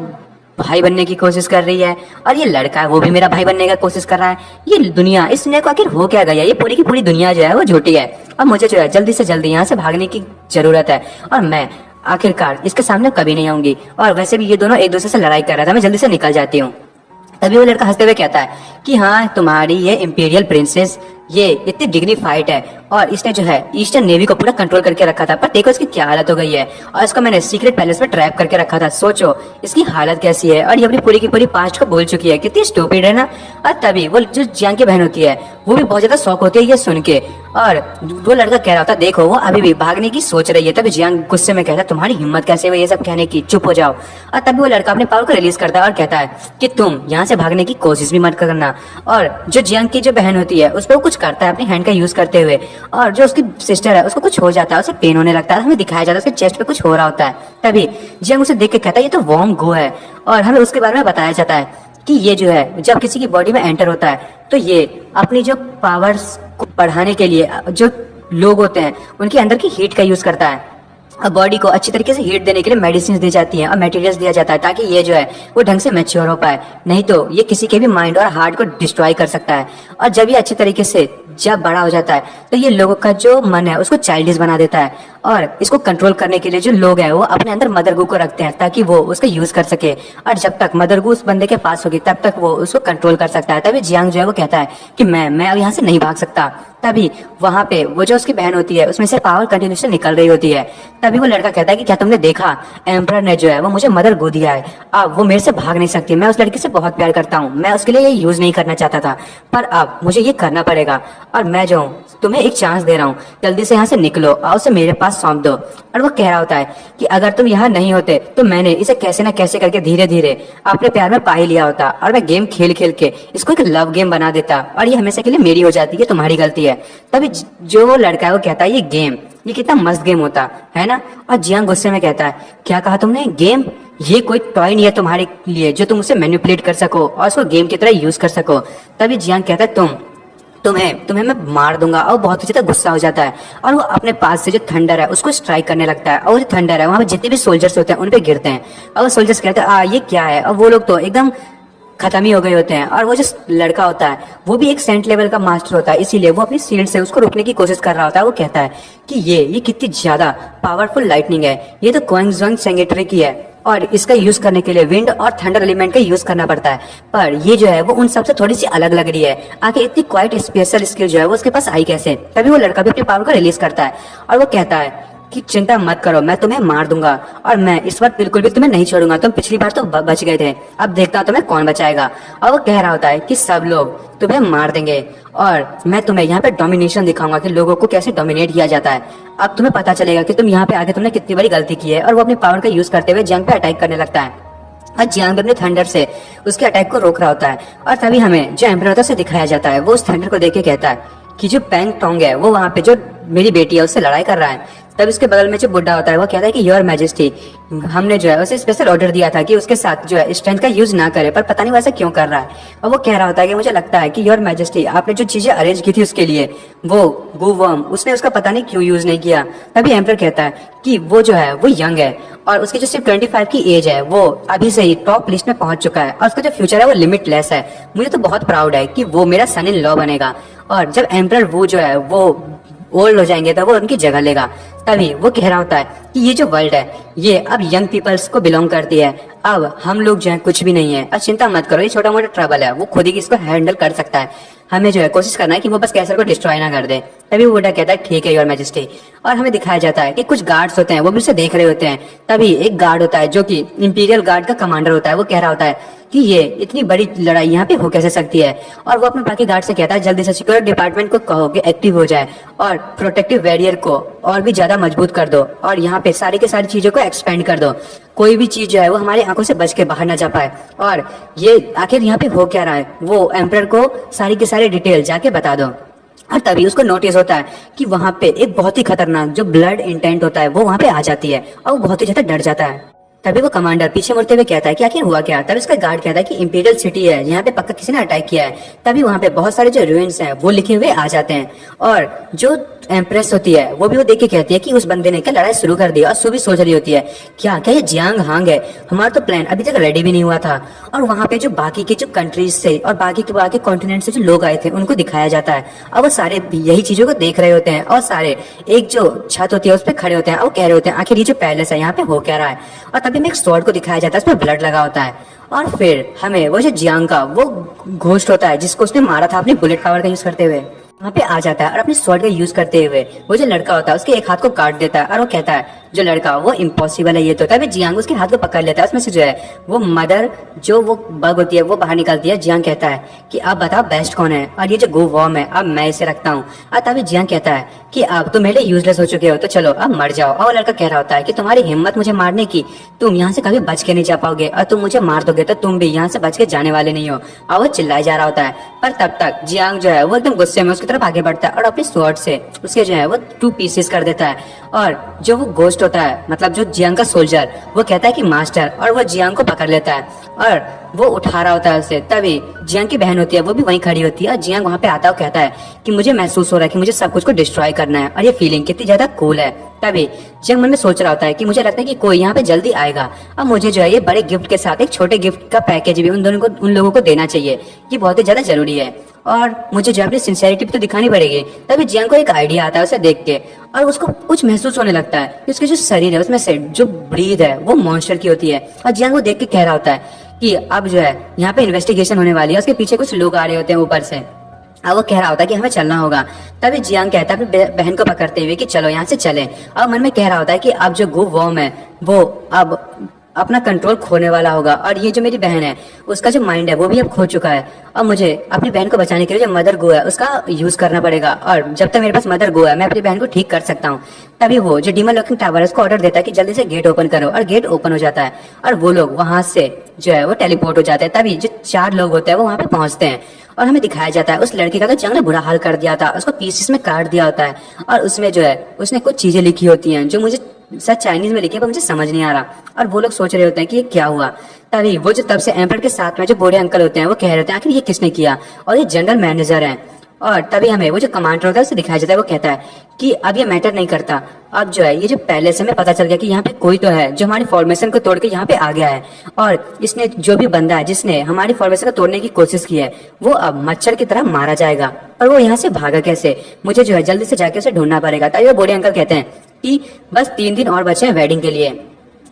भाई बनने की कोशिश कर रही है, और ये लड़का है वो भी मेरा भाई बनने का कोशिश कर रहा है। ये दुनिया इस दुनिया को आखिर हो क्या गया, ये पूरी की पूरी दुनिया जो है वो झूठी है, और मुझे जो है जल्दी से जल्दी यहाँ से भागने की जरूरत है, और मैं आखिरकार इसके सामने कभी नहीं आऊंगी। और वैसे भी ये दोनों एक दूसरे से लड़ाई कर रहा था, मैं जल्दी से निकल जाती हूँ। तभी वो लड़का हंसते हुए कहता है कि हाँ तुम्हारी ये इंपीरियल प्रिंसेस ये इतनी डिग्निफाइड है, और इसने जो है ईस्टर्न नेवी को पूरा कंट्रोल करके रखा था, पर देखो इसकी क्या हालत हो गई है, और इसको मैंने सीक्रेट पैलेस में ट्रैप करके रखा था, सोचो इसकी हालत कैसी है, और ये अपनी पूरी की पूरी पास्ट को भूल चुकी है, कितनी स्टूपिड है ना। और तभी वो जो जियांग की बहन होती है वो भी बहुत ज्यादा शौक होती है ये सुन के, और वो लड़का कह रहा था देखो वो अभी भी भागने की सोच रही है। तभी जियांग गुस्से में कहता है तुम्हारी हिम्मत कैसे हुई ये सब कहने की, चुप हो जाओ। और तभी वो लड़का अपने पावर को रिलीज करता है और कहता है कि तुम यहाँ से भागने की कोशिश भी मत करना। और जो जियांग की जो बहन होती है उस पर वो कुछ करता है अपनी हैंड का यूज करते हुए, और जो उसकी सिस्टर है उसको कुछ हो जाता है, उसे पेन होने लगता है, हमें दिखाया जाता है उसके चेस्ट पे कुछ हो रहा होता है। तभी जियांग उसे देख के कहता है ये तो वॉर्म गो है, और हमें उसके बारे में बताया जाता है कि ये जो है जब किसी की बॉडी में एंटर होता है तो ये अपनी जो पावर्स को बढ़ाने के लिए जो लोग होते हैं उनके अंदर की हीट का यूज करता है, और बॉडी को अच्छी तरीके से हीट देने के लिए मेडिसिन दी जाती हैं और मटेरियल्स दिया जाता है ताकि ये जो है वो ढंग से मैच्योर हो पाए, नहीं तो ये किसी के भी माइंड और हार्ट को डिस्ट्रॉय कर सकता है। और जब ये अच्छी तरीके से जब बड़ा हो जाता है तो ये लोगों का जो मन है उसको चाइल्डिश बना देता है, और इसको कंट्रोल करने के लिए जो लोग हैं वो अपने अंदर मदर गू को रखते हैं ताकि वो उसका यूज कर सके, और जब तक मदर गू उस बंदे के पास होगी तब तक वो उसको कंट्रोल कर सकता है। तभी जियांग जो है वो कहता है कि मैं अब यहाँ से नहीं भाग सकता। तभी वहां पे वो जो उसकी बहन होती है उसमें से पावर कंटिन्यूशन निकल रही होती है। तभी वो लड़का कहता है कि क्या तुमने देखा एम्परर ने जो है वो मुझे मदर गो दिया है, अब वो मेरे से भाग नहीं सकती, मैं उस लड़की से बहुत प्यार करता हूँ, मैं उसके लिए ये यूज नहीं करना चाहता था पर अब मुझे ये करना पड़ेगा, और मैं जो हूँ तुम्हें एक चांस दे रहा हूँ, जल्दी से यहाँ से निकलो और उसे मेरे पास सौंप दो। और वो कह रहा होता है कि अगर तुम यहाँ नहीं होते तो मैंने इसे कैसे ना कैसे करके धीरे धीरे अपने प्यार में पा ही लिया होता, और मैं गेम खेल खेल के इसको एक लव गेम बना देता, और ये हमेशा के लिए मेरी हो जाती है, तुम्हारी गलती है। तभी जो वो लड़का है वो कहता है ये गेम, ये कितना मस्त गेम होता है ना। और जियांग गुस्से में कहता है क्या कहा तुमने, गेम? ये कोई टॉय नहीं है तुम्हारे लिए जो तुम उसे मैनिपुलेट कर सको और उसको गेम की तरह यूज कर सको। तभी जियांग कहता है तुम्हें मैं मार दूंगा। और बहुत ही ज्यादा गुस्सा हो जाता है और वो अपने पास से जो थंडर है उसको स्ट्राइक करने लगता है। और जो थंडर है वहां पे जितने भी सोल्जर्स होते हैं उन पे गिरते हैं। और वो सोल्जर्स कहते हैं ये क्या है। और वो लोग तो एकदम खत्म ही हो गए होते हैं। और वो जो लड़का होता है वो भी एक सेंट लेवल का मास्टर होता है, इसीलिए वो अपनी शील्ड से उसको रोकने की कोशिश कर रहा होता है। वो कहता है कि ये कितनी ज्यादा पावरफुल लाइटनिंग है, ये तो क्वांगजुआंग सेंगेटरी की है और इसका यूज करने के लिए विंड और थंडर एलिमेंट का यूज करना पड़ता है। पर ये जो है वो उन सबसे थोड़ी सी अलग लग रही है। आगे इतनी क्वाइट स्पेशल स्किल जो है वो उसके पास आई कैसे। तभी वो लड़का भी अपनी पावर को रिलीज करता है और वो कहता है कि चिंता मत करो, मैं तुम्हें मार दूंगा और मैं इस बार बिल्कुल भी तुम्हें नहीं छोड़ूंगा। तुम पिछली बार तो बच गए थे, अब देखता हूँ तुम्हें कौन बचाएगा। और वो कह रहा होता है कि सब लोग तुम्हें मार देंगे और मैं तुम्हें यहाँ पे डोमिनेशन दिखाऊंगा कि लोगों को कैसे डोमिनेट किया जाता है। अब तुम्हें पता चलेगा कि तुम यहाँ पे आगे तुमने कितनी बड़ी गलती की है। और वो अपनी पावर का यूज करते हुए जियांग पे अटैक करने लगता है और जियांग भी अपने थंडर से उसके अटैक को रोक रहा होता है। और तभी हमें जो एम्परर होता है उसे दिखाया जाता है। वो उस थंडर को देख के कहता है कि जो पैंग टोंग है वो वहां पे जो मेरी बेटी है उससे लड़ाई कर रहा है। तब उसके बगल में जो बुड्ढा होता है वो कहता है कि योर मैजेस्टी, हमने जो है उसे स्पेशल ऑर्डर दिया था कि उसके साथ जो है स्ट्रेंथ का यूज ना करे, पर पता नहीं वैसा क्यों कर रहा है। और वो कह रहा होता है कि मुझे लगता है कि योर मैजेस्टी आपने जो चीजें अरेंज की थी उसके लिए वो गू वर्म उसने उसका पता नहीं क्यों यूज नहीं किया। तभी एम्परर कहता है कि वो जो है वो यंग है और उसकी जो सिर्फ 25 की एज है वो अभी से ही टॉप लिस्ट में पहुंच चुका है और उसका जो फ्यूचर है वो लिमिटलेस है। मुझे तो बहुत प्राउड है कि वो मेरा सन इन लॉ बनेगा और जब एम्परर वो जो है वो ओल्ड हो जाएंगे तब वो उनकी जगह लेगा। तभी वो कह रहा होता है कि ये जो वर्ल्ड है ये अब यंग पीपल्स को बिलोंग करती है, अब हम लोग जो है कुछ भी नहीं है। अब चिंता मत करो, ये छोटा मोटा ट्रबल है, वो खुद ही इसको हैंडल कर सकता है। हमें जो है कोशिश करना है कि वो बस कैसर को डिस्ट्रॉय ना कर दे। तभी वो बूढ़ा कहता है ठीक है योर मैजेस्टी। और हमें दिखाया जाता है कि कुछ गार्ड्स होते हैं वो भी उसे देख रहे होते हैं। तभी एक गार्ड होता है जो कि इंपीरियल गार्ड का कमांडर होता है, वो कह रहा होता है कि ये इतनी बड़ी लड़ाई यहाँ पे हो कैसे सकती है। और वो अपने बाकी गार्ड से कहता है जल्दी से सिक्योरिटी डिपार्टमेंट को कहो कि एक्टिव हो जाए और प्रोटेक्टिव बैरियर को और भी ज्यादा मजबूत कर दो और यहाँ पे सारी की सारी चीजों को एक्सपेंड कर दो, कोई भी चीज जो है वो हमारी आंखों से बच के बाहर ना जा पाए। और ये आखिर यहाँ पे हो क्या रहा है वो एम्परर को सारी की सारी डिटेल जाके बता दो। और तभी उसको नोटिस होता है कि वहां पे एक बहुत ही खतरनाक जो ब्लड इंटेंट होता है वो वहां पे आ जाती है और वो बहुत ही ज्यादा डर जाता है। तभी वो कमांडर पीछे मुड़ते हुए कहता है कि आखिर हुआ क्या। तभी उसका गार्ड कहता है कि इंपीरियल सिटी है, यहाँ पे पक्का किसी ने अटैक किया है। तभी वहां पे बहुत सारे जो रूइंस हैं वो लिखे हुए आ जाते हैं और जो एम्प्रेस होती है वो भी वो देख के कहती है कि उस बंदे ने क्या लड़ाई शुरू कर दी। और सु भी सोच रही होती है क्या क्या ये जियांग हांग है, हमारा तो प्लान अभी तक रेडी भी नहीं हुआ था। और वहां पे जो बाकी के जो कंट्रीज से और बाकी कॉन्टिनेंट से जो लोग आए थे उनको दिखाया जाता है और वो सारे यही चीजों को देख रहे होते हैं और सारे एक जो छत होती है उस पर खड़े होते हैं और कह रहे होते हैं आखिर ये जो पैलेस है यहाँ पे हो क्या रहा है। और तभी में एक स्वॉर्ड को दिखाया जाता है, उसमें ब्लड लगा होता है। और फिर हमें वो जो जियांग का वो घोस्ट होता है जिसको उसने मारा था अपनी बुलेट पावर का यूज करते हुए वहां पे आ जाता है और अपने स्वॉर्ड का यूज करते हुए वो जो लड़का होता है उसके एक हाथ को काट देता है और वो कहता है जो लड़का वो इम्पॉसिबल है ये तो। तभी जियांग उसके हाथ को पकड़ लेता है, उसमें से जो है वो मदर जो वो बग होती है वो बाहर निकलती है। जियांग कहता है कि अब बताओ बेस्ट कौन है और ये जो गो वॉर्म है अब मैं इसे रखता हूँ। और तभी जियांग कहता है कि अब तुम मेरे यूजलेस हो चुके हो तो चलो अब मर जाओ। और वो लड़का कह रहा होता है कि तुम्हारी हिम्मत मुझे मारने की, तुम यहाँ से कभी बच के नहीं जा पाओगे और तुम मुझे मार दोगे तो तुम भी यहाँ से बच के जाने वाले नहीं हो। और वो चिल्लाया जा रहा होता है पर तब तक जियांग जो है वो एकदम गुस्से में उसकी तरफ आगे बढ़ता है और अपने स्वॉर्ड से उसके जो है वो 2 पीसेस कर देता है। और जो वो घोस्ट होता है मतलब जो जियांग का सोल्जर वो कहता है कि मास्टर, और वो जियांग को पकड़ लेता है और वो उठा रहा होता है उसे। तभी जियांग की बहन होती है वो भी वहीं खड़ी होती है और जियांग वहां पे आता है और कहता है कि मुझे महसूस हो रहा है कि मुझे सब कुछ को डिस्ट्रॉय करना है और ये फीलिंग कितनी ज्यादा कूल है। तभी जियांग मन में सोच रहा होता है कि मुझे लगता है कि कोई यहाँ पे जल्दी आएगा और मुझे जो है ये बड़े गिफ्ट के साथ एक छोटे गिफ्ट का पैकेज भी उन लोगों को देना चाहिए, ये बहुत ही ज्यादा जरूरी है और मुझे जो अपनी सिंसियरिटी भी तो दिखानी पड़ेगी। तभी जियांग को एक आइडिया आता है उसे देख के और उसको कुछ महसूस होने लगता है कि उसके जो शरीर है उसमें से जो ब्रीथ है वो मॉन्स्टर की होती है। और जियांग को देख के कह रहा होता है कि अब जो है यहाँ पे इन्वेस्टिगेशन होने वाली है, उसके पीछे कुछ लोग आ रहे होते हैं ऊपर से। अब वो कह रहा होता है कि हमें चलना होगा। तभी जियांग कहता है अपनी बहन को पकड़ते हुए कि चलो यहाँ से चले। और मन में कह रहा होता है कि अब जो गो वॉर्म है वो अब अपना कंट्रोल खोने वाला होगा और ये जो मेरी बहन है उसका जो माइंड है वो भी अब खो चुका है और मुझे अपनी बहन को बचाने के लिए जो मदर गो है उसका यूज करना पड़ेगा और जब तक मेरे पास मदर गो है मैं अपनी बहन को ठीक कर सकता हूँ। तभी वो जो डीमन लॉकिंग टावर है उसको ऑर्डर देता है कि जल्दी से गेट ओपन करो और गेट ओपन हो जाता है और वो लोग वहां से जो है वो टेलीपोर्ट हो जाते हैं। तभी जो 4 लोग होते हैं वो वहां पे पहुंचते हैं और हमें दिखाया जाता है उस लड़के का तो जंग ने बुरा हाल कर दिया था, उसको पीसेस में काट दिया होता है और उसमें जो है उसने कुछ चीजें लिखी होती हैं जो मुझे शायद चाइनीज में लिखी है पर मुझे समझ नहीं आ रहा। और वो लोग सोच रहे होते हैं कि ये क्या हुआ। तभी वो जो तब से एम्पर के साथ में जो बूढ़े अंकल होते हैं वो कह रहे होते हैं आखिर ये किसने किया, और ये जनरल मैनेजर है। और तभी हमें वो जो कमांडर होता है उसे दिखाया जाता है, वो कहता है कि अब ये मैटर नहीं करता, अब जो है ये जो पहले से हमें पता चल गया कि यहाँ पे कोई तो है जो हमारी फॉर्मेशन को तोड़ के यहाँ पे आ गया है, और इसने जो भी बंदा है जिसने हमारी फॉर्मेशन को तोड़ने की कोशिश की है वो अब मच्छर की तरह मारा जाएगा। और वो यहाँ से भागा कैसे, मुझे जो है जल्दी से जाके उसे ढूंढना पड़ेगा। तभी वो बूढ़े अंकल कहते हैं कि बस 3 दिन और बचे हैं वेडिंग के लिए,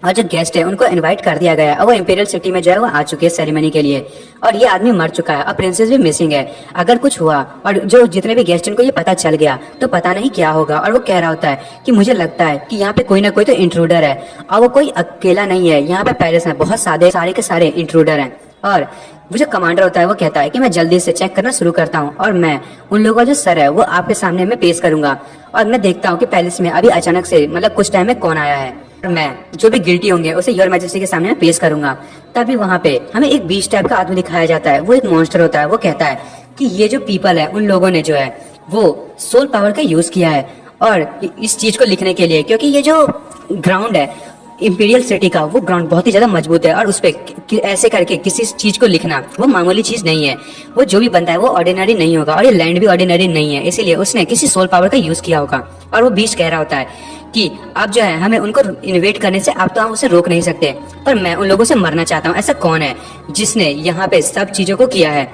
और जो गेस्ट है उनको इनवाइट कर दिया गया है और वो इंपीरियल सिटी में जो है वो आ चुके हैं सेरेमनी के लिए, और ये आदमी मर चुका है और प्रिंसेस भी मिसिंग है। अगर कुछ हुआ और जो जितने भी गेस्ट इनको ये पता चल गया तो पता नहीं क्या होगा। और वो कह रहा होता है कि मुझे लगता है कि यहाँ पे कोई ना कोई तो इंट्रूडर है, और वो कोई अकेला नहीं है, यहाँ पे पैलेस में बहुत सारे के सारे इंट्रूडर हैं। और वो जो कमांडर होता है वो कहता है कि मैं जल्दी से चेक करना शुरू करता हूँ और मैं उन लोगों का जो सर है वो आपके सामने मैं पेश करूंगा, और मैं देखता हूँ कि पैलेस में अभी अचानक से मतलब कुछ टाइम में कौन आया है, और मैं जो भी गिल्टी होंगे उसे योर मैजेस्टी के सामने मैं पेश करूंगा। तभी वहाँ पे हमें एक बीच टाइप का आदमी दिखाया जाता है, वो एक मॉन्स्टर होता है। वो कहता है कि ये जो पीपल है उन लोगों ने जो है वो सोल पावर का यूज किया है और इस चीज को लिखने के लिए, क्योंकि ये जो ग्राउंड है इंपीरियल सिटी का वो ग्राउंड बहुत ही ज्यादा मजबूत है, और उस पे ऐसे करके किसी चीज को लिखना वो मामूली चीज नहीं है। वो जो भी बनता है वो ऑर्डिनरी नहीं होगा, और ये लैंड भी ऑर्डिनरी नहीं है, इसीलिए उसने किसी सोल पावर का यूज किया होगा। और वो बीच कह रहा होता है कि अब जो है हमें उनको इन्वेट करने से अब तो हम उसे रोक नहीं सकते, पर मैं उन लोगों से मरना चाहता हूँ। ऐसा कौन है जिसने यहाँ पे सब चीजों को किया है,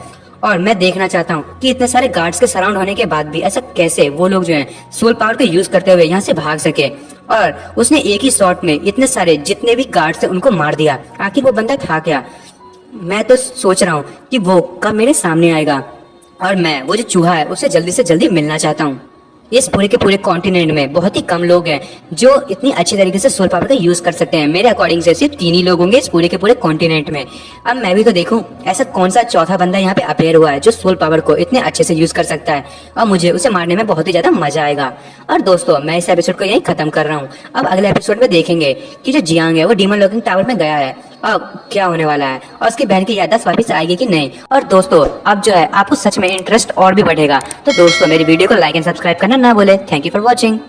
और मैं देखना चाहता हूँ कि इतने सारे गार्ड्स के सराउंड होने के बाद भी ऐसा कैसे वो लोग जो हैं सोल पावर का यूज करते हुए यहाँ से भाग सके। और उसने एक ही शॉट में इतने सारे जितने भी गार्ड्स थे उनको मार दिया। आखिर वो बंदा था क्या? मैं तो सोच रहा हूँ कि वो कब मेरे सामने आएगा, और मैं वो जो चूहा है उसे जल्दी से जल्दी मिलना चाहता हूँ। इस पूरे के पूरे कॉन्टिनेंट में बहुत ही कम लोग हैं जो इतनी अच्छी तरीके से सोल पावर का यूज कर सकते हैं। मेरे अकॉर्डिंग से सिर्फ 3 ही लोग होंगे इस पूरे के पूरे कॉन्टिनेंट में। अब मैं भी तो देखूं ऐसा कौन सा चौथा बंदा यहाँ पे अपेयर हुआ है जो सोल पावर को इतने अच्छे से यूज कर सकता है, और मुझे उसे मारने में बहुत ही ज्यादा मजा आएगा। और दोस्तों मैं इस एपिसोड को यहीं खत्म कर रहा हूँ। अब अगले एपिसोड में देखेंगे कि जो जियांग है वो डीमन लॉकिंग टावर में गया है, अब क्या होने वाला है, और उसकी बहन की याददाश्त वापस आएगी कि नहीं। और दोस्तों अब जो है आपको सच में इंटरेस्ट और भी बढ़ेगा। तो दोस्तों मेरी वीडियो को लाइक एंड सब्सक्राइब करना ना भूले। Thank you for watching.